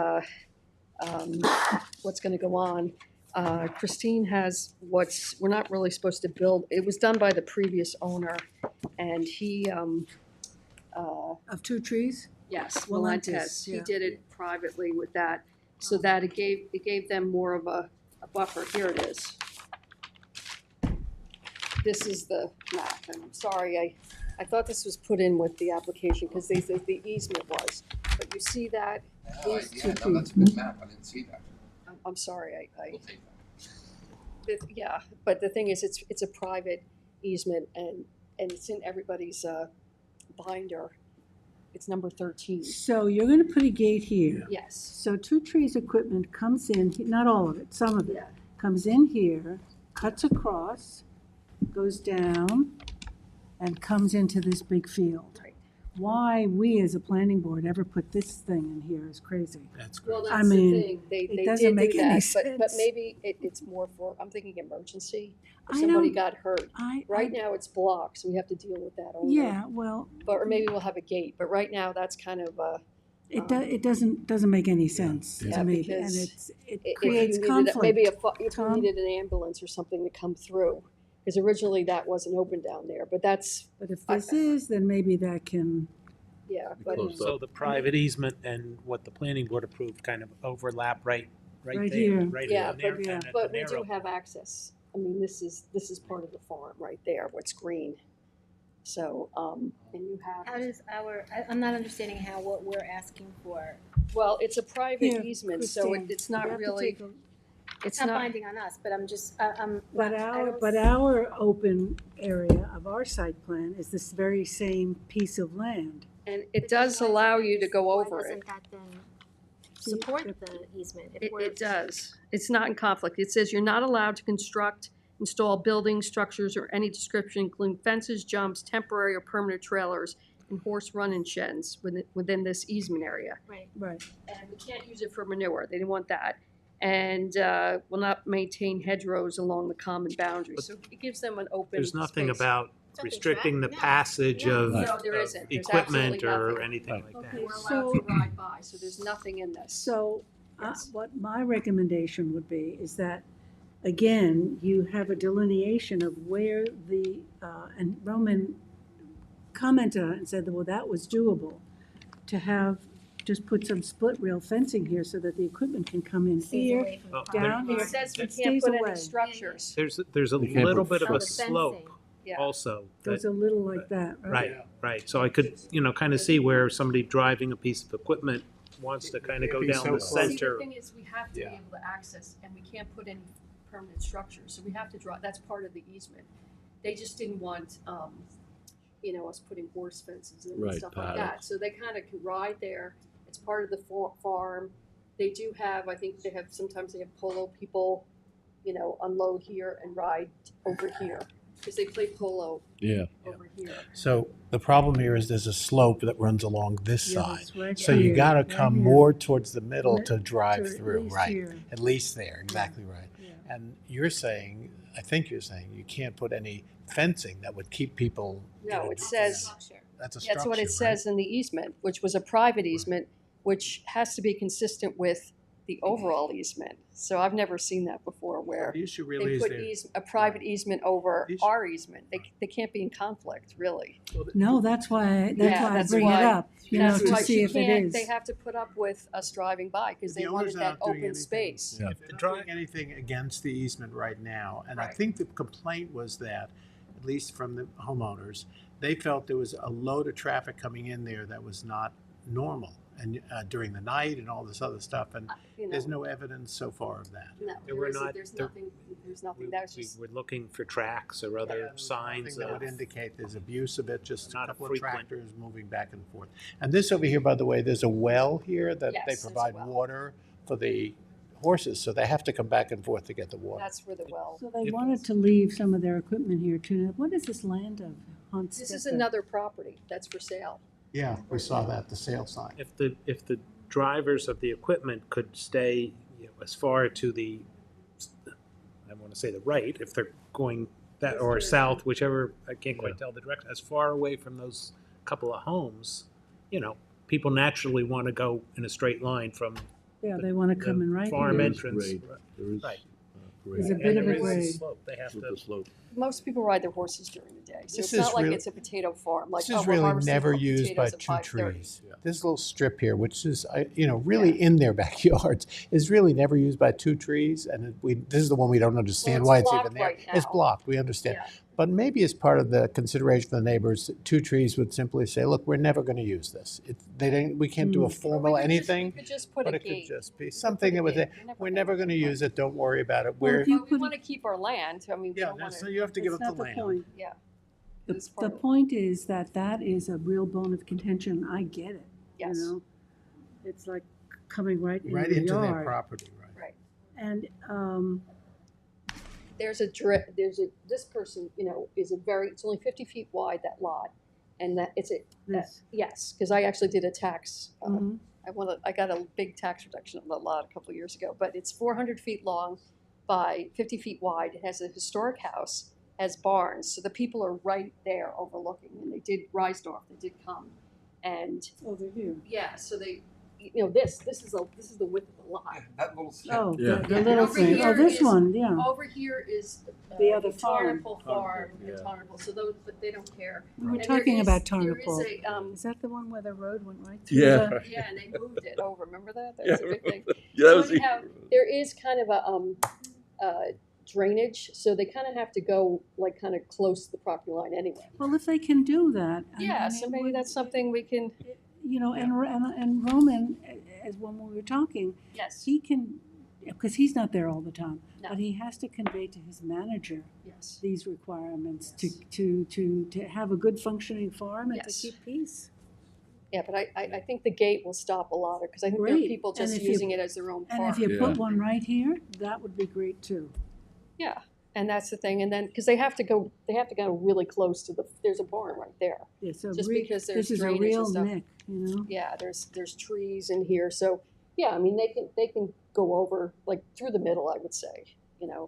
what's gonna go on. Christine has we're not really supposed to build, it was done by the previous owner, and he, Of Two Trees? yes, Valentes, Valentes, he yeah. did it privately with that, so that it gave them more of a buffer. Here it is. This is the map, and I'm sorry, I thought this was put in with the application, because they said the easement was, but you see that, these two Yeah, no, feet. that's a good map, I didn't see that. I'm sorry, We'll take that. yeah, but the thing is, it's a private easement, and it's in everybody's binder. It's number 13. So you're gonna put a gate here. Yes. So Two Trees equipment comes in, not all of it, some of it, Yeah. comes in here, cuts across, goes down, and comes into this big field. Right. Why we as a planning board ever put this thing in here is crazy. That's Well, great. I that's the mean, thing. They it did doesn't do make any that, but sense. maybe it's more for, I'm thinking emergency. If I somebody don't- got hurt. Right now, it's blocked, so we have to deal with that only. Yeah, well, But, or maybe we'll have a gate, but right now, that's kind of, it doesn't make any sense Yeah, to me, and because it if creates you needed, conflict. maybe if you Tom? needed an ambulance or something to come through, because originally that wasn't open down there, but that's, But if this is, then maybe that can, yeah, but. So the private easement and what the planning board approved kind of overlap right Right there, here. right Yeah, in there, but, and at the but we do narrow. have access. I mean, this is part of the farm right there, what's green. So, and you have, How does I'm not understanding how what we're asking for. well, it's a private Here, easement, so Christine, it's you not have to really, take a- it's not not, binding on us, but I'm just, But our open area of our site plan is this very same piece of land. and it does allow you to go over it. Doesn't that then support the easement? If It, we're- it does. It's not in conflict. It says you're not allowed to construct, install buildings, structures, or any description, including fences, jumps, temporary or permanent trailers, and horse run-in sheds within this easement area. Right. Right. And we can't use it for manure. They didn't want that. And will not maintain hedgerows along the common boundaries. So it gives them an open There's nothing space. about restricting the passage of No, there of isn't. There's equipment absolutely or nothing. anything like that. Okay, We're allowed so, to ride by, so there's nothing in this. so What my recommendation would be is that, again, you have a delineation of where and Roman commented on it and said, that, well, that was doable, to have, just put some split rail fencing here so that the equipment can come in here, down here. It says we It can't stays put away. any structures. There's a You can't little put bit of a fencing. slope Yeah. also. Goes a little like that, right? Right, right. So I could, kind of see where somebody driving a piece of equipment wants to kind of go Maybe down so the close. See, the center. thing is, we have to be able to access, and we can't put any permanent structures, so we have to draw, that's part of the easement. They just didn't want, us putting horse fences in and Right, stuff like paddocks. that, so they kind of can ride there. It's part of the farm. They do have, I think sometimes they have polo people, unload here and ride over here, because they play polo Yeah. over here. So the problem here is there's a slope that runs along this Yeah, side. that's right So you here, gotta right come here. more towards the middle Lit- to drive to at through, least right? here. At least there, exactly right. Yeah. And I think you're saying you can't put any fencing that would keep people. No, it says, That's a structure, that's what it right? says in the easement, which was a private easement, which has to be consistent with the overall easement. So I've never seen that before where The issue they really is put there. a private easement over The issue- our easement. They can't be in conflict, really. No, that's why I that's bring it why- up, That's to why see you if it can't- is. They have to put up with us driving by because they The wanted owners that aren't doing open anything. space. If they're doing anything against the easement right now, and I think the complaint was that, at least from the homeowners, they felt there was a load of traffic coming in there that was not normal, and during the night and all this other stuff, and there's no evidence so far of that. No, There there's nothing. That was just, We're looking for tracks or other signs Nothing that that would would indicate there's abuse of it, just a Not a couple of frequent- tractors moving back and forth. And this over here, by the way, there's a well here that Yes, they there's a provide well. water for the horses, so they have to come back and forth to get the water. that's where the well. So they wanted to leave some of their equipment here too. Now, what is this land of Hans This is Stecker? another property that's for sale. Yeah, we saw that, the sale sign. If the drivers of the equipment could stay, as far to the, I want to say the right, if they're going that, or south, whichever, I can't quite tell the direction, as far away from those couple of homes, people naturally want to go in a straight line from Yeah, they want to come in right farm here. entrance. Grade. There is Right. There's a grade. bit of a there is grade. slope. They have With to. the slope. Most people ride their horses during the day, so This it's not is like really- it's a potato farm. Like, This oh, is we're really harvesting never used by potatoes at two 5:30. trees. This little strip here, which is, really in their backyards, is really never used by two trees. And this is the one we don't understand Well, why it's it's even blocked there. right It's now. blocked, we understand. Yeah. But maybe as part of the consideration for the neighbors, two trees would simply say, look, we're never going to use this. We can't do a formal anything, We could just put but a it could gate. just be something that would say, we're never going to use it, don't worry about it. Well, We're, if you Well, we put want to keep our land. I mean, we don't want so to. you have to give That's up the not the land. point. Yeah. The, It's part the of- point is that is a real bone of contention. I get it. Yes. It's like coming right in Right your into their yard. property, right? Right. And This person, it's only 50 feet wide, that lot. And this, yes, because I actually did a tax, Mhm. I got a big tax reduction on the lot a couple of years ago, but it's 400 feet long by 50 feet wide. It has a historic house, has barns, so the people are right there overlooking, and they did Reisdorf, they did come. And over here. yeah, so they, this is the width of the lot. That little Oh, Yeah. the little Over thing. Oh, here this is- one, yeah. Over here is The other farm. Tarnapole Farm, Yeah. Tarnapole, so those, but they don't care. We were And there talking is- about there Tarnapole. is a, Is that the one where the road went right through? Yeah. the- yeah, and they moved it over, remember that? That was a big thing. Yeah, that So was the- anyhow, there is kind of a drainage, so they kind of have to go like kind of close to the property line anyway. Well, if they can do that. Yeah, and so it maybe would- that's something we can, and Roman, as when we were talking, yes, he can, because he's not there all the time, No. but he has to convey to his manager yes. these requirements to have a good functioning farm and to Yes. keep peace. Yeah, but I think the gate will stop a lot, because I think there are Great. people And just if you- using it as their own And farm. if you Yeah. put one right here, that would be great too. Yeah, and that's the thing, and then, because they have to go really close to there's a barn right there. Yeah, so Just because there's this is a drainage real and stuff. nick, Yeah, there's trees in here, so, yeah, I mean, they can go over, like, through the middle, I would say,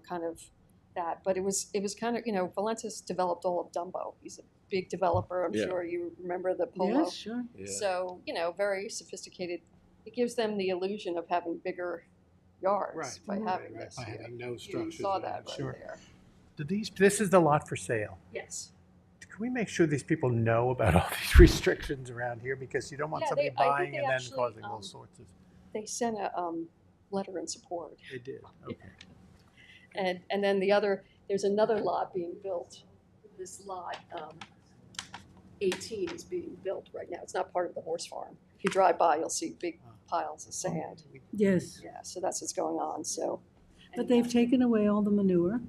kind of that, but it was kind of, Valentis developed all of Dumbo. He's a big developer, I'm Yeah. sure you remember the polo. Yes, sure. Yeah. So, very sophisticated it gives them the illusion of having bigger yards by having this. By having no You structures. saw on that it, right sure. there. This is the lot for sale. Yes. Can we make sure these people know about all these restrictions around here? Because you don't want Yeah, somebody I think buying they and then actually, causing all sorts of. They sent a letter in support. They did, okay. And then the other, there's another lot being built. This lot, 18 is being built right now. It's not part of the horse farm. If you drive by, you'll see big piles of sand. Yes. Yeah, so that's what's going on, so. But they've taken away all the manure.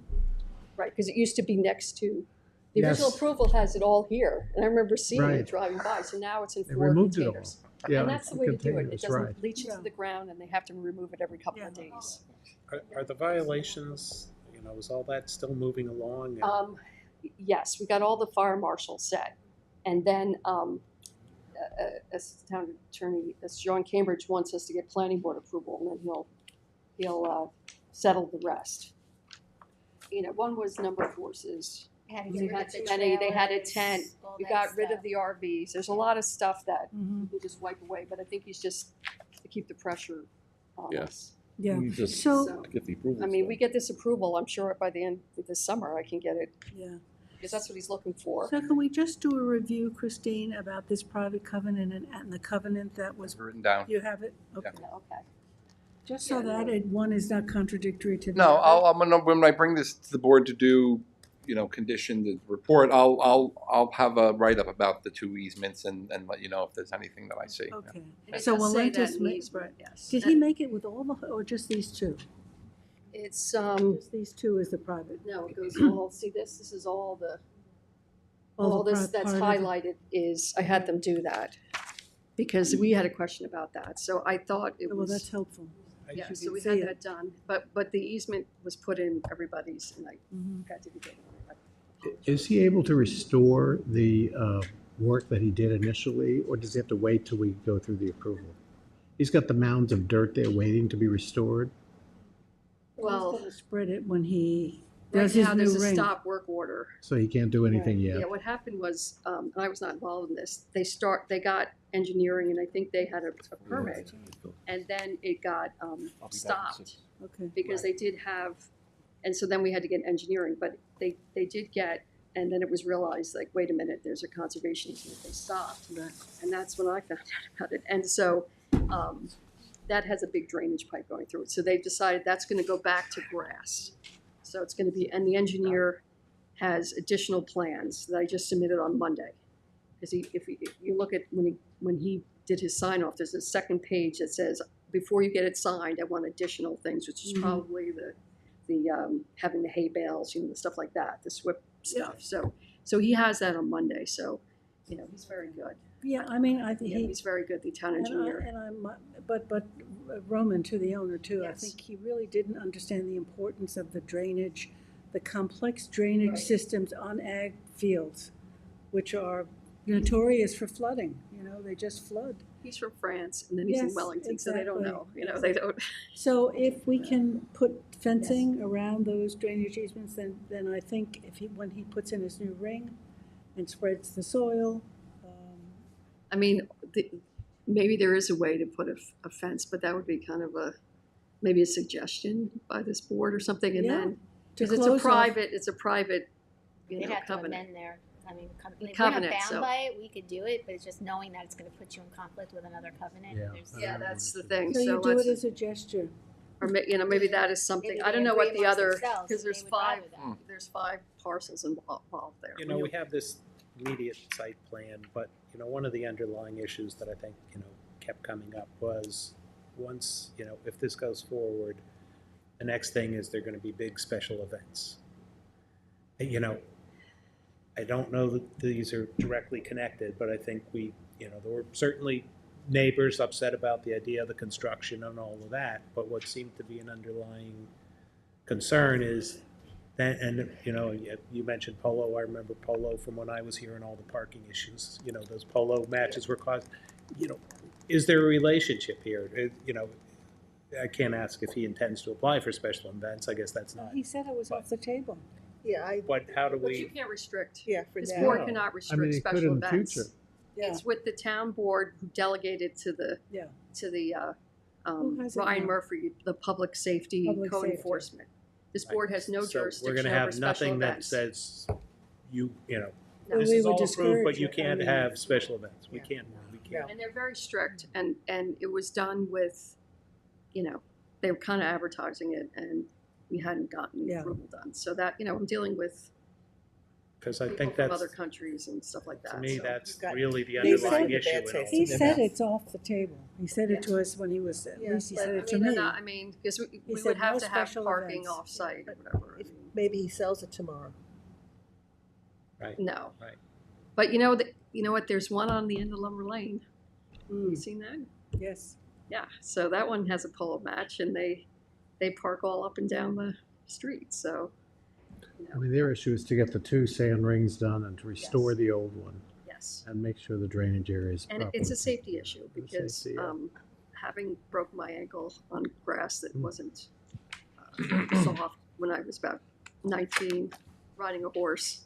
Right, because it used to be next to, the original Yes. approval has it all here. And I remember seeing Right. it driving by, so now it's in They 4 removed it all. containers. Yeah, And that's the way to do it. It containers, doesn't right. leach into the ground and they have to remove it every couple of days. Are the violations, is all that still moving along? Yes, we got all the fire marshals set. And then, as town attorney, as John Cambridge wants us to get planning board approval, and then he'll settle the rest. One was number of horses. Had to We get rid had of too the many, they had a trailers, tent, all we that got rid of stuff. the RVs, there's a lot of stuff that Mhm. you can just wipe away, but I think he's just to keep the pressure on Yeah. us. Yeah. We just So, get the approval. I mean, we get this approval, I'm sure by the end of this summer I can get it, yeah. because that's what he's looking for. So can we just do a review, Christine, about this private covenant and the covenant that was, Written down. you have it? Okay. Okay. Just so that one is not contradictory to the No, other. I'm gonna, when I bring this to the board to do, conditioned report, I'll have a write-up about the 2 easements and let you know if there's anything that I see. Okay. It So does say that Walentis in ma- the easement, right. yes. Did he make it with all the, or just these two? It's, Just these two is the private? no, it goes all, see this is all the, all the this that's part of it. highlighted is, I had them do that. Because we had a question about that, so I thought it Well, was. that's helpful. Yeah, You so can we see had it. that done, but the easement was put in everybody's, and I Mhm. got to get it. Is he able to restore the work that he did initially, or does he have to wait till we go through the approval? He's got the mounds of dirt there waiting to be restored. Well, He's gonna spread it when he right does his now, new there's a ring. stop work order. So he can't do anything yet. Yeah, what happened was, and I was not involved in this, they got engineering, and I think they had a permit, and then it got stopped. Okay. Because they did have, and so then we had to get engineering, but they did get, and then it was realized, like, wait a minute, there's a conservation easement, they stopped. And that's when I found out about it. And so that has a big drainage pipe going through it. So they've decided that's gonna go back to grass. So it's gonna be, and the engineer has additional plans that I just submitted on Monday. Because if you look at, when he did his sign off, there's a second page that says, before you get it signed, I want additional things, which is Mhm. probably the having the hay bales, the stuff like that, the SWIP stuff. So he has that on Monday, so, he's very good. Yeah, I mean, I think Yeah, he's very good, the town engineer. And I'm, but Roman, to the owner too, I Yes. think he really didn't understand the importance of the drainage, the complex drainage Right. systems on ag fields, which are notorious for flooding, they just flood. He's from France, and then he's in Yes, Wellington, so they don't know, exactly. they don't. So if we can put fencing around those drainage easements, then I think when he puts in his new ring and spreads the soil, I mean, maybe there is a way to put a fence, but that would be kind of maybe a suggestion by this board or something, and Yeah, then, to because it's close a off- private, They'd have to covenant. amend their, if we're not Covenant, bound so- by it, we could do it, but it's just knowing that it's gonna put you in conflict with another covenant. Yeah. There's- Yeah, that's the thing, so so you do it let's, as a gesture. or maybe that is something, Maybe I don't they know what agree the amongst other, themselves because that there's they would rather five, there's 5 parcels involved there. We have this immediate site plan, but, one of the underlying issues that I think, kept coming up was once, if this goes forward, the next thing is there gonna be big special events. I don't know that these are directly connected, but I think there were certainly neighbors upset about the idea of the construction and all of that, but what seemed to be an underlying concern is that, and, you mentioned polo, I remember polo from when I was here and all the parking issues, those polo matches were caused, is there a relationship here? I can't ask if he intends to apply for special events, I guess that's not, He said it was off the table. Yeah, but how do But you we? can't restrict, yeah, for this that. board No. cannot I mean, restrict it could special in the events. future. it's with the town board who delegated to the, Yeah. to the, Who has it Ryan now? Murphy, the public safety Public code safety. enforcement. This board has no So we're jurisdiction gonna over have special nothing that events. says, you know, No. this We is would all approved, but discourage you it. I can't mean, have special events. We can't. And they're very strict, and it was done with, you know, they were kind of advertising it, and we hadn't gotten Yeah. approval done. So that, you know, I'm dealing with Because I people think from that's, other countries and stuff like that. to me, so. that's got really the neighbors underlying with a issue. bad in all taste He this. said it's off the table. He said it to us when he was, at Yeah, least he but, said I it to mean, me. I mean, because we would said have no to have special parking events. off-site or whatever. If maybe he sells it tomorrow. Right. No. Right. But you know, you know what, there's one on the end of Lumber Lane. Mm. You seen that? Yes. Yeah, so that one has a polo match, and they park all up and down the street, so, you I know, mean, their issue is to get the 2 sand rings done and to restore Yes. the old one yes. and make sure the drainage area is And properly. it's a safety issue, It's a because safety, yeah. having broken my ankle on grass that Mm. wasn't soft when I was about 19, riding a horse,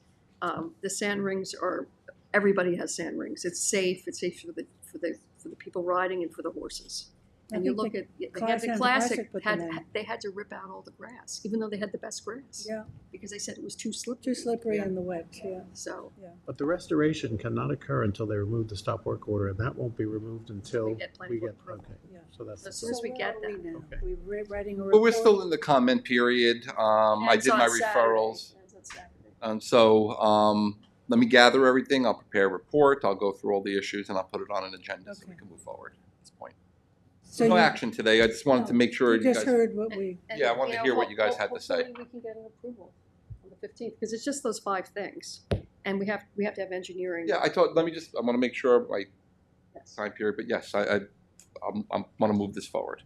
the sand rings are, everybody has sand rings. It's safe for the people riding and for the horses. I And you think look the at, they had Class the and classic, put them in. they had to rip out all the grass, even though they had the best grass. Yeah. Because they said it was too slippery. Too slippery Yeah. in the wet, yeah. So But the restoration cannot occur until they remove the stop work order, and that won't be removed until we get planning board approval. okay. Yeah. So that's As soon as we get that. We're writing a report. But we're still in the comment period. I Ends did my on Saturday. referrals. Ends on Saturday. So let me gather everything. I'll prepare a report. I'll go through all the issues, and I'll put it on an agenda so we can move forward at this point. So No you- action today. I just wanted to make sure You you just guys. heard what we. And, Yeah, I wanted to hear what you guys had to say. Hopefully we can get an approval on the 15th, because it's just those 5 things. And we have to have engineering. Yeah, I want to make sure my Yes. time period, but yes, I want to move this forward.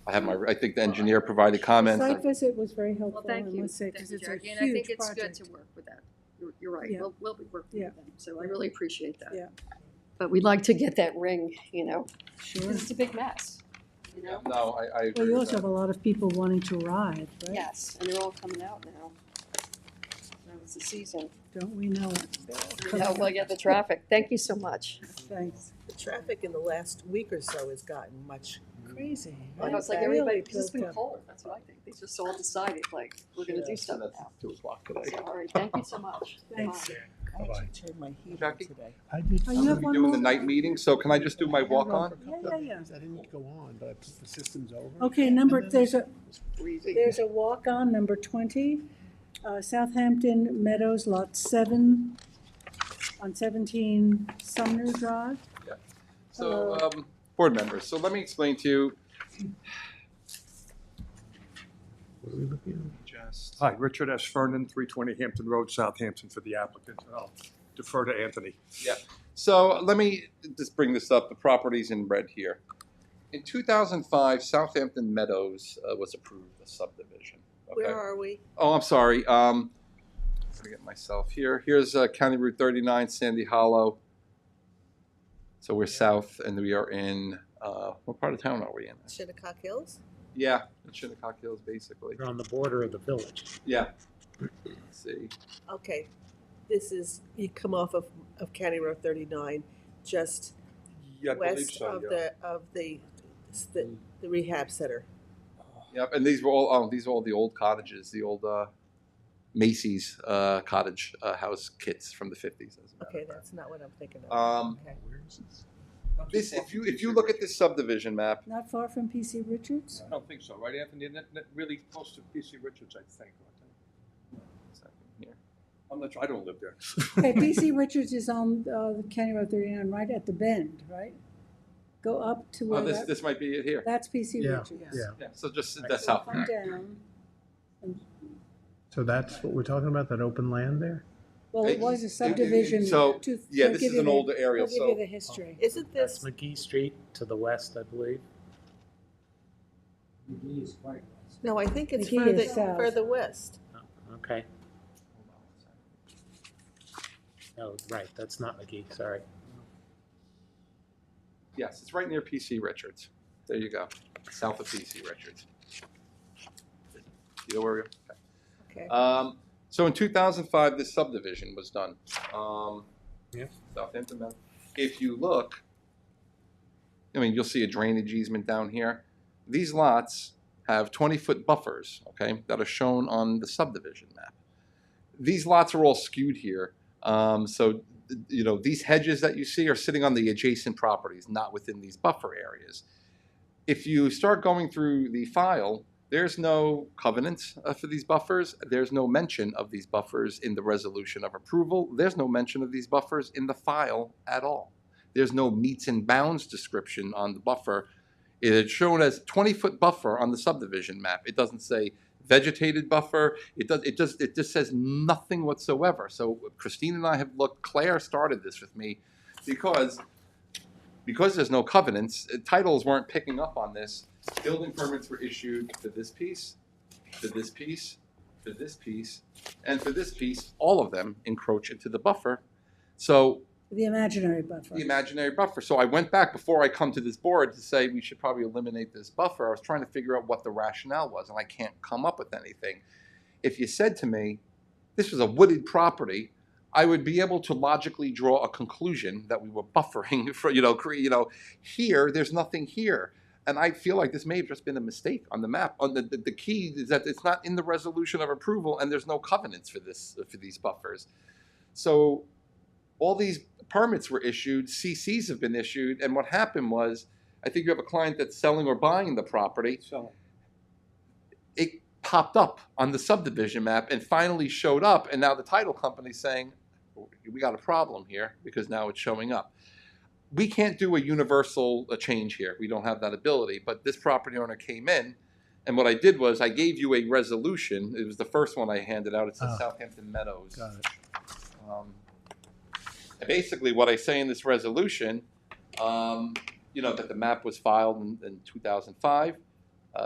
I think the engineer provided The comments. site visit was very helpful, Well, thank I you. must say, Thank because you, it's a Jackie. And I think huge it's good project. to work with that. You're right. Yeah. We'll be working Yeah. with them. So I really appreciate that. Yeah. But we'd like to get that ring, you know, Sure. because it's a big mess, you know? No, I Well, agree you with also have that. a lot of people wanting to ride, right? Yes, and they're all coming out now. Now it's the season. Don't we know it? Yeah, well, yeah, the traffic. Thank you so much. Thanks. The traffic in the last week or so has gotten much Crazy. I know, it's like Really everybody, because it's been built up. cold, that's what I think. They just all decided, like, we're gonna do something now. 2:00 today. So, all right, thank you so much. Thanks. Bye. I actually turned my heat on Jackie? today. I did. Oh, you I'm have gonna be one doing more? the night meeting, so can I just do my walk on? Yeah. I didn't go on, but I put the systems over. Okay, there's a walk-on, number 20, Southampton Meadows, Lot 7, on 17 Sumner Drive. So, board members, so let me explain to you. What are we looking at? Just. Hi, Richard S. Fernan, 320 Hampton Road, Southampton, for the applicant, and I'll defer to Anthony. Yeah, so let me just bring this up, the property's in red here. In 2005, Southampton Meadows was approved, a subdivision. Okay? Where are we? Oh, I'm sorry, forget myself here. Here's County Route 39, Sandy Hollow. So we're south, and we are in, what part of town are we in? Shinnecock Hills? Yeah, in Shinnecock Hills, basically. We're on the border of the village. Yeah. Let's see. Okay, this is, you come off of County Road 39, just Yeah, I believe west so, of yeah. the rehab center. Yep, and these are all the old cottages, the old Macy's cottage house kits from the 50s. Okay, that's not what I'm thinking of. Okay. This, if you look at this subdivision map, Not far from PC Richards? I don't think so, right, Anthony? Isn't it really close to PC Richards, I think, here. I'm not sure, I don't live there. Okay, PC Richards is on County Road 39, right at the bend, right? Go up to where that. this might be it here. That's PC Yeah, Richards. Yeah, so just that's south from Come there. down. So that's what we're talking about, that open land there? Well, it was a subdivision. So, yeah, they'll this give is you an the- older area, they'll so. give you the history. Isn't That's this, McGee Street to the west, I believe. no, I think it's McGee is south. further west. Okay. Oh, right, that's not McGee, sorry. Yes, it's right near PC Richards. There you go, south of PC Richards. You know where we are? Okay. So in 2005, this subdivision was done. Yes. Southampton map. If you look, I mean, you'll see a drainage easement down here. These lots have 20-foot buffers, okay, that are shown on the subdivision map. These lots are all skewed here. So, you know, these hedges that you see are sitting on the adjacent properties, not within these buffer areas. If you start going through the file, there's no covenants for these buffers. There's no mention of these buffers in the resolution of approval. There's no mention of these buffers in the file at all. There's no meets and bounds description on the buffer. It is shown as 20-foot buffer on the subdivision map. It doesn't say vegetated buffer. It just says nothing whatsoever. So Christine and I have looked. Claire started this with me because there's no covenants. Titles weren't picking up on this. Building permits were issued for this piece, for this piece, for this piece, and for this piece. All of them encroach into the buffer. So The imaginary buffer. the imaginary buffer. So I went back before I come to this board to say we should probably eliminate this buffer. I was trying to figure out what the rationale was, and I can't come up with anything. If you said to me, this was a wooded property, I would be able to logically draw a conclusion that we were buffering for, here, there's nothing here. And I feel like this may have just been a mistake on the map. On the key is that it's not in the resolution of approval, and there's no covenants for these buffers. So all these permits were issued, CCs have been issued, and what happened was, I think you have a client that's selling or buying the property. It popped up on the subdivision map and finally showed up, and now the title company's saying, we got a problem here because now it's showing up. We can't do a universal change here. We don't have that ability, but this property owner came in, and what I did was I gave you a resolution. It was the first one I handed out. It said Southampton Meadows. Got it. And basically, what I say in this resolution, that the map was filed in 2005.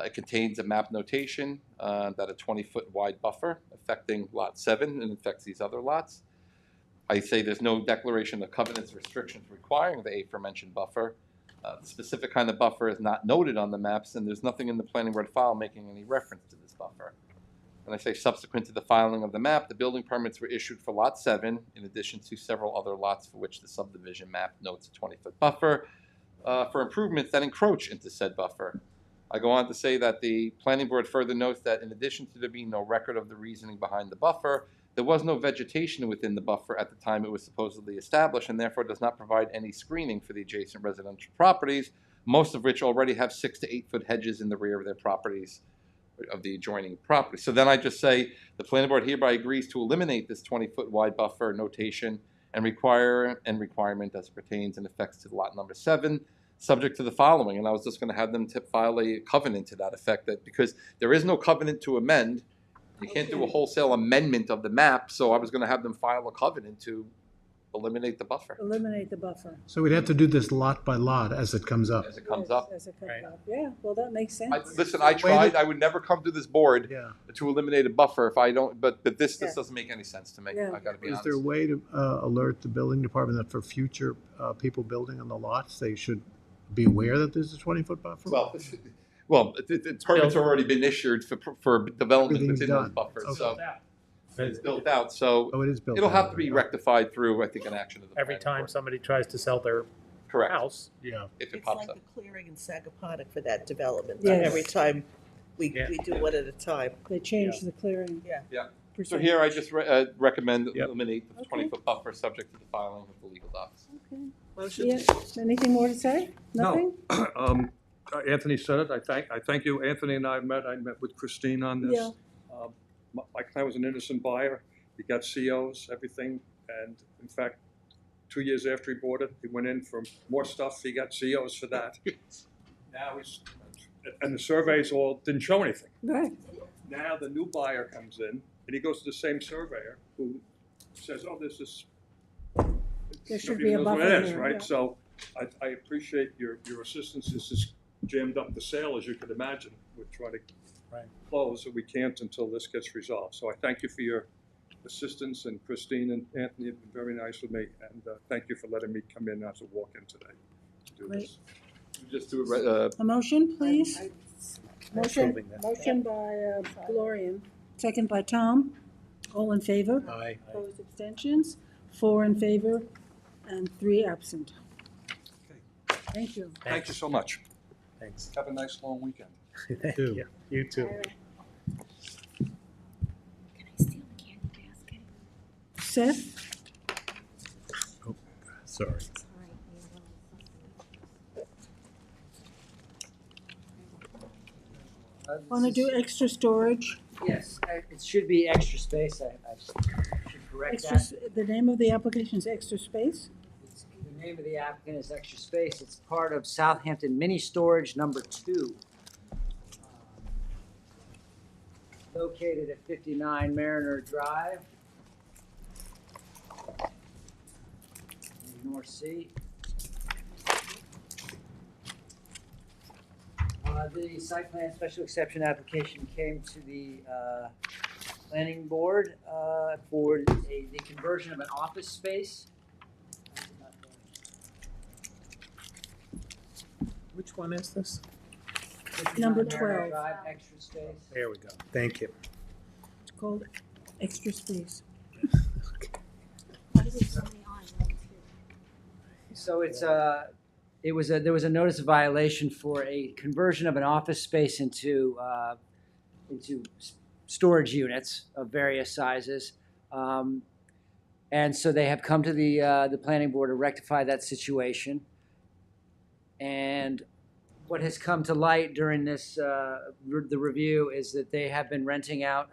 It contains a map notation that a 20-foot wide buffer affecting Lot 7 and affects these other lots. I say there's no declaration of covenants or restrictions requiring the aforementioned buffer. The specific kind of buffer is not noted on the maps, and there's nothing in the planning board file making any reference to this buffer. And I say subsequent to the filing of the map, the building permits were issued for Lot 7, in addition to several other lots for which the subdivision map notes a 20-foot buffer for improvements that encroach into said buffer. I go on to say that the planning board further notes that in addition to there being no record of the reasoning behind the buffer, there was no vegetation within the buffer at the time it was supposedly established, and therefore does not provide any screening for the adjacent residential properties, most of which already have 6 to 8 foot hedges in the rear of their properties, of the adjoining property. So then I just say the planning board hereby agrees to eliminate this 20-foot wide buffer notation and requirement as pertains and affects to lot number 7, subject to the following. And I was just going to have them file a covenant to that effect, that because there is no covenant to amend, you can't do a wholesale amendment of the map. So I was going to have them file a covenant to eliminate the buffer. Eliminate the buffer. So we'd have to do this lot by lot as it comes up. As it comes up. As it comes up. Yeah, well, that makes sense. I tried. I would never come to this board to eliminate a buffer if I don't. But this doesn't make any sense to me. Yeah. I got to be Is honest. there a way to alert the building department that for future people building on the lots, they should be aware that there's a 20-foot buffer? Well, the permits have already been issued for development Everything's within those done. buffers. Okay. So it's built out. So it is built it'll out. have to be rectified through, I think, an action of the Every time somebody tries to sell their Correct. house. Yeah. If it It's pops like up. the clearing in Sagaponic for that development. Yes. Every time we do one at a time. They changed the clearing. Yeah. Yeah. So percentage. here I just recommend eliminate the 20-foot buffer subject to the filing of the legal docs. Yeah, anything more to say? Nothing? Anthony said it. I thank you. Anthony and I met with Christine on this. Yeah. My client was an innocent buyer. He got COs, everything, and in fact, 2 years after he bought it, he went in for more stuff. He got COs for that. Now and the surveys all didn't show anything. Right. Now the new buyer comes in, and he goes to the same surveyor who says, "Oh, this is." There should Nobody be a knows what buffer it is, there, right? yeah. So I appreciate your assistance. This has jammed up the sale, as you could imagine. We're trying to close, and we can't until this gets resolved. So I thank you for your assistance, and Christine and Anthony have been very nice with me, and thank you for letting me come in as a walk-in today to do Great. this. Just do A motion, please? Motion Approving that. motion by Gloria, second by Tom. All in favor? Aye. Opposed, abstentions? 4 in favor, and 3 absent. Thank you. Thank you so much. Thanks. Have a nice long weekend. Thank you. You too. Seth? Oh, sorry. Want to do extra storage? Yes, it should be extra space. I should correct Extra, that. the name of the application is Extra Space? The name of the applicant is Extra Space. It's part of Southampton Mini Storage Number 2. Located at 59 Mariner Drive, in North Sea. The site plan special exception application came to the planning board for the conversion of an office space. Which one is this? Number 59 Mariner 12. Drive, extra space. There we go. Thank you. It's called Extra Space. So there was a notice of violation for a conversion of an office space into storage units of various sizes. And so they have come to the planning board to rectify that situation. And what has come to light during this the review is that they have been renting out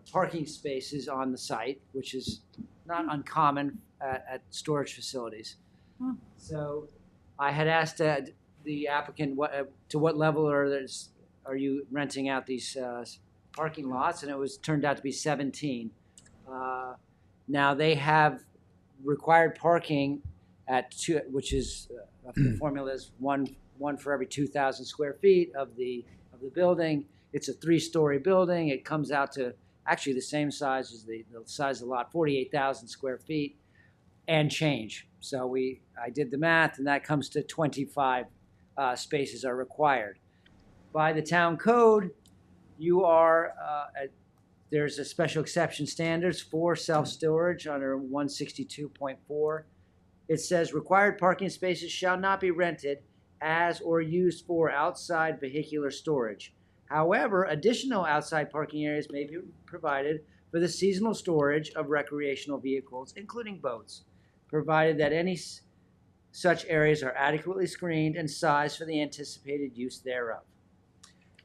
parking spaces on the site, which is not uncommon at storage facilities. So I had asked the applicant to what level are you renting out these parking lots, and it turned out to be 17. Now they have required parking at 2, which is the formula is one for every 2,000 square feet of the building. It's a 3-story building. It comes out to actually the same size as the size of the lot, 48,000 square feet and change. So I did the math, and that comes to 25 spaces are required. By the town code, there's a special exception standards for self-storage under 162.4. It says required parking spaces shall not be rented as or used for outside vehicular storage. However, additional outside parking areas may be provided for the seasonal storage of recreational vehicles, including boats, provided that any such areas are adequately screened and sized for the anticipated use thereof.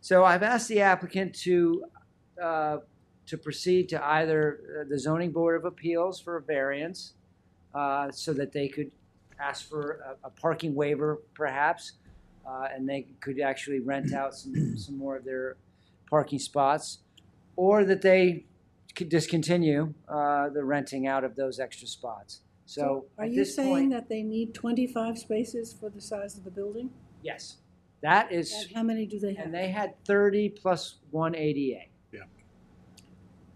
So I've asked the applicant to proceed to either the Zoning Board of Appeals for a variance, so that they could ask for a parking waiver, perhaps, and they could actually rent out some more of their parking spots, or that they could discontinue the renting out of those extra spots. So are at you this saying point, that they need 25 spaces for the size of the building? yes, that is. And how many do they have? And they had 30 plus 1 ADA.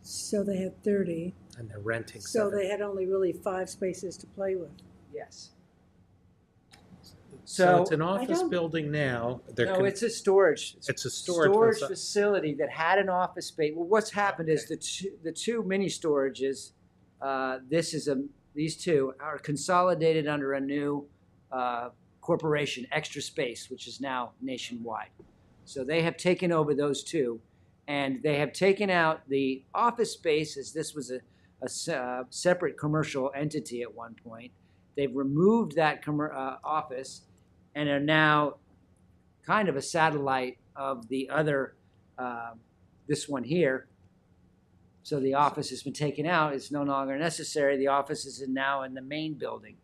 So they had 30. And they're renting. So they had only really 5 spaces to play with. Yes. So it's an I office don't- building now. No, it's a storage. It's a storage faci- facility that had an office space. Well, what's happened is the two mini storages, these two are consolidated under a new corporation, Extra Space, which is now nationwide. So they have taken over those two, and they have taken out the office space, as this was a separate commercial entity at one point. They've removed that office and are now kind of a satellite of the other, this one here. So the office has been taken out. It's no longer necessary. The office is now in the main building.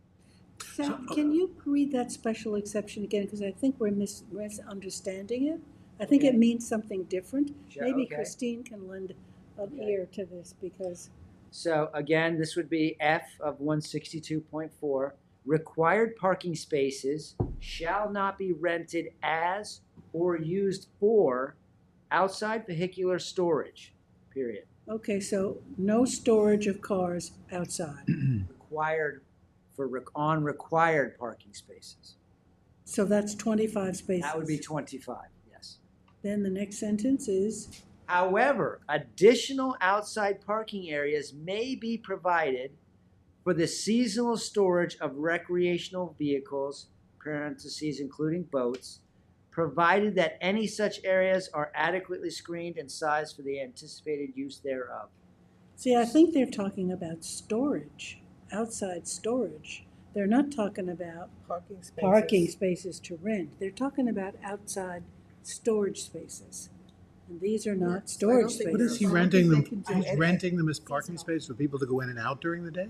So can you read that special exception again? Because I think we're misunderstanding it. I think it means something different. Sure, Maybe okay. Christine can lend an ear to this because. So again, this would be F of 162.4. Required parking spaces shall not be rented as or used for outside vehicular storage, period. Okay, so no storage of cars outside. Required on required parking spaces. So that's 25 spaces. That would be 25, yes. Then the next sentence is, However, additional outside parking areas may be provided for for the seasonal storage of recreational vehicles, parentheses including boats, provided that any such areas are adequately screened and sized for the anticipated use thereof. See, I think they're talking about storage, outside storage. They're not talking about parking spaces to rent. They're talking about outside storage spaces. And these are not storage spaces. What is he renting them? He's renting them as parking space for people to go in and out during the day?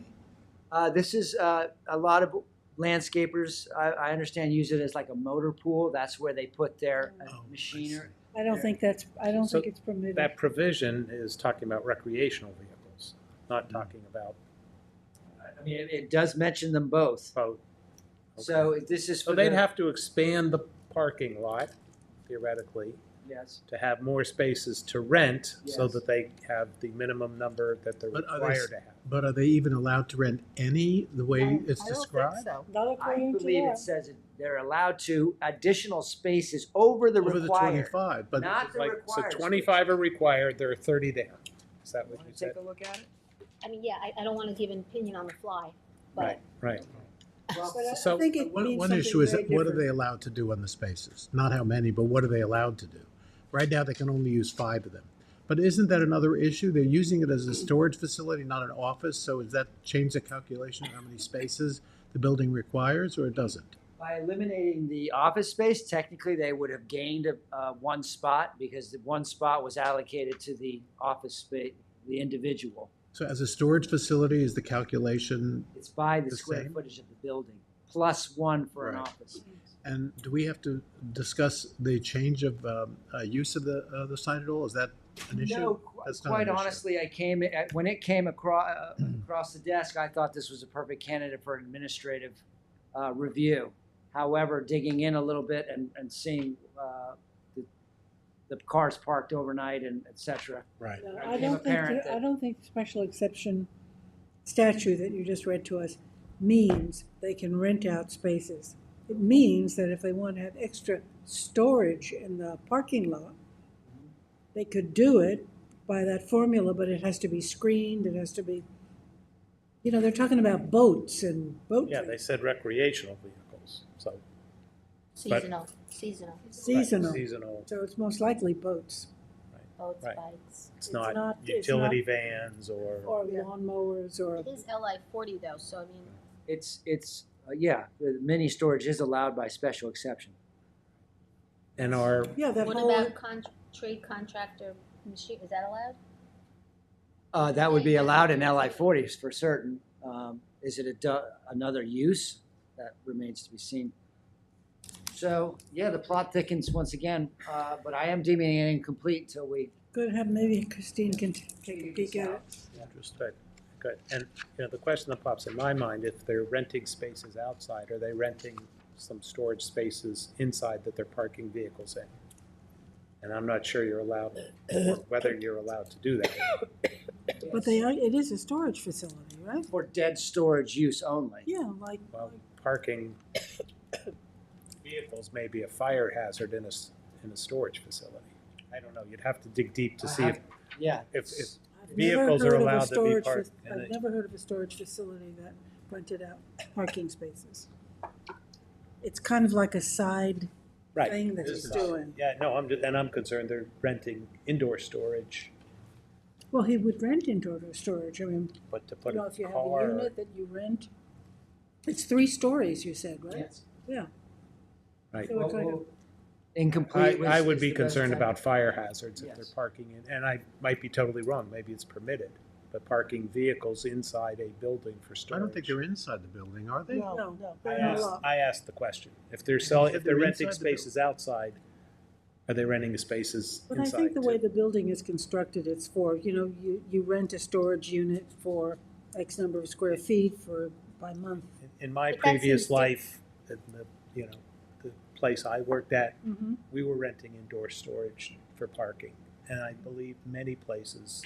This is a lot of landscapers, I understand, use it as like a motor pool. That's where they put their machinery. I don't think that's, I don't think it's permitted. That provision is talking about recreational vehicles, not talking about. I mean, it does mention them both. Both. So this is for So they'd the- have to expand the parking lot, theoretically. Yes. To have more spaces to rent, so Yes. that they have the minimum number that they're required to have. But are they even allowed to rent any, the way it's described? I believe it says they're allowed to additional spaces over the Over the required. 25, but not the Like, required. so 25 are required, there are 30 there. Is that what you said? Take a look at it. I mean, yeah, I don't want to give an opinion on the fly, but. Right. So one issue is, what are they allowed to do on the spaces? Not how many, but what are they allowed to do? Right now, they can only use 5 of them. But isn't that another issue? They're using it as a storage facility, not an office, so does that change the calculation of how many spaces the building requires, or it doesn't? By eliminating the office space, technically they would have gained one spot because the one spot was allocated to the office space, the individual. So as a storage facility, is the calculation? It's by the The square same? footage of the building, plus 1 for an Right. office. And do we have to discuss the change of use of the site at all? Is that an issue? No, That's not quite an issue. honestly, when it came across the desk, I thought this was a perfect candidate for an administrative review. However, digging in a little bit and seeing the cars parked overnight and et cetera. Right. No, I don't think the special exception statute that you just read to us means they can rent out spaces. It means that if they want to have extra storage in the parking lot, they could do it by that formula, but it has to be screened, it has to be, they're talking about boats and boat. Yeah, they said recreational vehicles, so. Seasonal. Seasonal. So it's most likely boats. Boats, Right. bikes. It's not utility vans or. Or lawnmowers or. It is LI 40 though, so I mean. It's the mini storage is allowed by special exception. And our. Yeah, that What whole. about trade contractor machine, is that allowed? That would be allowed in LI 40s for certain. Is it another use? That remains to be seen. So, yeah, the plot thickens once again, but I am deeming it incomplete until we. Good, maybe Christine can take a peek at it. Understood. Good. And, the question that pops in my mind, if they're renting spaces outside, are they renting some storage spaces inside that they're parking vehicles in? And I'm not sure you're allowed, whether you're allowed to do that. But it is a storage facility, right? For dead storage use only. Yeah, like. Well, parking vehicles may be a fire hazard in a storage facility. I don't know. You'd have to dig deep to see if vehicles are allowed to be parked. I've never heard of a storage facility that rented out parking spaces. It's kind of like a side thing that he's doing. Yeah, no, I'm concerned they're renting indoor storage. Well, he would rent indoor storage. I mean, But to put if you have car. a unit that you rent, it's 3 stories, you said, right? Yes. Yeah. Right. So it's like a- Incomplete. I would is be the best concerned term. about fire hazards if Yes. they're parking in, and I might be totally wrong, maybe it's permitted, but parking vehicles inside a building for I storage. don't think they're inside the building, are they? No. I asked the question. If they're selling, if they're they're renting inside the spaces outside, are they renting the spaces But I inside? think the way too? the building is constructed, it's for, you rent a storage unit for X number of square feet by month. In my But that previous seems life, the place I worked at, Mhm. we were renting indoor storage for parking. And I believe many places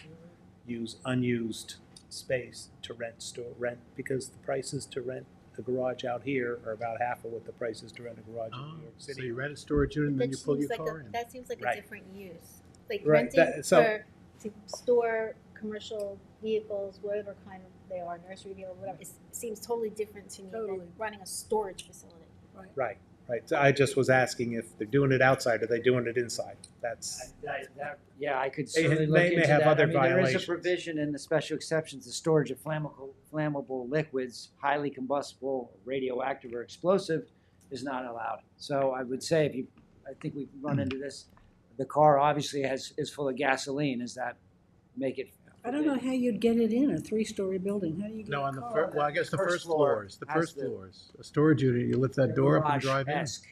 use unused space to rent because the prices to rent a garage out here are about half of what the price is to rent a garage in New York City. So you rent a storage unit and then That you pull your seems like car in? that seems like Right. a different use. Like Right, renting to store commercial vehicles, whatever kind of they are, nursery field, whatever. It seems totally different to me Totally. than running a storage facility. Right, right. So I just was asking if they're doing it outside, are they doing it inside? That's, Yeah, I could They certainly look may into have that. other I mean, there is a violations. provision in the special exceptions, the storage of flammable liquids, highly combustible, radioactive, or explosive is not allowed. So I would say I think we've run into this, the car obviously is full of gasoline, does that make it? I don't know how you'd get it in a three-story building. How do you get No, a on the car? well, I guess the First first floor floors, the has first the- floors. A storage unit, you lift that door up and drive in. Garage-esque.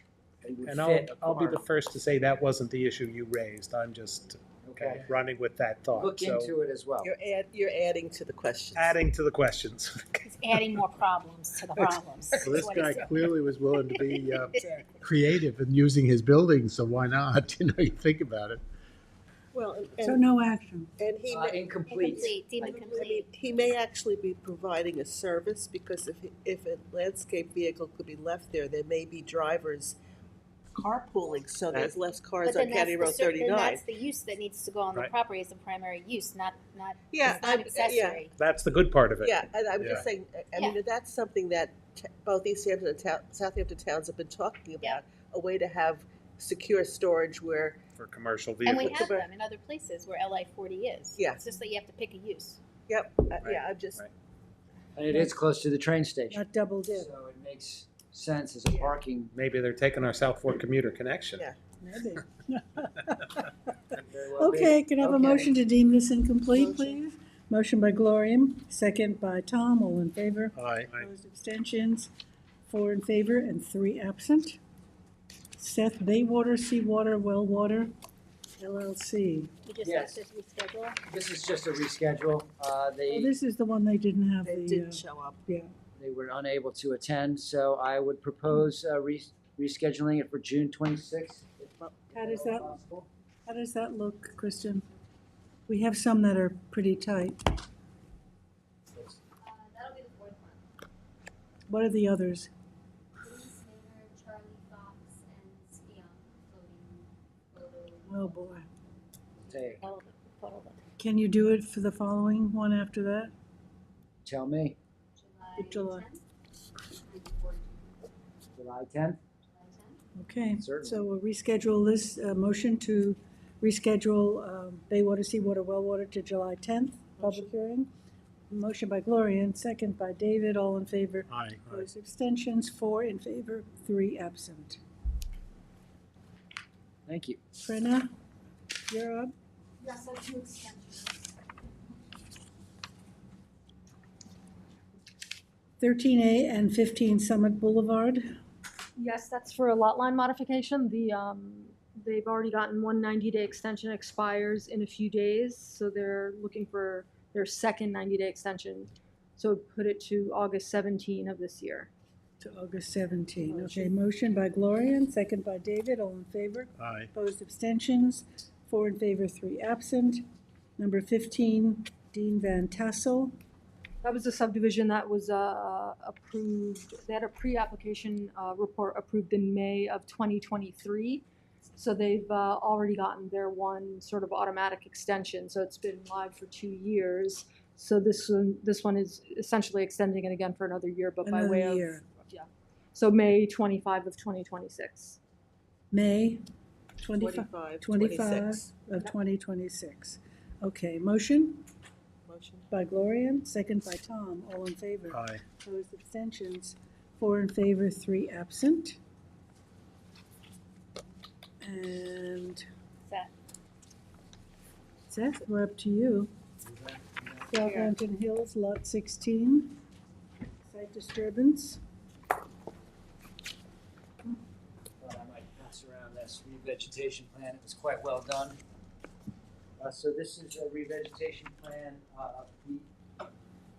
It would and fit a I'll be car. the first to say that wasn't the issue you raised. I'm just Okay. running with that thought. Look So, into it as well. You're adding to the questions. adding to the questions. It's adding more problems to the problems. is Well, this what it's guy doing. clearly was willing to be creative in using his building, so why not? You know, you think about it. Well, So no action. And he may, Incomplete. Deemed I mean, incomplete. he may actually be providing a service, because if a landscape vehicle could be left there, there may be drivers carpooling, so there's less cars But on then County Road that's the, then 39. that's the use that needs to go on the Right. property as the primary use, not, Yeah, it's not accessory. That's the good part of it. Yeah, and I'm Yeah. just saying, I mean, that's something that both East Hampton and Southampton towns have been talking about, a way to have secure storage where, For commercial And we vehicles. have them in other places where LI 40 is. Yeah. It's just that you have to pick a use. yep, yeah, I'm just, And it is close to the train station. Not double dip. So it makes sense as a parking. Maybe they're taking our South Fork commuter connection. Yeah. Maybe. very well be. Okay, can I have a Okay. motion to deem this incomplete, please? Motion by Gloria, second by Tom, all in favor. Aye. Opposed, abstentions, 4 in favor and 3 absent. Seth Baywater, Seawater, Well Water, LLC. You just Yes. have to reschedule. This is just a reschedule. Oh, They this is the one they didn't have they the, didn't show up. yeah. were unable to attend, so I would propose rescheduling it for June 26th. How does that, Possible. how does that look, Kristen? We have some that are pretty tight. That'll be the fourth one. What are the others? Bruce, Maynard, Charlie Fox, and Spion floating photo. Oh, boy. Say, All of it, all of it. Can you do it for the following one after that? tell me, July. 10th and 14th. July 10th? Okay, Certainly. so we'll reschedule this, motion to reschedule Baywater, Seawater, Well Water to July 10th, public hearing. Motion by Gloria and second by David, all in favor. Aye. Opposed, abstentions, 4 in favor, 3 absent. Thank you. Brenna, you're up. Yes, that's 2 extensions. 13A and 15 Summit Boulevard. Yes, that's for a lot line modification. They've already gotten one 90-day extension, expires in a few days, so they're looking for their second 90-day extension. So put it to August 17 of this year. To August 17. Okay, motion by Gloria and second by David, all in favor. Aye. Opposed, abstentions, 4 in favor, 3 absent. Number 15, Dean Van Tassel. That was a subdivision that was approved, they had a pre-application report approved in May of 2023. So they've already gotten their one sort of automatic extension, so it's been live for 2 years. So this one is essentially extending it again for another year, but by way Another of, year. yeah. So May 25 of 2026. May 25 26. of 2026. Okay, motion Motion. by Gloria, second by Tom, all in favor. Aye. Opposed, abstentions, 4 in favor, 3 absent. And Seth, we're up to you. Southampton Hills, Lot 16, site disturbance. Thought I might pass around this revegetation plan. It was quite well done. So this is a revegetation plan.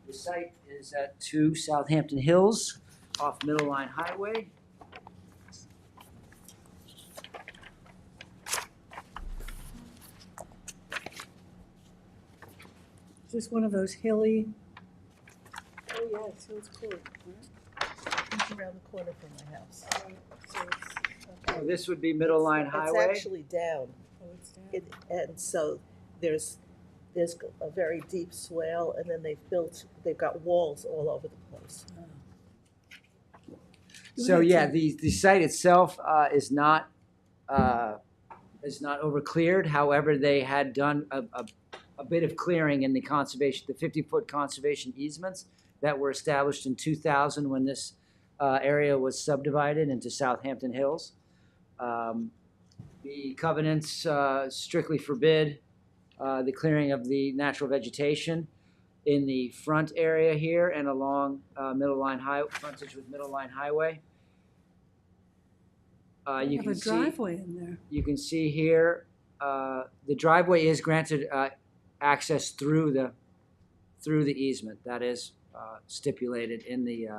The site is at 2 Southampton Hills off Middle Line Highway. Is this one of those hilly? Oh, yes, Hills Court. It's around the corner from my house. So this would be Middle Line Highway. It's actually down. Oh, it's down. And so there's there's a very deep swale, and then they've got walls all over the place. So yeah, the site itself is not over cleared. However, they had done a bit of clearing in the 50-foot conservation easements that were established in 2000 when this area was subdivided into Southampton Hills. The covenants strictly forbid the clearing of the natural vegetation in the front area here and along frontage with Middle Line Highway. You have a driveway in there. You can see here, the driveway is granted access through the easement. That is stipulated in the.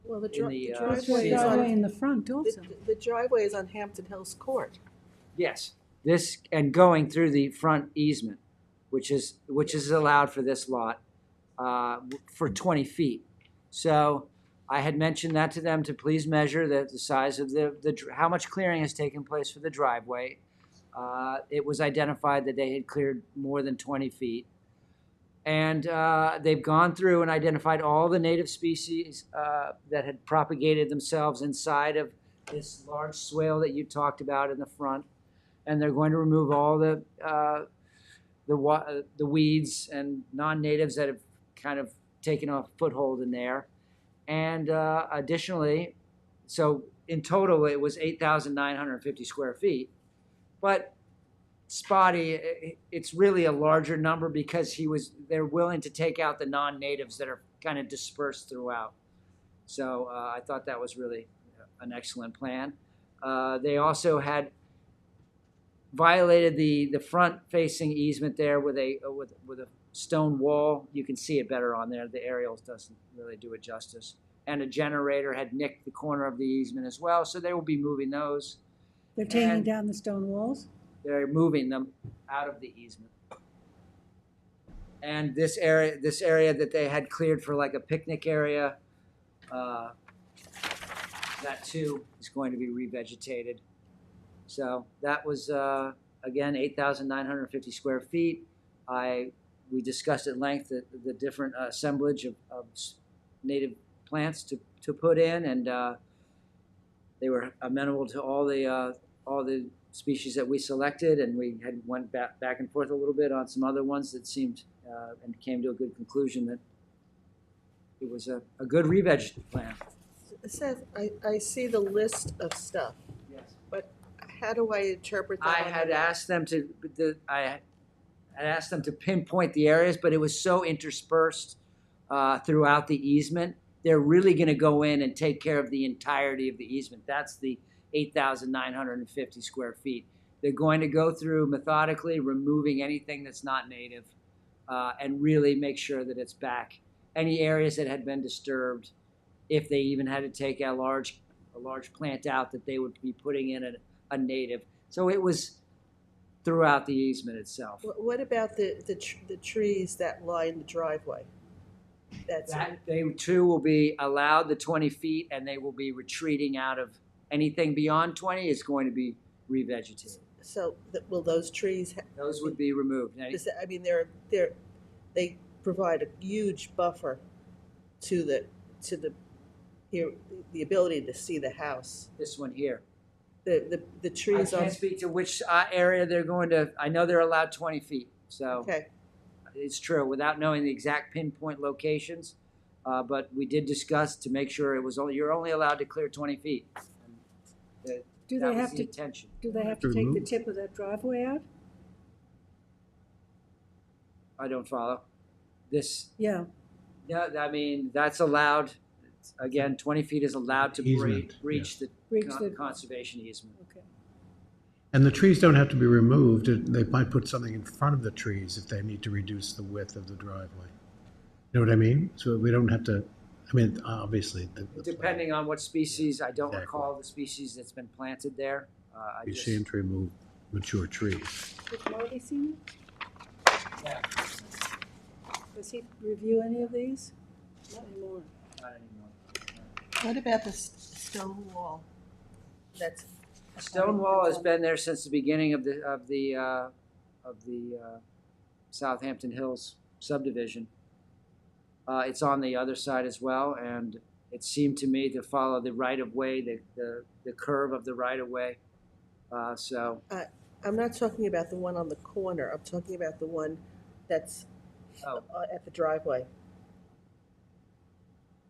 Well, the driveway driveway in the front also. The driveway is on Hampton Hills Court. Yes, this and going through the front easement, which is allowed for this lot for 20 feet. So I had mentioned that to them to please measure the size of how much clearing has taken place for the driveway. It was identified that they had cleared more than 20 feet. And they've gone through and identified all the native species that had propagated themselves inside of this large swale that you talked about in the front. And they're going to remove all the weeds and non-natives that have kind of taken a foothold in there. And additionally, so in total, it was 8,950 square feet. But Spotty, it's really a larger number because they're willing to take out the non-natives that are kind of dispersed throughout. So I thought that was really an excellent plan. They also had violated the front-facing easement there with a stone wall. You can see it better on there. The aerials doesn't really do it justice. And a generator had nicked the corner of the easement as well, so they will be moving those. They're taking down the stone walls? They're moving them out of the easement. And this area that they had cleared for like a picnic area, that too is going to be revegetated. So that was, again, 8,950 square feet. We discussed at length the different assemblage of native plants to put in, and they were amenable to all the species that we selected, and we had went back and forth a little bit on some other ones that seemed and came to a good conclusion that it was a good re-veg plan. Seth, I see the list of stuff. Yes. But how do I interpret that? I had asked them to pinpoint the areas, but it was so interspersed throughout the easement. They're really going to go in and take care of the entirety of the easement. That's the 8,950 square feet. They're going to go through methodically, removing anything that's not native, and really make sure that it's back. Any areas that had been disturbed, if they even had to take a large plant out, that they would be putting in a native. So it was throughout the easement itself. What about the trees that line the driveway? They too will be allowed the 20 feet, and they will be retreating out of anything beyond 20 is going to be revegetated. So will those trees? Those would be removed. I mean, they provide a huge buffer to the ability to see the house. This one here. The trees. I can't speak to which area they're going to. I know they're allowed 20 feet. So okay. It's true without knowing the exact pinpoint locations, but we did discuss to make sure you're only allowed to clear 20 feet. Do they have to take the tip of that driveway out? I don't follow. This. Yeah. Yeah, I mean that's allowed. Again, 20 feet is allowed to breach the conservation easement. Okay. And the trees don't have to be removed. They might put something in front of the trees if they need to reduce the width of the driveway. You know what I mean? So we don't have to, I mean, obviously. Depending on what species, I don't recall the species that's been planted there. You shouldn't remove mature trees. Has Marty seen it? Yeah. Does he review any of these? Not anymore. Not anymore. What about the stone wall? That's stone wall has been there since the beginning of the Southampton Hills subdivision. It's on the other side as well, and it seemed to me to follow the right-of-way, the curve of the right-of-way. So I'm not talking about the one on the corner, I'm talking about the one that's at the driveway.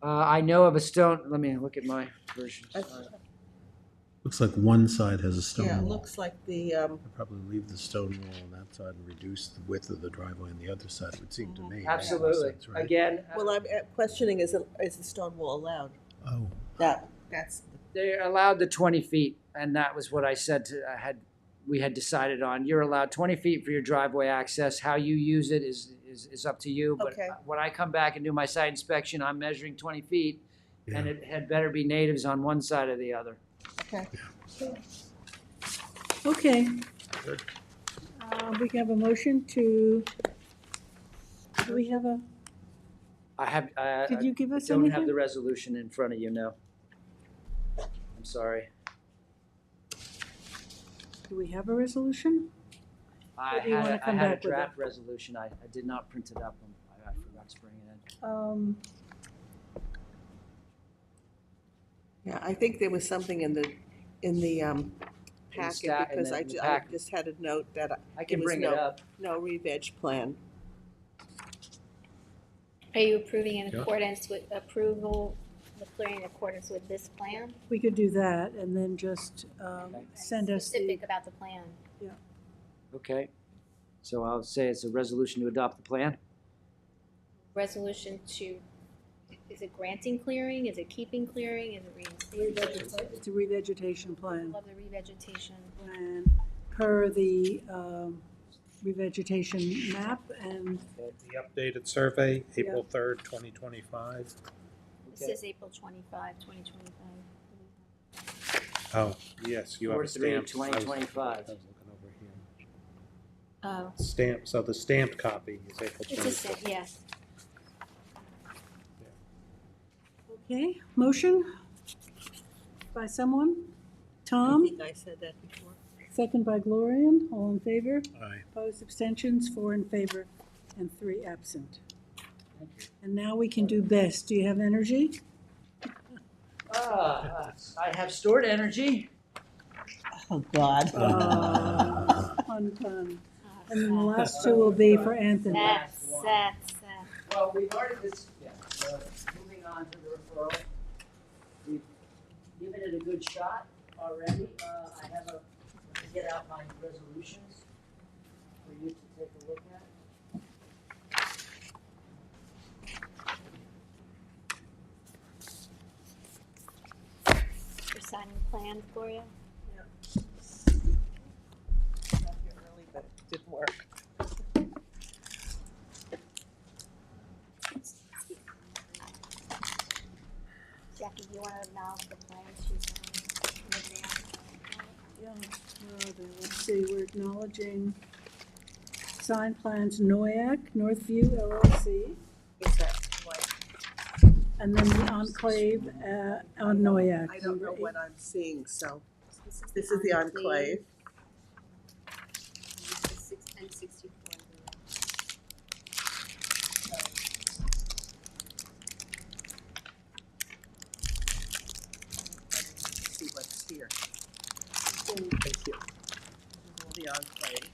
I know of a stone, let me look at my version. Looks like one side has a stone Yeah, it wall. looks like the, I'd probably leave the stone wall on that side and reduce the width of the driveway on the other side, it would seem to me. Absolutely. Makes sense, right? Again, well, I'm questioning, is the stone wall allowed? Oh. That's. they're allowed the 20 feet, and that was what I said we had decided on. You're allowed 20 feet for your driveway access. How you use it is up to you. But Okay. when I come back and do my site inspection, I'm measuring 20 feet, and it had better be natives on one side or the other. Okay. Okay. We have a motion to, do we have a, I have. Did you give us I don't have anything? the resolution in front of you, no. I'm sorry. do we have a resolution? I Or do you wanna had come a back with it? draft resolution. I did not print it up. I forgot to bring it in. Yeah, I think there was something in the packet, stack- in because the- I in the ju- I packet. just had a note that I can there was bring it up. no re-veg plan. Are you approving in Yeah. accordance with approval, the clearing in accordance with this plan? We could do that and then just send us the, Specific about the plan. Okay. So I'll say it's a resolution to adopt the plan. Resolution to, is it granting clearing? Is it keeping clearing? Is it reinstating? it's a revegetation plan. Love the revegetation. And per the revegetation map and The updated survey, Yeah. April 3rd, 2025. It says April 25, 2025. Oh, yes, you have a 4/3, stamp. 2025. I was looking over here. Oh, Stamp, so the stamped copy is April it's a 25th. stamp, yes. okay, motion by someone? I Tom, think I said that before. second by Gloria, all in favor? Aye. Opposed, abstentions, 4 in favor and 3 absent. And now we can do best. Do you have energy? I have stored energy. Oh, God. Fun, fun. And then the last 2 will be for Anthony. That's. Well, we've already, moving on to the referral. We've given it a good shot already. I have to get out my resolutions for you to take a look at. You're signing plan, Gloria? Got here early, but it didn't work. Jackie, do you want to acknowledge the plan she's in advance? Yeah, where are they? Let's see, we're acknowledging sign plans Noyak, Northview LLC, Is that what? and then the enclave on Noyak. I don't know number what I'm seeing, so This this is the enclave. And 64. See what's here. Thank you. The enclave.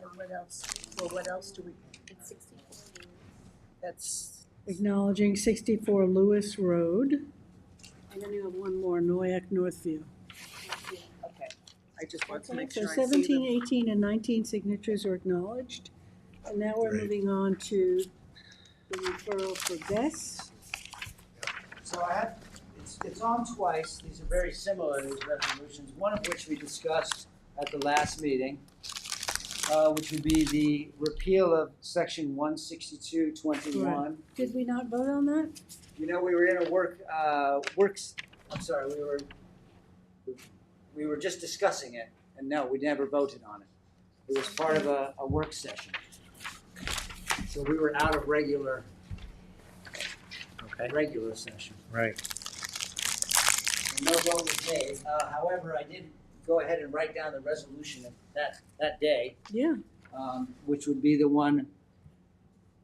And what else? Well, what else do we? It's 64. That's. Acknowledging 64 Lewis Road. And then you have one more, Noyak, Northview. Okay. I just want to Okay, make so sure I see 17, them. 18, and 19 signatures are acknowledged. And now we're Great. moving on to the referral for Bess. So I have, it's on twice. These are very similar, these resolutions, one of which we discussed at the last meeting, which would be the repeal of section 162.21. Did we not vote on that? You know, we were in a we were just discussing it, and no, we never voted on it. It was part of a work session. So we were out of regular session. Right. No vote was made. However, I did go ahead and write down the resolution that day, Yeah, which would be the one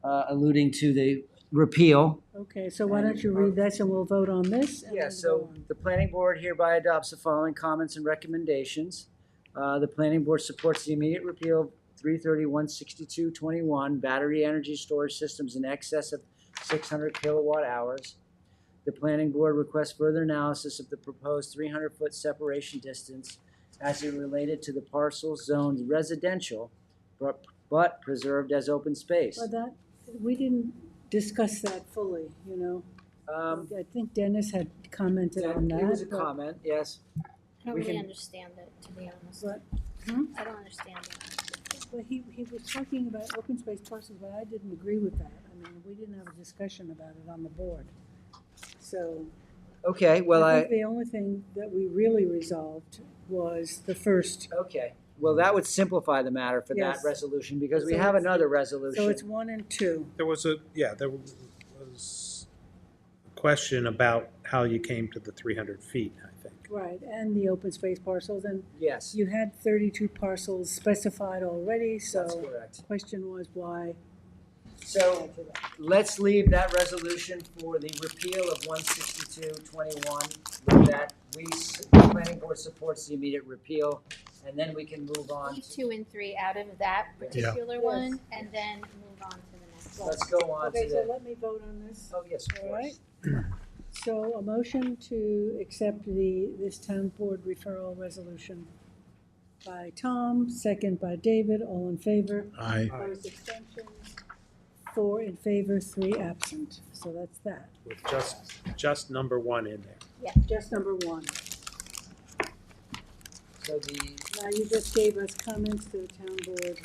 alluding to the repeal. okay, so why don't you read that and we'll vote on this? and Yeah, then so go on. the planning board hereby adopts the following comments and recommendations. The planning board supports the immediate repeal of 3316221 battery energy storage systems in excess of 600 kilowatt hours. The planning board requests further analysis of the proposed 300-foot separation distance as it related to the parcels zoned residential, but preserved as open space. Well, that, we didn't discuss that fully, you know. I think Dennis had commented on that. It was a but- comment, yes. I don't We really can- understand it, to be honest. But, I don't understand it. But he was talking about open space parcels, but I didn't agree with that. I mean, we didn't have a discussion about it on the board. So. Okay, well, I think the only thing that we really resolved was the first. Okay, well, that would simplify the matter for that Yes. resolution, because we So have it's- another resolution. So it's 1 and 2. There was a question about how you came to the 300 feet, I think. Right, and the open space parcels, and Yes. you had 32 parcels specified already, so. That's correct. The question was why. So let's leave that resolution for the repeal of 16221 with that. The planning board supports the immediate repeal, and then we can move on. Leave 2 and 3 out of that particular Yes. one, and then move on to the next one. Let's go on Okay, to so the, let me vote on this. oh, yes, of All right. course. So a motion to accept this town board referral resolution by Tom, second by David, all in favor. Aye. Opposed, abstentions, 4 in favor, 3 absent. So that's that. With just number 1 in there. Yeah. Just number 1. So the, Now you just gave us comments to the town board.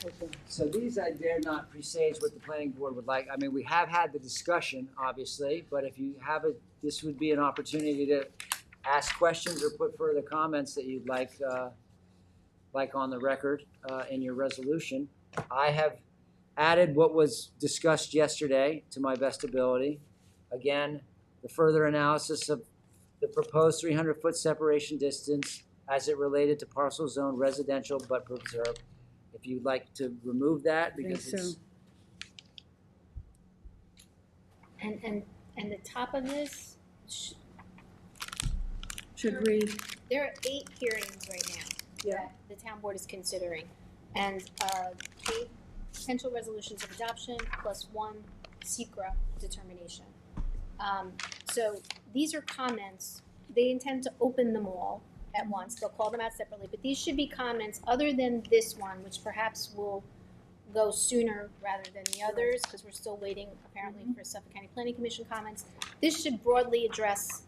Okay. so these I dare not presage what the planning board would like. I mean, we have had the discussion, obviously, but if you have this would be an opportunity to ask questions or put further comments that you'd like on the record in your resolution. I have added what was discussed yesterday to my best ability. Again, the further analysis of the proposed 300-foot separation distance as it related to parcel zone residential but preserved. If you'd like to remove that, because think so. it's. And the top of this, Should read, there are 8 hearings right now yeah, that the town board is considering. And 8 potential resolutions of adoption plus 1 secra determination. So these are comments. They intend to open them all at once. They'll call them out separately, but these should be comments other than this one, which perhaps will go sooner rather than the others, because we're still waiting apparently for Suffolk County Planning Commission comments. This should broadly address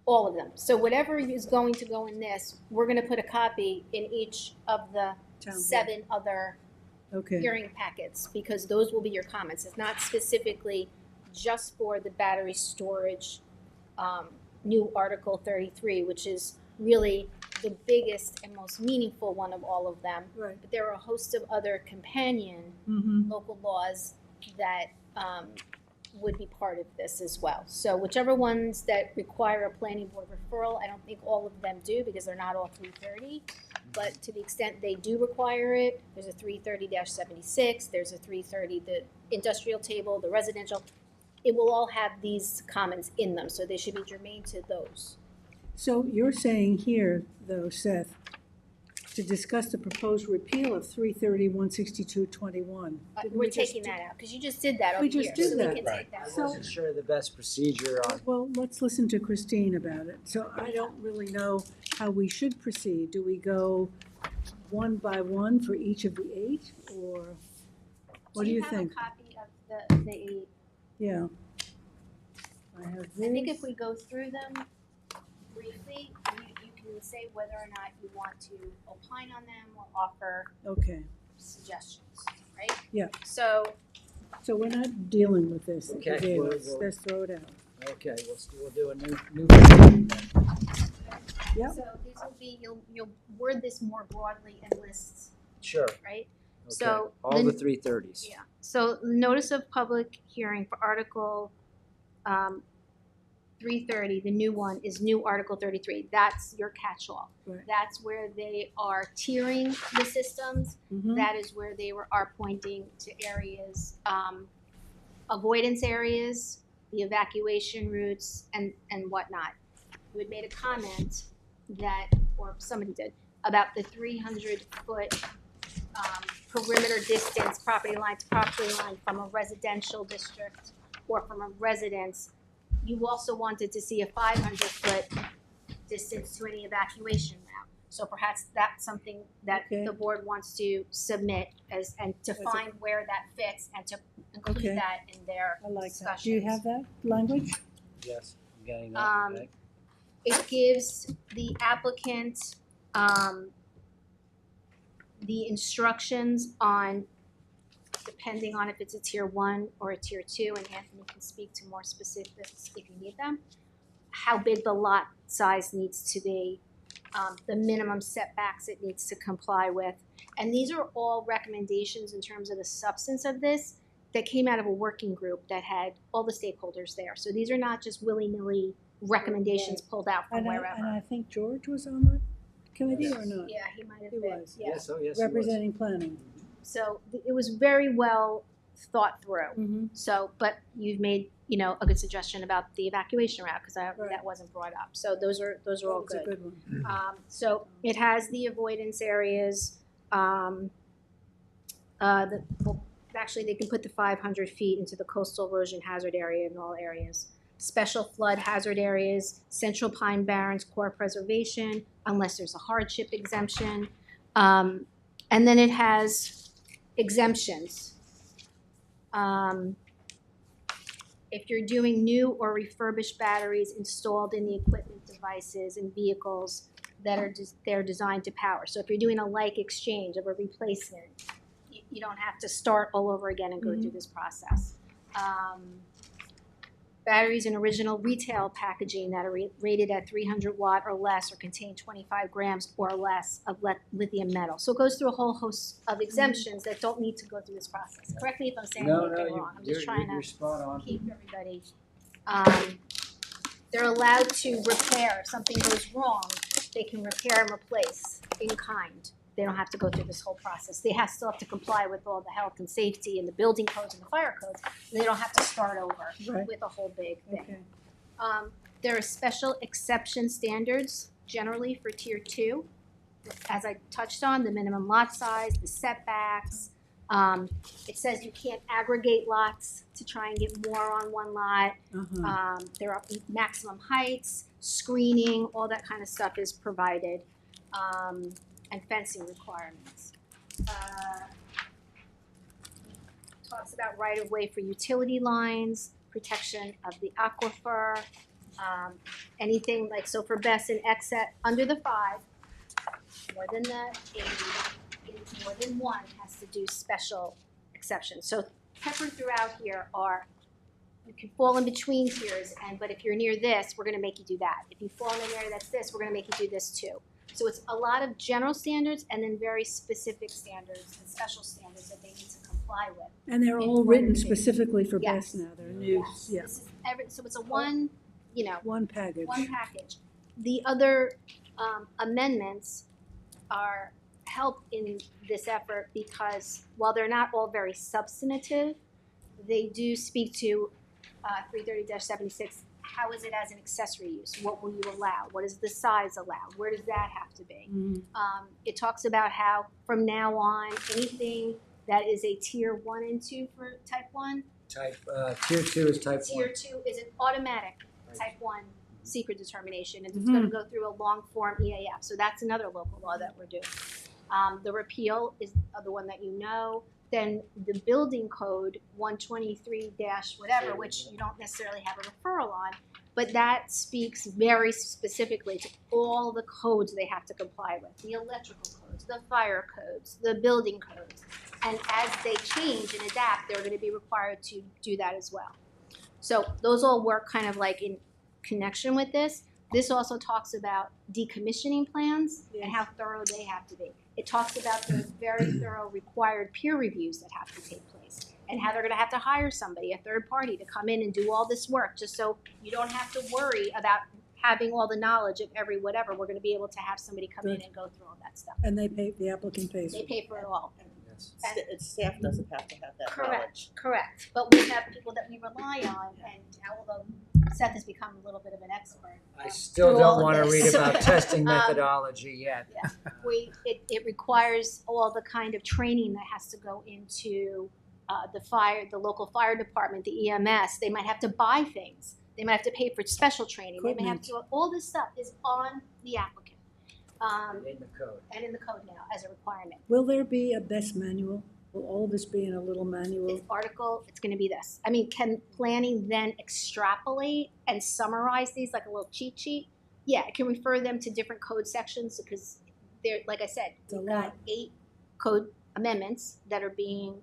all of them. So whatever is going to go in this, we're gonna put a copy in each of the Town board. 7 other okay. hearing packets, because those will be your comments. It's not specifically just for the battery storage, new Article 33, which is really the biggest and most meaningful one of all of them. Right. But there are a host of other companion Mm-hmm. local laws that would be part of this as well. So whichever ones that require a planning board referral, I don't think all of them do, because they're not all 330. But to the extent they do require it, there's a 330-76, there's a 330, the industrial table, the residential. It will all have these comments in them, so they should be germane to those. So you're saying here, though, Seth, to discuss the proposed repeal of 330-162-21. Didn't We're we just taking do- that out, because you just did that over We here. just did so that. we can Right. take that I out. wasn't sure the best procedure on. Well, let's listen to Christine about it. So I don't really know how we should proceed. Do we go 1 by 1 for each of the 8, or what do you think? Do you have a copy of the 8? Yeah. I have I think this. if we go through them briefly, you can say whether or not you want to opine on them or offer Okay, suggestions, right? yeah. So, So we're not dealing with this. that you Okay, gave we'll- us. we'll- Let's throw it out. Okay, we'll do a new version then. Yep. so these will be, you'll word this more broadly in lists, Sure. right? Okay. So All the 330s. Yeah, so notice of public hearing for Article 330, the new one, is new Article 33. That's your catch-all. Right. That's where they are tiering the systems. Mhm. That is where they are pointing to areas, avoidance areas, the evacuation routes, and whatnot. You had made a comment that, or somebody did, about the 300-foot perimeter distance, property line to property line from a residential district or from a residence. You also wanted to see a 500-foot distance to any evacuation route. So perhaps that's something that Okay. the board wants to submit and to find where that fits and to include Okay. that in their I like that. discussions. Do you have that language? Yes, I'm getting that, okay. It gives the applicant, the instructions on, depending on if it's a tier 1 or a tier 2, and Anthony can speak to more specifics if you need them, how big the lot size needs to be, the minimum setbacks it needs to comply with. And these are all recommendations in terms of the substance of this that came out of a working group that had all the stakeholders there. So these are not just willy-nilly recommendations pulled out from And wherever. I think George was on that committee or not? Yeah, he might have He been. was. Yeah. Yes, oh, yes, he was. Representing planning. So it was very well thought through. Mm-hmm. So, but you've made, a good suggestion about the evacuation route, because Right. that wasn't brought up. So those are all That's a good. good one. So it has the avoidance areas. Actually, they can put the 500 feet into the coastal erosion hazard area in all areas. Special flood hazard areas, Central Pine Barrens Core Preservation, unless there's a hardship exemption. And then it has exemptions. If you're doing new or refurbished batteries installed in the equipment, devices, and vehicles that are they're designed to power. So if you're doing a like exchange of a replacement, you don't have to start all over again and go through this process. Batteries in original retail packaging that are rated at 300 watt or less or contain 25 grams or less of lithium metal. So it goes through a whole host of exemptions that don't need to go through this process. Correct me if I'm saying anything wrong. I'm just trying you're to spot on. keep everybody. They're allowed to repair. If something goes wrong, they can repair and replace in kind. They don't have to go through this whole process. They still have to comply with all the health and safety and the building codes and the fire codes. They don't have to start over Right. with a whole big thing. Okay. There are special exception standards generally for tier 2. As I touched on, the minimum lot size, the setbacks. It says you can't aggregate lots to try and get more on one lot. Uh-huh. There are maximum heights, screening, all that kind of stuff is provided, and fencing requirements. Talks about right-of-way for utility lines, protection of the aquifer, anything like, so for best and excess, under the 5, more than the 80, more than 1 has to do special exceptions. So peppered throughout here are, you can fall in between tiers, but if you're near this, we're gonna make you do that. If you fall in an area that's this, we're gonna make you do this too. So it's a lot of general standards and then very specific standards and special standards that they need to comply with. And they're in all order written to be- specifically for Yes. BESS now. They're new. Yes. Yeah. This is so it's a one package. one package. The other amendments are help in this effort because while they're not all very substantive, they do speak to 330-76. How is it as an accessory use? What will you allow? What is the size allowed? Where does that have to be? Mhm. It talks about how from now on, anything that is a tier 1 and 2 for type 1, Tier 2 is type 1. tier 2 is an automatic type 1 secret determination, and it's Mhm. gonna go through a long form EAF. So that's another local law that we're doing. The repeal is the one that you know. Then the building code 123- whatever, which you don't necessarily have a referral on, but that speaks very specifically to all the codes they have to comply with, the electrical codes, the fire codes, the building codes. And as they change and adapt, they're gonna be required to do that as well. So those all work kind of like in connection with this. This also talks about decommissioning plans and how thorough they have to be. It talks about the very thorough required peer reviews that have to take place. and how they're gonna have to hire somebody, a third party, to come in and do all this work, just so you don't have to worry about having all the knowledge of every whatever. We're gonna be able to have somebody come in Good. and go through all that stuff. And the applicant pays. They pay for it all. Staff doesn't have to have that knowledge. Correct, correct. But we have people that we rely on, and although Seth has become a little bit of an expert. I still through all don't of want to read this. about testing Um, methodology yet. Yeah, it requires all the kind of training that has to go into the local fire department, the EMS. They might have to buy things. They might have to pay for special training. They may have to, all this stuff is on the applicant. In the code. And in the code now as a requirement. Will there be a best manual? Will all this be in a little manual? This article, it's gonna be this. I mean, can planning then extrapolate and summarize these like a little cheat sheet? Yeah, it can refer them to different code sections because they're, like I said, we've got 8 code amendments that are being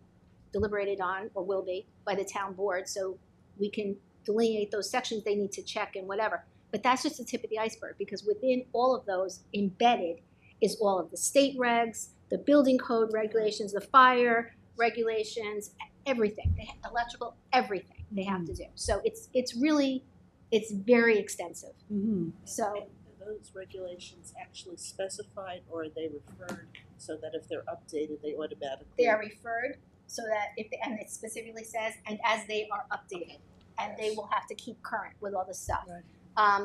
deliberated on, or will be, by the town board, so we can delineate those sections they need to check and whatever. But that's just the tip of the iceberg, because within all of those embedded is all of the state regs, the building code regulations, the fire regulations, everything, electrical, everything they have to do. So it's really, it's very extensive. So. And are those regulations actually specified, or are they referred so that if they're updated, they automatically? They are referred so that and it specifically says, and as they are updated, and they will have to keep current with all the stuff.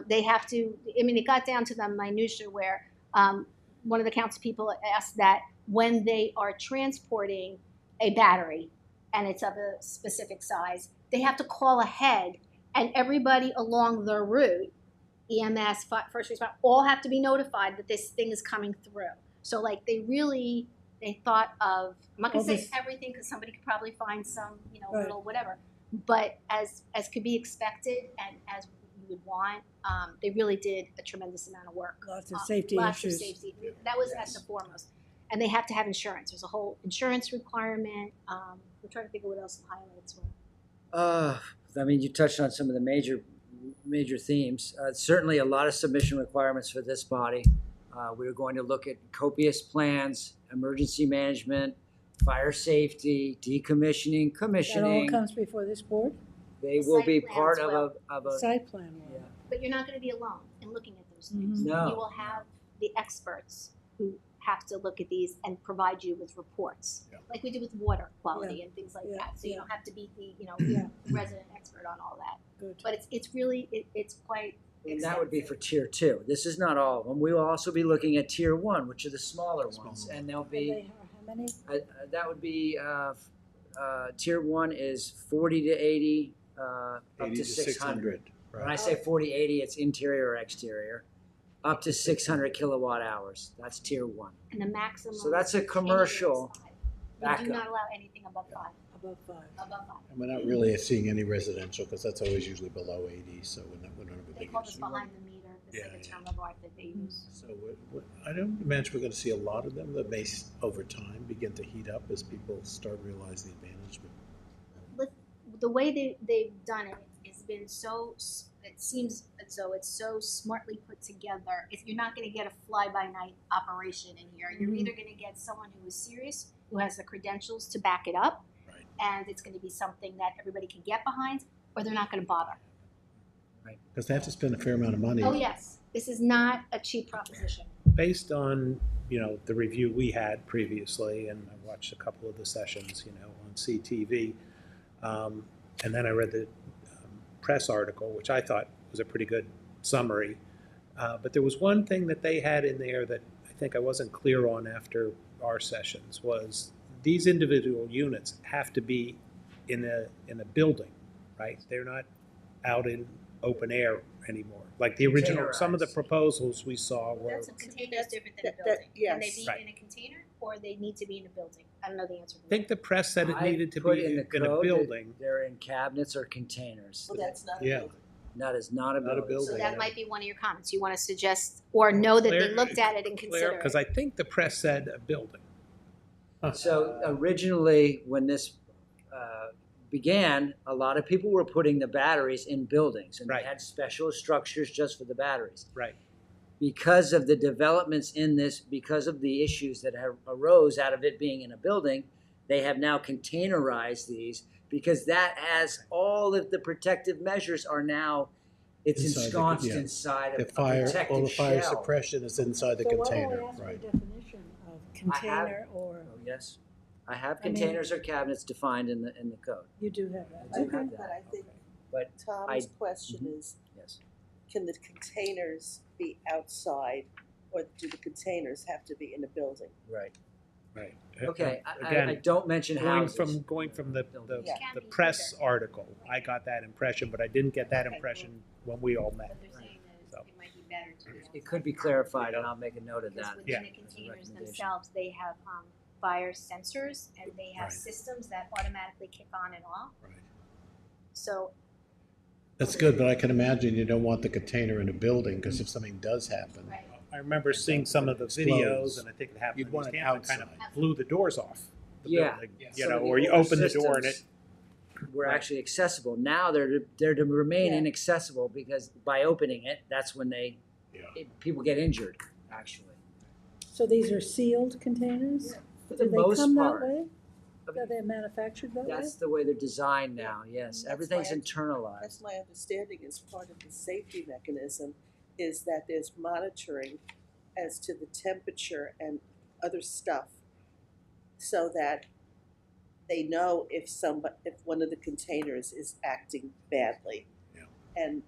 They have to, I mean, it got down to the minutia where one of the council people asked that when they are transporting a battery and it's of a specific size, they have to call ahead, and everybody along the route, EMS, first responder, all have to be notified that this thing is coming through. So like they thought of, I'm not gonna say everything because somebody could probably find some, little whatever, but as could be expected and as you would want, they really did a tremendous amount of work. Lots of safety lots issues. Of safety. That was at the foremost. And they have to have insurance. There's a whole insurance requirement. We're trying to think of what else the highlights were. I mean, you touched on some of the major themes. Certainly a lot of submission requirements for this body. We're going to look at copious plans, emergency management, fire safety, decommissioning, That commissioning. all comes before this board? They will be part of a Site plan will. But you're not going to be alone in looking at those things. No. You will have the experts who have to look at these and provide you with reports, like we do with water quality and things like that. So you don't have to be the resident expert on all that. Good. But it's really it's quite. And that would be for tier 2. This is not all of them. We will also be looking at tier 1, which are the smaller ones, and there'll be. How many? That would be tier 1 is 40 to 80, up 80 to to 600. 600, When I say 40, 80, it's interior or exterior. Up to 600 kilowatt hours. That's tier 1. And the maximum. So that's a commercial We do backup. not allow anything above 5. Above 5. Above 5. And we're not really seeing any residential, because that's always usually below 80, so we're not a They big call this issue. behind the meter. This is like a term of art that they use. So I don't imagine we're going to see a lot of them that may, over time, begin to heat up as people start realizing the advantage. With the way they've done it has been so. It seems as though it's so smartly put together. If you're not going to get a fly-by-night operation in here, you're either going to get someone who is serious, who has the credentials to back it up, and it's going to be something that everybody can get behind, or they're not going to bother. Because they have to spend a fair amount of money. Oh yes, this is not a cheap proposition. Based on, the review we had previously, and I watched a couple of the sessions, on CTV, and then I read the press article, which I thought was a pretty good summary. But there was one thing that they had in there that I think I wasn't clear on after our sessions, was these individual units have to be in a building, right? They're not out in open air anymore. Like the original, some of the proposals we saw were. That's a container is different than a building. Can they be in a container, or they need to be in a building? I don't know the answer to I think the press said it I needed to put be in the in a code that building. They're in cabinets or containers. Well, that's not Yeah. That is not a building. So that might be one of your comments. You want to suggest or know that they looked at it and considered it. Because I think the press said a building. So originally, when this began, a lot of people were putting the batteries in buildings, and they had special structures just for the batteries. Right. Because of the developments in this, because of the issues that arose out of it being in a building, They have now containerized these because that has all of the protective measures are now, it's Inside the- insconced yeah. inside The a fire, all protective the fire shell. suppression is inside the So why don't container, we ask for a right? definition of container or, Oh, yes. I have I mean- containers or cabinets defined in the code. you do have that? I do Okay. have But that. I think But Tom's I- question mhm. is, Yes. can the containers be outside, or do the containers have to be in a building? Right. Right. Okay, I Again, don't mention going houses. from the Yeah. the press article, I got that impression, but I didn't get that impression when we all met. But they're saying that it might be better to be It could be clarified, and I'll make a note of because that. within the as a containers recommendation. themselves, they have fire sensors and they have Right. systems that automatically kick on and off. Right. So That's good, but I can imagine you don't want the container in a building, because if something does happen. right. I remember seeing some of the videos, and I think it happened You'd in want East it Hampton, kind of outside. blew the doors off the Yeah. building. You Some know, of the or you older open the door and it, systems were actually accessible. Now they're to remain Yeah. inaccessible because by opening it, that's when people get injured, actually. So these are sealed containers? For Do the they most come that part. way? Are they manufactured that way? That's the way they're designed now, yes. That's Everything's why internalized. That's my understanding is part of the safety mechanism is that there's monitoring as to the temperature and other stuff so that they know if one of the containers is acting badly. Yeah. And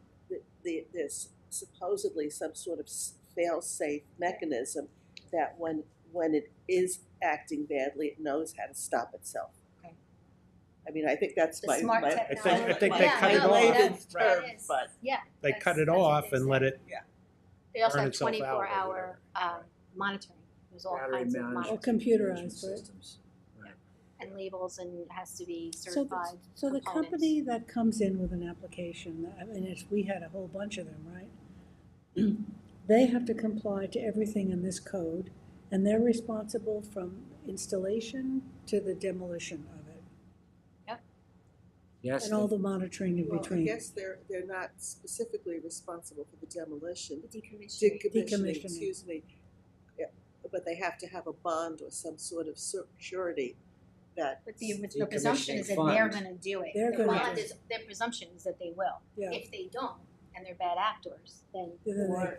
there's supposedly some sort of fail-safe mechanism that when it is acting badly, it knows how to stop itself. Okay. I mean, I think that's The my, smart my, technology. I think they Yeah, cut it no, off. layman's that term, is- but yeah. they that's- cut it that's what off they and say. let it, They also burn have itself out or 24-hour monitoring. There's all Battery kinds of management monitoring computerized, right? systems. and labels, and it has to be So, certified. so the components. company that comes in with an application, I mean, we had a whole bunch of them, right? They have to comply to everything in this code, and they're responsible from installation to the demolition of it, Yes. and all the monitoring in well, I between. guess they're not specifically responsible for the demolition. Decommissioning. Decommissioning. Excuse me. Yeah, but they have to have a bond or some sort of surety that. But the presumption is that Decommissioning they're fund. gonna do it. They're The gonna bond do is, their presumption is that they will. Yeah. If they don't, and they're bad actors, then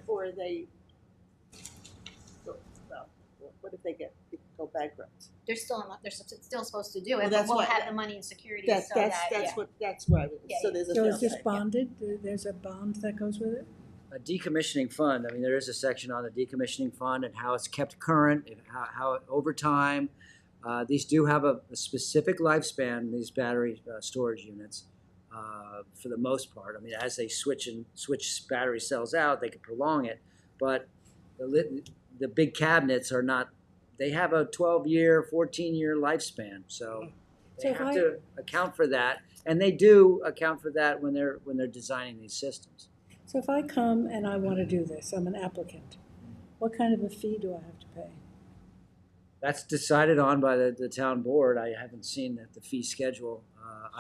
Or they, well, what if they go bankrupt? they're still supposed to do Well, it, but that's we'll why- have the money and security That's, so that's, that, that's yeah. what, that's why, Yeah, so yeah. there's a. So is this fail-safe, yeah. bonded? There's a bond that goes with it? A decommissioning fund, I mean, there is a section on the decommissioning fund and how it's kept current, and how over time. These do have a specific lifespan, these battery storage units, for the most part. I mean, as they switch battery cells out, they can prolong it. But the big cabinets are not, they have a 12-year, 14-year lifespan. So So they if have to account for that. And they do account for that when they're designing these systems. So if I come and I want to do this, I'm an applicant, what kind of a fee do I have to pay? That's decided on by the town board. I haven't seen the fee schedule.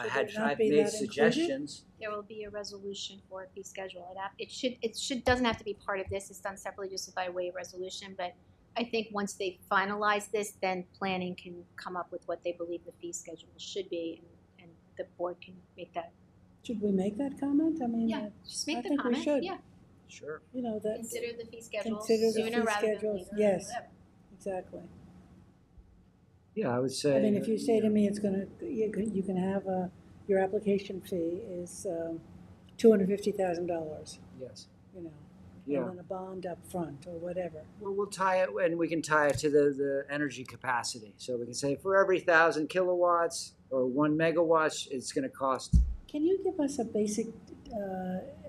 Should there not I've be made that suggestions. There will be a resolution for a fee schedule. It doesn't have to be part of this. It's done separately just by way of resolution, but I think once they finalize this, then planning can come up with what they believe the fee schedule should be, and the board can make that. Should we make that comment? I mean, Yeah, just make I the think we comment, should. yeah. Sure. You know, that. Consider the fee schedule Consider the sooner fee rather than schedules, later, yes. whatever. Exactly. Yeah, I would say. I mean, if you say to me it's gonna, you can have your application fee is $250,000, Yes. you know, Yeah. and then a bond up front or whatever. Well, we'll tie it, and we can tie it to the energy capacity. So we can say for every 1,000 kilowatts or 1 megawatts, it's going to cost. Can you give us a basic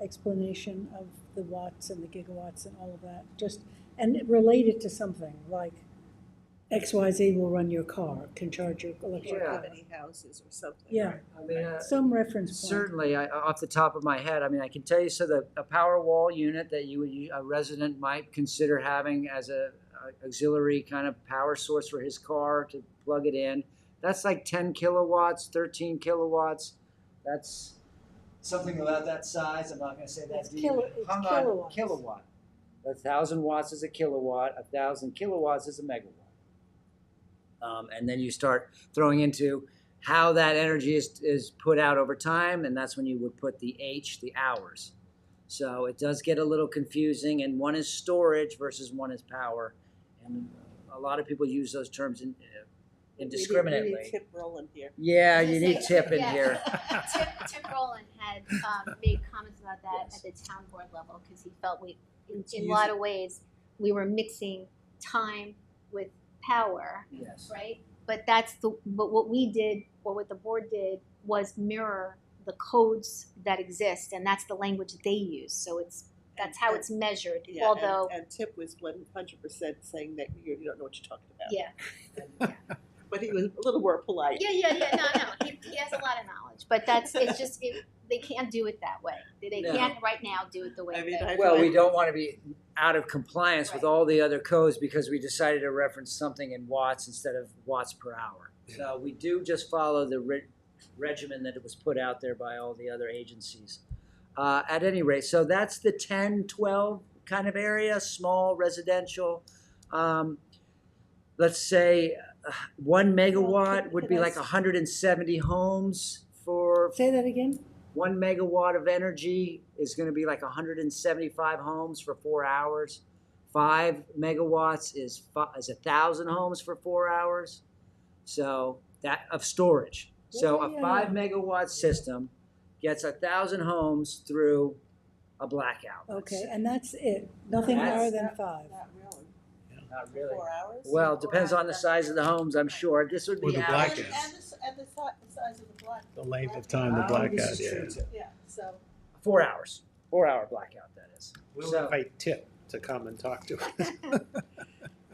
explanation of the watts and the gigawatts and all of that? Just, and relate it to something like XYZ will run your car, can charge your electric Or car. how many houses or something. Yeah, I mean, some reference point. certainly, off the top of my head, I mean, I can tell you, so a power wall unit that a resident might consider having as a auxiliary kind of power source for his car to plug it in, that's like 10 kilowatts, 13 kilowatts. That's something about that size. I'm not going to say that. It's kilowatts. Kilowatt. 1,000 watts is a kilowatt. 1,000 kilowatts is a megawatt. And then you start throwing into how that energy is put out over time, and that's when you would put the H, the hours. So it does get a little confusing, and one is storage versus one is power. And a lot of people use those terms indiscriminately. We need Tip Rowland here. Yeah, you need Tip in Yeah. here. Tip Rowland had made comments about that at the town board level because he felt in a lot of ways, we were mixing time with power, Yes. right? But what we did, or what the board did, was mirror the codes that exist, and that's the language they use. So that's how it's measured. Yeah, although, and Tip was 100% saying that you don't know what you're talking about. yeah, But he was a little more polite. yeah. No, he has a lot of knowledge, but they can't do it that way. They No. can't right now do it the way. Well, we don't want to be out of compliance with all the other codes because we decided to reference something in watts instead of watts per hour. So we do just follow the regimen that it was put out there by all the other agencies. At any rate, so that's the 10, 12 kind of area, small residential. Let's say 1 megawatt would be like 170 homes for. Say that again? 1 megawatt of energy is going to be like 175 homes for 4 hours. 5 megawatts is 1,000 homes for 4 hours. So that of storage. So a 5 megawatt system gets 1,000 homes through a blackout. Okay, and that's it, nothing more than 5. Not really. Not really. 4 hours? Well, it depends on the size of the homes, I'm sure. This would be Or the average. blackout. And the size of the blackout. The length of time the blackout, yeah. Yeah, so. 4 hours. 4 hour blackout, that is. We'll So- invite Tip to come and talk to us. Yeah,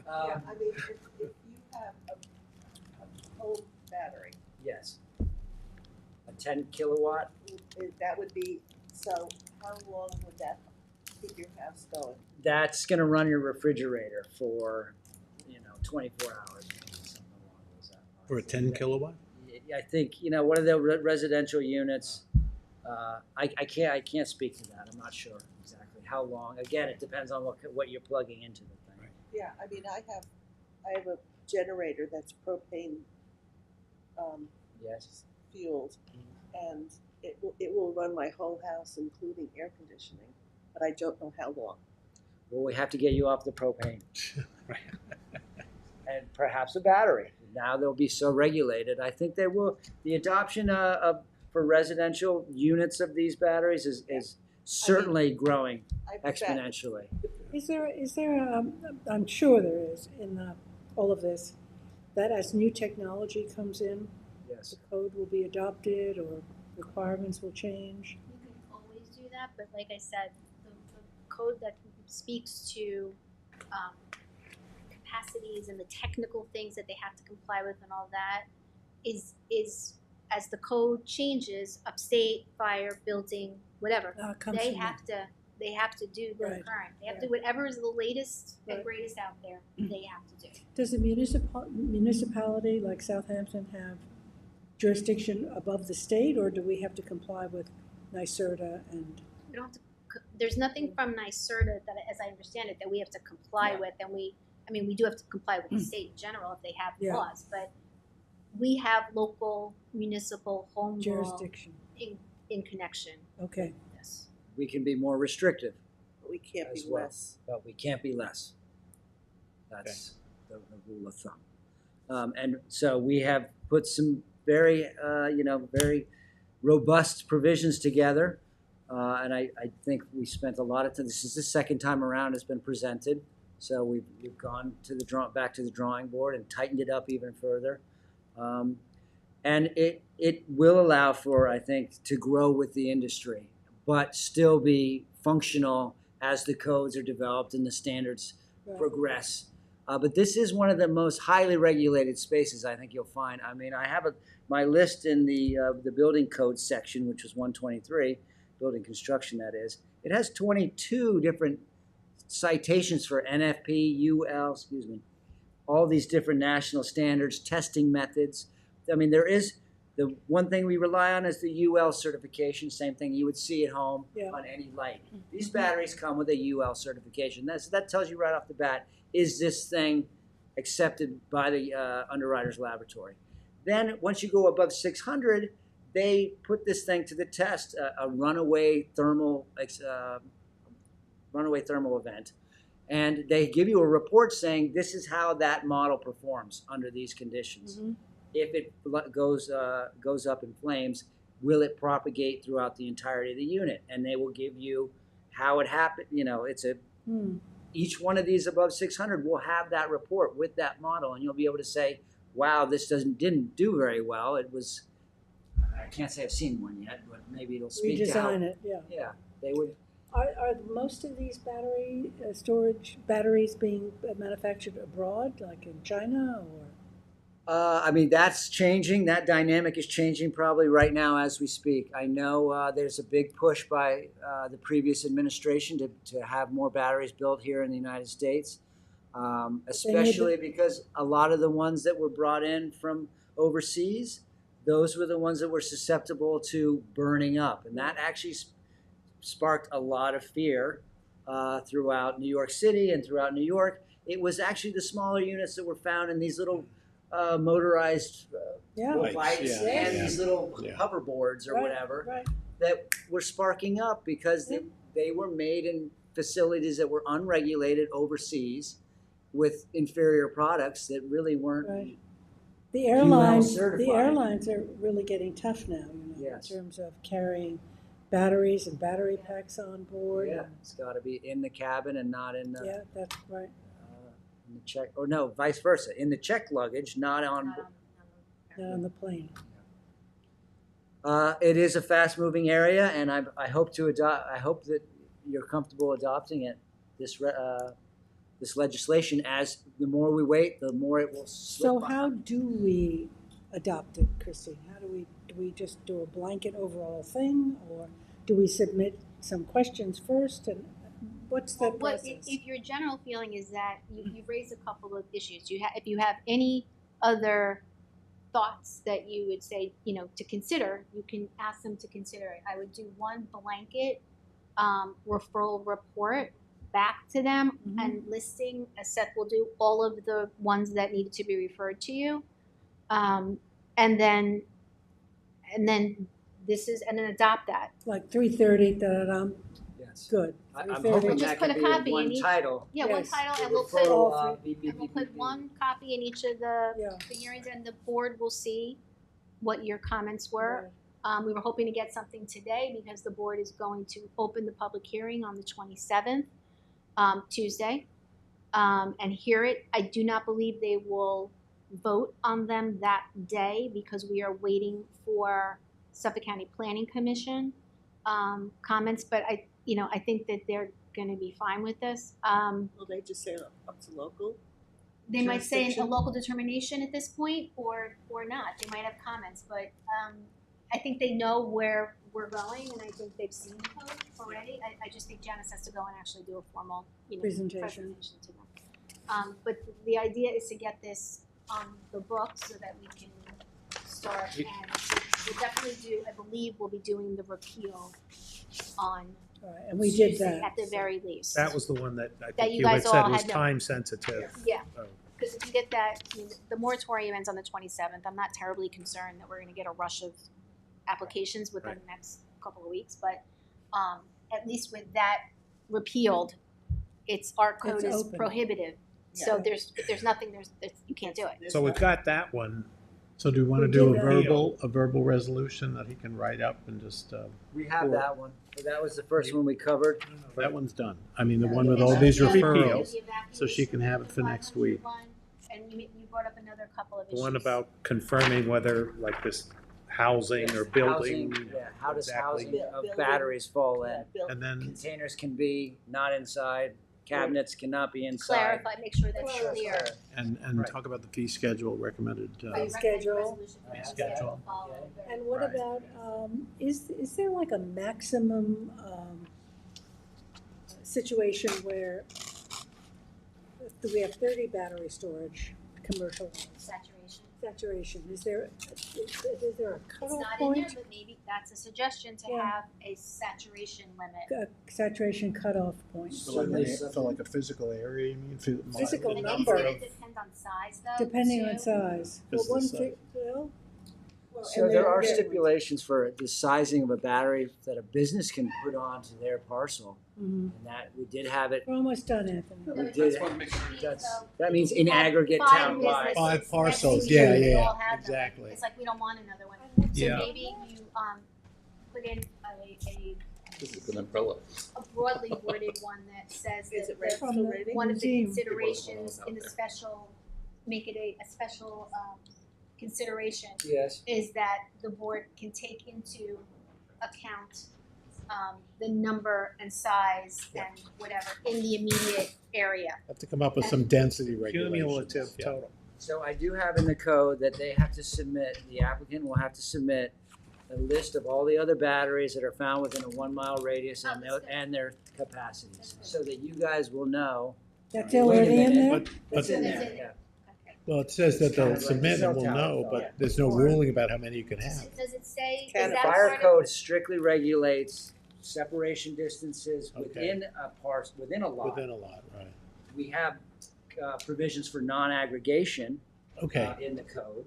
I mean, if you have a home battery, Yes. A 10 kilowatt. that would be, so how long would that keep your house going? That's going to run your refrigerator for, 24 hours. Something along those lines. For a 10 kilowatt? I think, one of the residential units, I can't speak to that. I'm not sure exactly how long. Again, it depends on what you're plugging into the thing. Yeah, I mean, I have a generator that's propane Yes. fueled, and it will run my whole house, including air conditioning, but I don't know how long. Well, we have to get you off the propane. And perhaps a battery. Now they'll be so regulated. I think they will. The adoption for residential units of these batteries is certainly growing exponentially. Is there, I'm sure there is in all of this, that as new technology comes in, Yes. the code will be adopted or requirements will change? You can always do that, but like I said, the code that speaks to capacities and the technical things that they have to comply with and all that is as the code changes, upstate, fire, building, whatever, comes they from have to do the Right. current. They have to, whatever is the latest and greatest out there, they have to do. Does the municipality like Southampton have jurisdiction above the state, or do we have to comply with NYSERDA and? We don't have to, there's nothing from NYSERDA that, as I understand it, that we have to comply with, and we do have to comply with the state in general if they have Yeah. laws, but we have local municipal home rule Jurisdiction. in connection. Okay. Yes. We can be more restrictive. But we can't as be well, less. but we can't be less. That's the rule of thumb. And so we have put some very, very robust provisions together. And I think we spent a lot of time. This is the second time around it's been presented. So we've gone to back to the drawing board and tightened it up even further. And it will allow for, I think, to grow with the industry, but still be functional as the codes are developed and the standards progress. But this is one of the most highly regulated spaces I think you'll find. I mean, I have my list in the building code section, which was 123, building construction that is. It has 22 different citations for NFP, UL, all these different national standards, testing methods. I mean, there is, the one thing we rely on is the UL certification, same thing you would see at home on any light. These batteries come with a UL certification. That tells you right off the bat, is this thing accepted by the underwriter's laboratory. Then, once you go above 600, they put this thing to the test, a runaway thermal event, and they give you a report saying this is how that model performs under these conditions. If it goes up in flames, will it propagate throughout the entirety of the unit? And they will give you how it happened. You know, it's a each one of these above 600 will have that report with that model, and you'll be able to say, wow, this didn't do very well. It was, I can't say I've seen one yet, but maybe it'll speak to how. Redesign it, yeah. Yeah, they would. Are most of these battery storage batteries being manufactured abroad, like in China, or? I mean, that's changing. That dynamic is changing probably right now as we speak. I know there's a big push by the previous administration to have more batteries built here in the United States, especially because a lot of the ones that were brought in from overseas, those were the ones that were susceptible to burning up. And that actually sparked a lot of fear throughout New York City and throughout New York. It was actually the smaller units that were found in these little motorized bikes and these little hoverboards or whatever that were sparking up because they were made in facilities that were unregulated overseas with inferior products that really weren't The airlines, certified. the airlines are really getting tough now, you know, in terms of carrying batteries and battery packs on board. Yeah, it's got to be in the cabin and not in the. Yeah, that's right. In the check, or no, vice versa. In the check luggage, not on. Not on the plane. It is a fast-moving area, and I hope to adopt. I hope that you're comfortable adopting it. This legislation. As the more we wait, the more it will. So how do we adopt it, Christine? How do we just do a blanket overall thing, or do we submit some questions first? And what's the process? If your general feeling is that you've raised a couple of issues, if you have any other thoughts that you would say, you know, to consider, you can ask them to consider it. I would do one blanket referral report back to them and listing, as Seth will do, all of the ones that needed to be referred to you, and then adopt that. Like 3:30, Yes. Good. I'm hoping Just that put can a be copy one in each. title. Yeah, one title, and we'll put one copy in each of the hearings, and the board will see what your comments were. We were hoping to get something today because the board is going to open the public hearing on the 27th, Tuesday, and hear it. I do not believe they will vote on them that day because we are waiting for Suffolk County Planning Commission comments, but I think that they're going to be fine with this. Will they just say up to local? They might say a local determination at this point, or not. They might have comments, but I think they know where we're going, and I think they've seen the code already. I just think Janice has to go and actually do a formal presentation to them. But the idea is to get this on the books so that we can start, and we'll definitely I believe we'll be doing the repeal on and we did Tuesday that. at the very least. That was the one that I That think you you had guys said all was had no- time sensitive. Yeah, Oh. because if you get that, the moratorium ends on the 27th. I'm not terribly concerned that we're going to get a rush of applications within the next couple of weeks, but at least with that repealed, our code is open. prohibitive. So there's nothing you can't do it. So we've got that one. So do you want to We do did a verbal resolution that he can write up and just? We have that one. That was the first one we covered. That one's done. I mean, the one with all these referrals, so she can have it for next week. And you brought up another couple of The issues. one about confirming whether like this housing or building. Housing, how does exactly. housing of batteries fall in? And then Containers can be not inside, cabinets cannot be inside. Clarify, make sure that's clear. And talk about the fee schedule recommended. Schedule. Schedule. And what about, is there like a maximum situation where if we have 30 battery storage, commercial, Saturation. Saturation, is there a It's cutoff not in there, point? but maybe that's a suggestion to Yeah. have a saturation limit. A saturation cutoff point. So like a physical area, you mean? Physical the number. It depends on size though. Depending on too. size. Well, Just the one size. thing, well. So and there they're are different. stipulations for the sizing of a battery that a business can put onto their parcel. Mhm. And that, we did have it, We're almost done, Anthony. we did, that means in aggregate Five townwide. businesses. Five parcels, Next year, yeah, they yeah, all had them. exactly. It's like we don't want another one. So Yeah. maybe you put in a This is an umbrella. broadly worded one that says Is that it right From still the- rating? one of the Museum. considerations in the special, make it a special consideration Yes. is that the board can take into account the number and size and whatever in the immediate area. Have to come up with some density regulations. Cumulative Yeah. total. So I do have in the code that they have to submit, the applicant will have to submit a list of all the other batteries that are found within a 1 mile radius and their capacities, so that you guys will know. That's Wait a already in minute. there? It's in there, yeah. Well, it says that they'll Kind of like submit cell and we'll tower know, code. but there's no ruling about how many you can have. Does it say, is The that fire part of? code strictly regulates separation distances Okay. within a within a lot. Within a lot, right. We have provisions for non-aggregation Okay, in the code.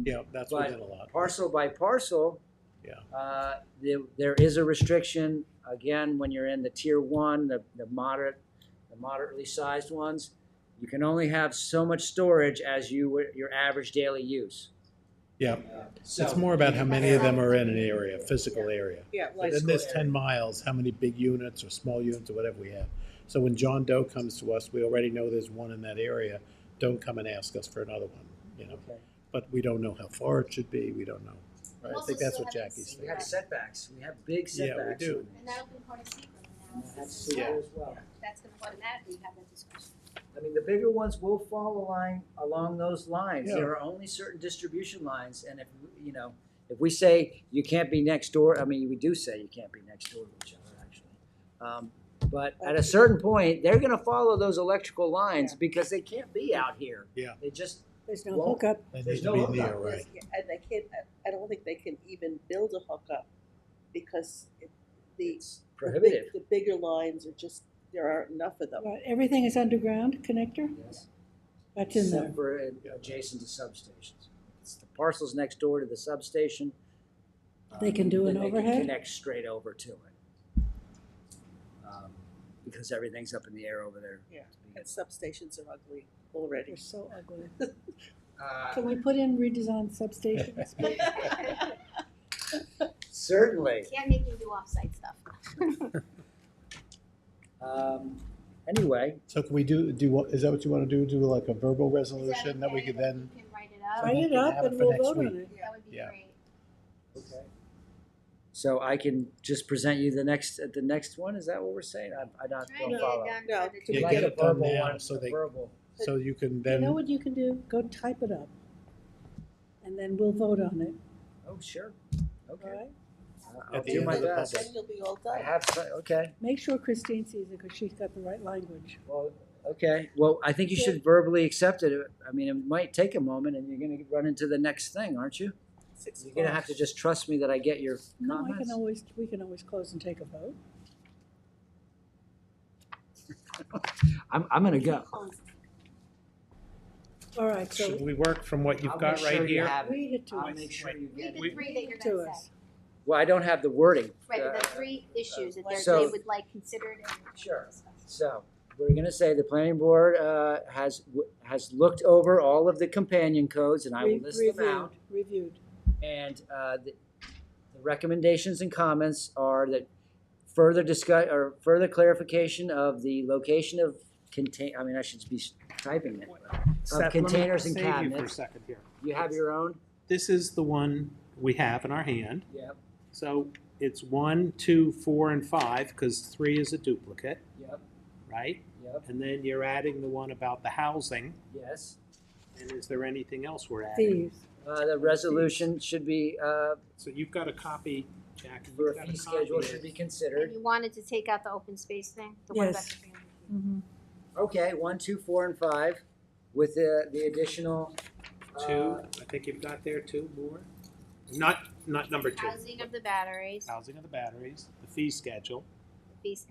yeah, that's but within a lot. Parcel by parcel, Yeah. there is a restriction, again, when you're in the tier one, the moderately sized ones, you can only have so much storage as your average daily use. Yeah, So- it's more about how many of them are in an area, physical area. Yeah, But in this 10 miles, how many big units or small units or whatever we have. So when John Doe comes to us, we already know there's one in that area. Don't come and ask us for another one, you know? Okay. But we don't know how far it should be, we don't know. Right? I Also think that's still what having Jackie's We saying. have setbacks, we have big Yeah, we setbacks. do. And that'll be part of secret And analysis that's as secret well. as well. That's gonna automatically have that discussion. I mean, the bigger ones will fall along those lines. Yeah. There are only certain distribution lines, and if, you know, if we say you can't be next door, I mean, we do say you can't be next door to each other, actually. But at a certain point, they're gonna follow those electrical lines because they can't be out here. Yeah. They just There's no won't. hookup. They There's need to no be near, hookup. right? And they can't, I don't think they can even build a hookup because It's prohibitive. the bigger lines are just, there aren't enough of them. Right, everything is underground connector? Yes. That's in there. Except for adjacent to substations. It's the parcels next door to the substation. They can do then an they can overhead? connect straight over to it. Because everything's up in the air over there. Yeah, and substations are ugly already. They're so ugly. Uh, Can we put in redesigned substations? Certainly. Can't make you do off-site stuff. Anyway, So can we is that what you want to do? Do like a verbal resolution that we could then? You can write it up. Write we it can up have it and for we'll next vote on week. it. That would be Yeah. great. okay. So I can just present you the next one. Is that what we're saying? I don't Try to get follow. it done No. for the Yeah, Like get a it done verbal now one, so a they, verbal. so you can You then. know what you can do? Go type it up. And then we'll vote on it, Oh, sure. all Okay. right? I'll At the do end my of the best. Then you'll be all I done. have, okay. Make sure Christine sees it because she's got the right language. Well, okay. Well, I think you should verbally accept it. I mean, it might take a moment, and you're going to run into the next thing, aren't you? 6 You're going to have to just trust me that I get your No, comments. we can always close and take a vote. I'm going to go. All right, so Should we work from what you've I'll got make sure right you here? have it. read it to I'll us. make sure you get Read it. the three that you're To gonna us. say. Well, I don't have the wording. Right, but the three issues that so- they would like considered and Sure. discussed. So we're going to say the planning board has looked over all of the companion codes, and I will list them out. Reviewed. And the recommendations and comments are that further further clarification of the location of I should be typing it. Seth, let me containers and save you for a cabinets. second here. You have your own? This is the one we have in our hand. Yep, So it's 1, 2, 4, and 5, because 3 is a duplicate, yep, right? yep, And then you're adding the one about the housing, yes. and is there anything else we're adding? Fees. The resolution should be, So you've got a copy, Jackie. for you've a got fee copy schedule of- should be And considered. you wanted to take out the open space thing? The one Yes. about the 300 feet. Mhm. Okay, 1, 2, 4, and 5, with the additional two, I think you've got there two more. Not number two. Housing of the batteries, Housing of the batteries, the fee schedule.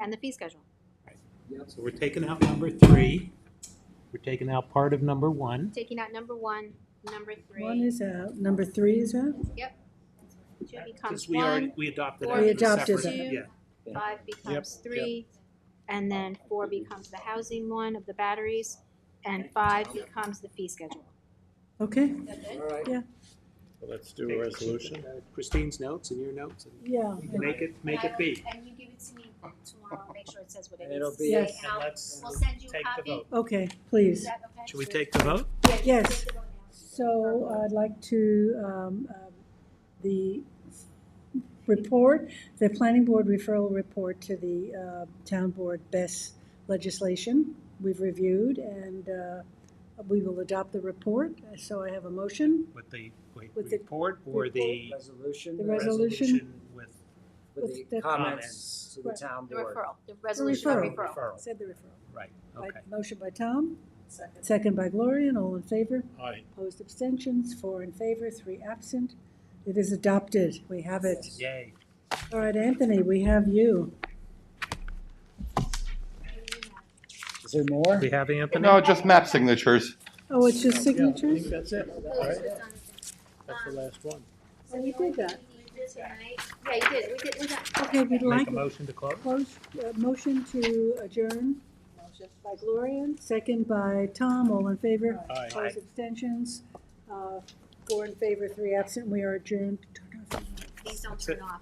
and the fee schedule. So we're taking out number three. We're taking out part of number one. Taking out number one, number three. One is out, number three is out? Yep. Two becomes Because we one. already, we adopted Four it. We as a adopted separate- that. Yeah. Five becomes three, and then four becomes the housing one of the batteries, and five becomes the fee schedule. Okay, So let's do a resolution. Christine's notes and your notes. And yeah. Make it be. And you give it to me tomorrow, make sure it says what it And needs it'll to be- say, Yes. and I'll- Let's we'll send you a take the copy. vote. Okay, Is please. that okay? Should we take the vote? Yes. So I'd like to, the report, the planning board referral report to the town board best legislation we've reviewed, and we will adopt the report. So I have a motion. With the With the report or the Resolution. The resolution. with With the the comments to the Right. town The board. referral, the resolution of referral. referral. Said the referral. Right, By- okay. Motion by Tom, Second. second by Gloria, and all in favor. Aye. Opposed, abstentions, 4 in favor, 3 absent. It is adopted. We have it. Yay. All right, Anthony, we have you. Is there more? We have Anthony? No, just map signatures. Oh, it's just I signatures? think that's it, right? That's the last one. Oh, we did that. Yeah, you did, we did. Okay, we'd like Make a motion to close? motion to adjourn. Motion by Gloria, second by Tom, all in favor. Aye. Opposed, abstentions, 4 in favor, 3 absent. We are adjourned. These don't That's turn it. off.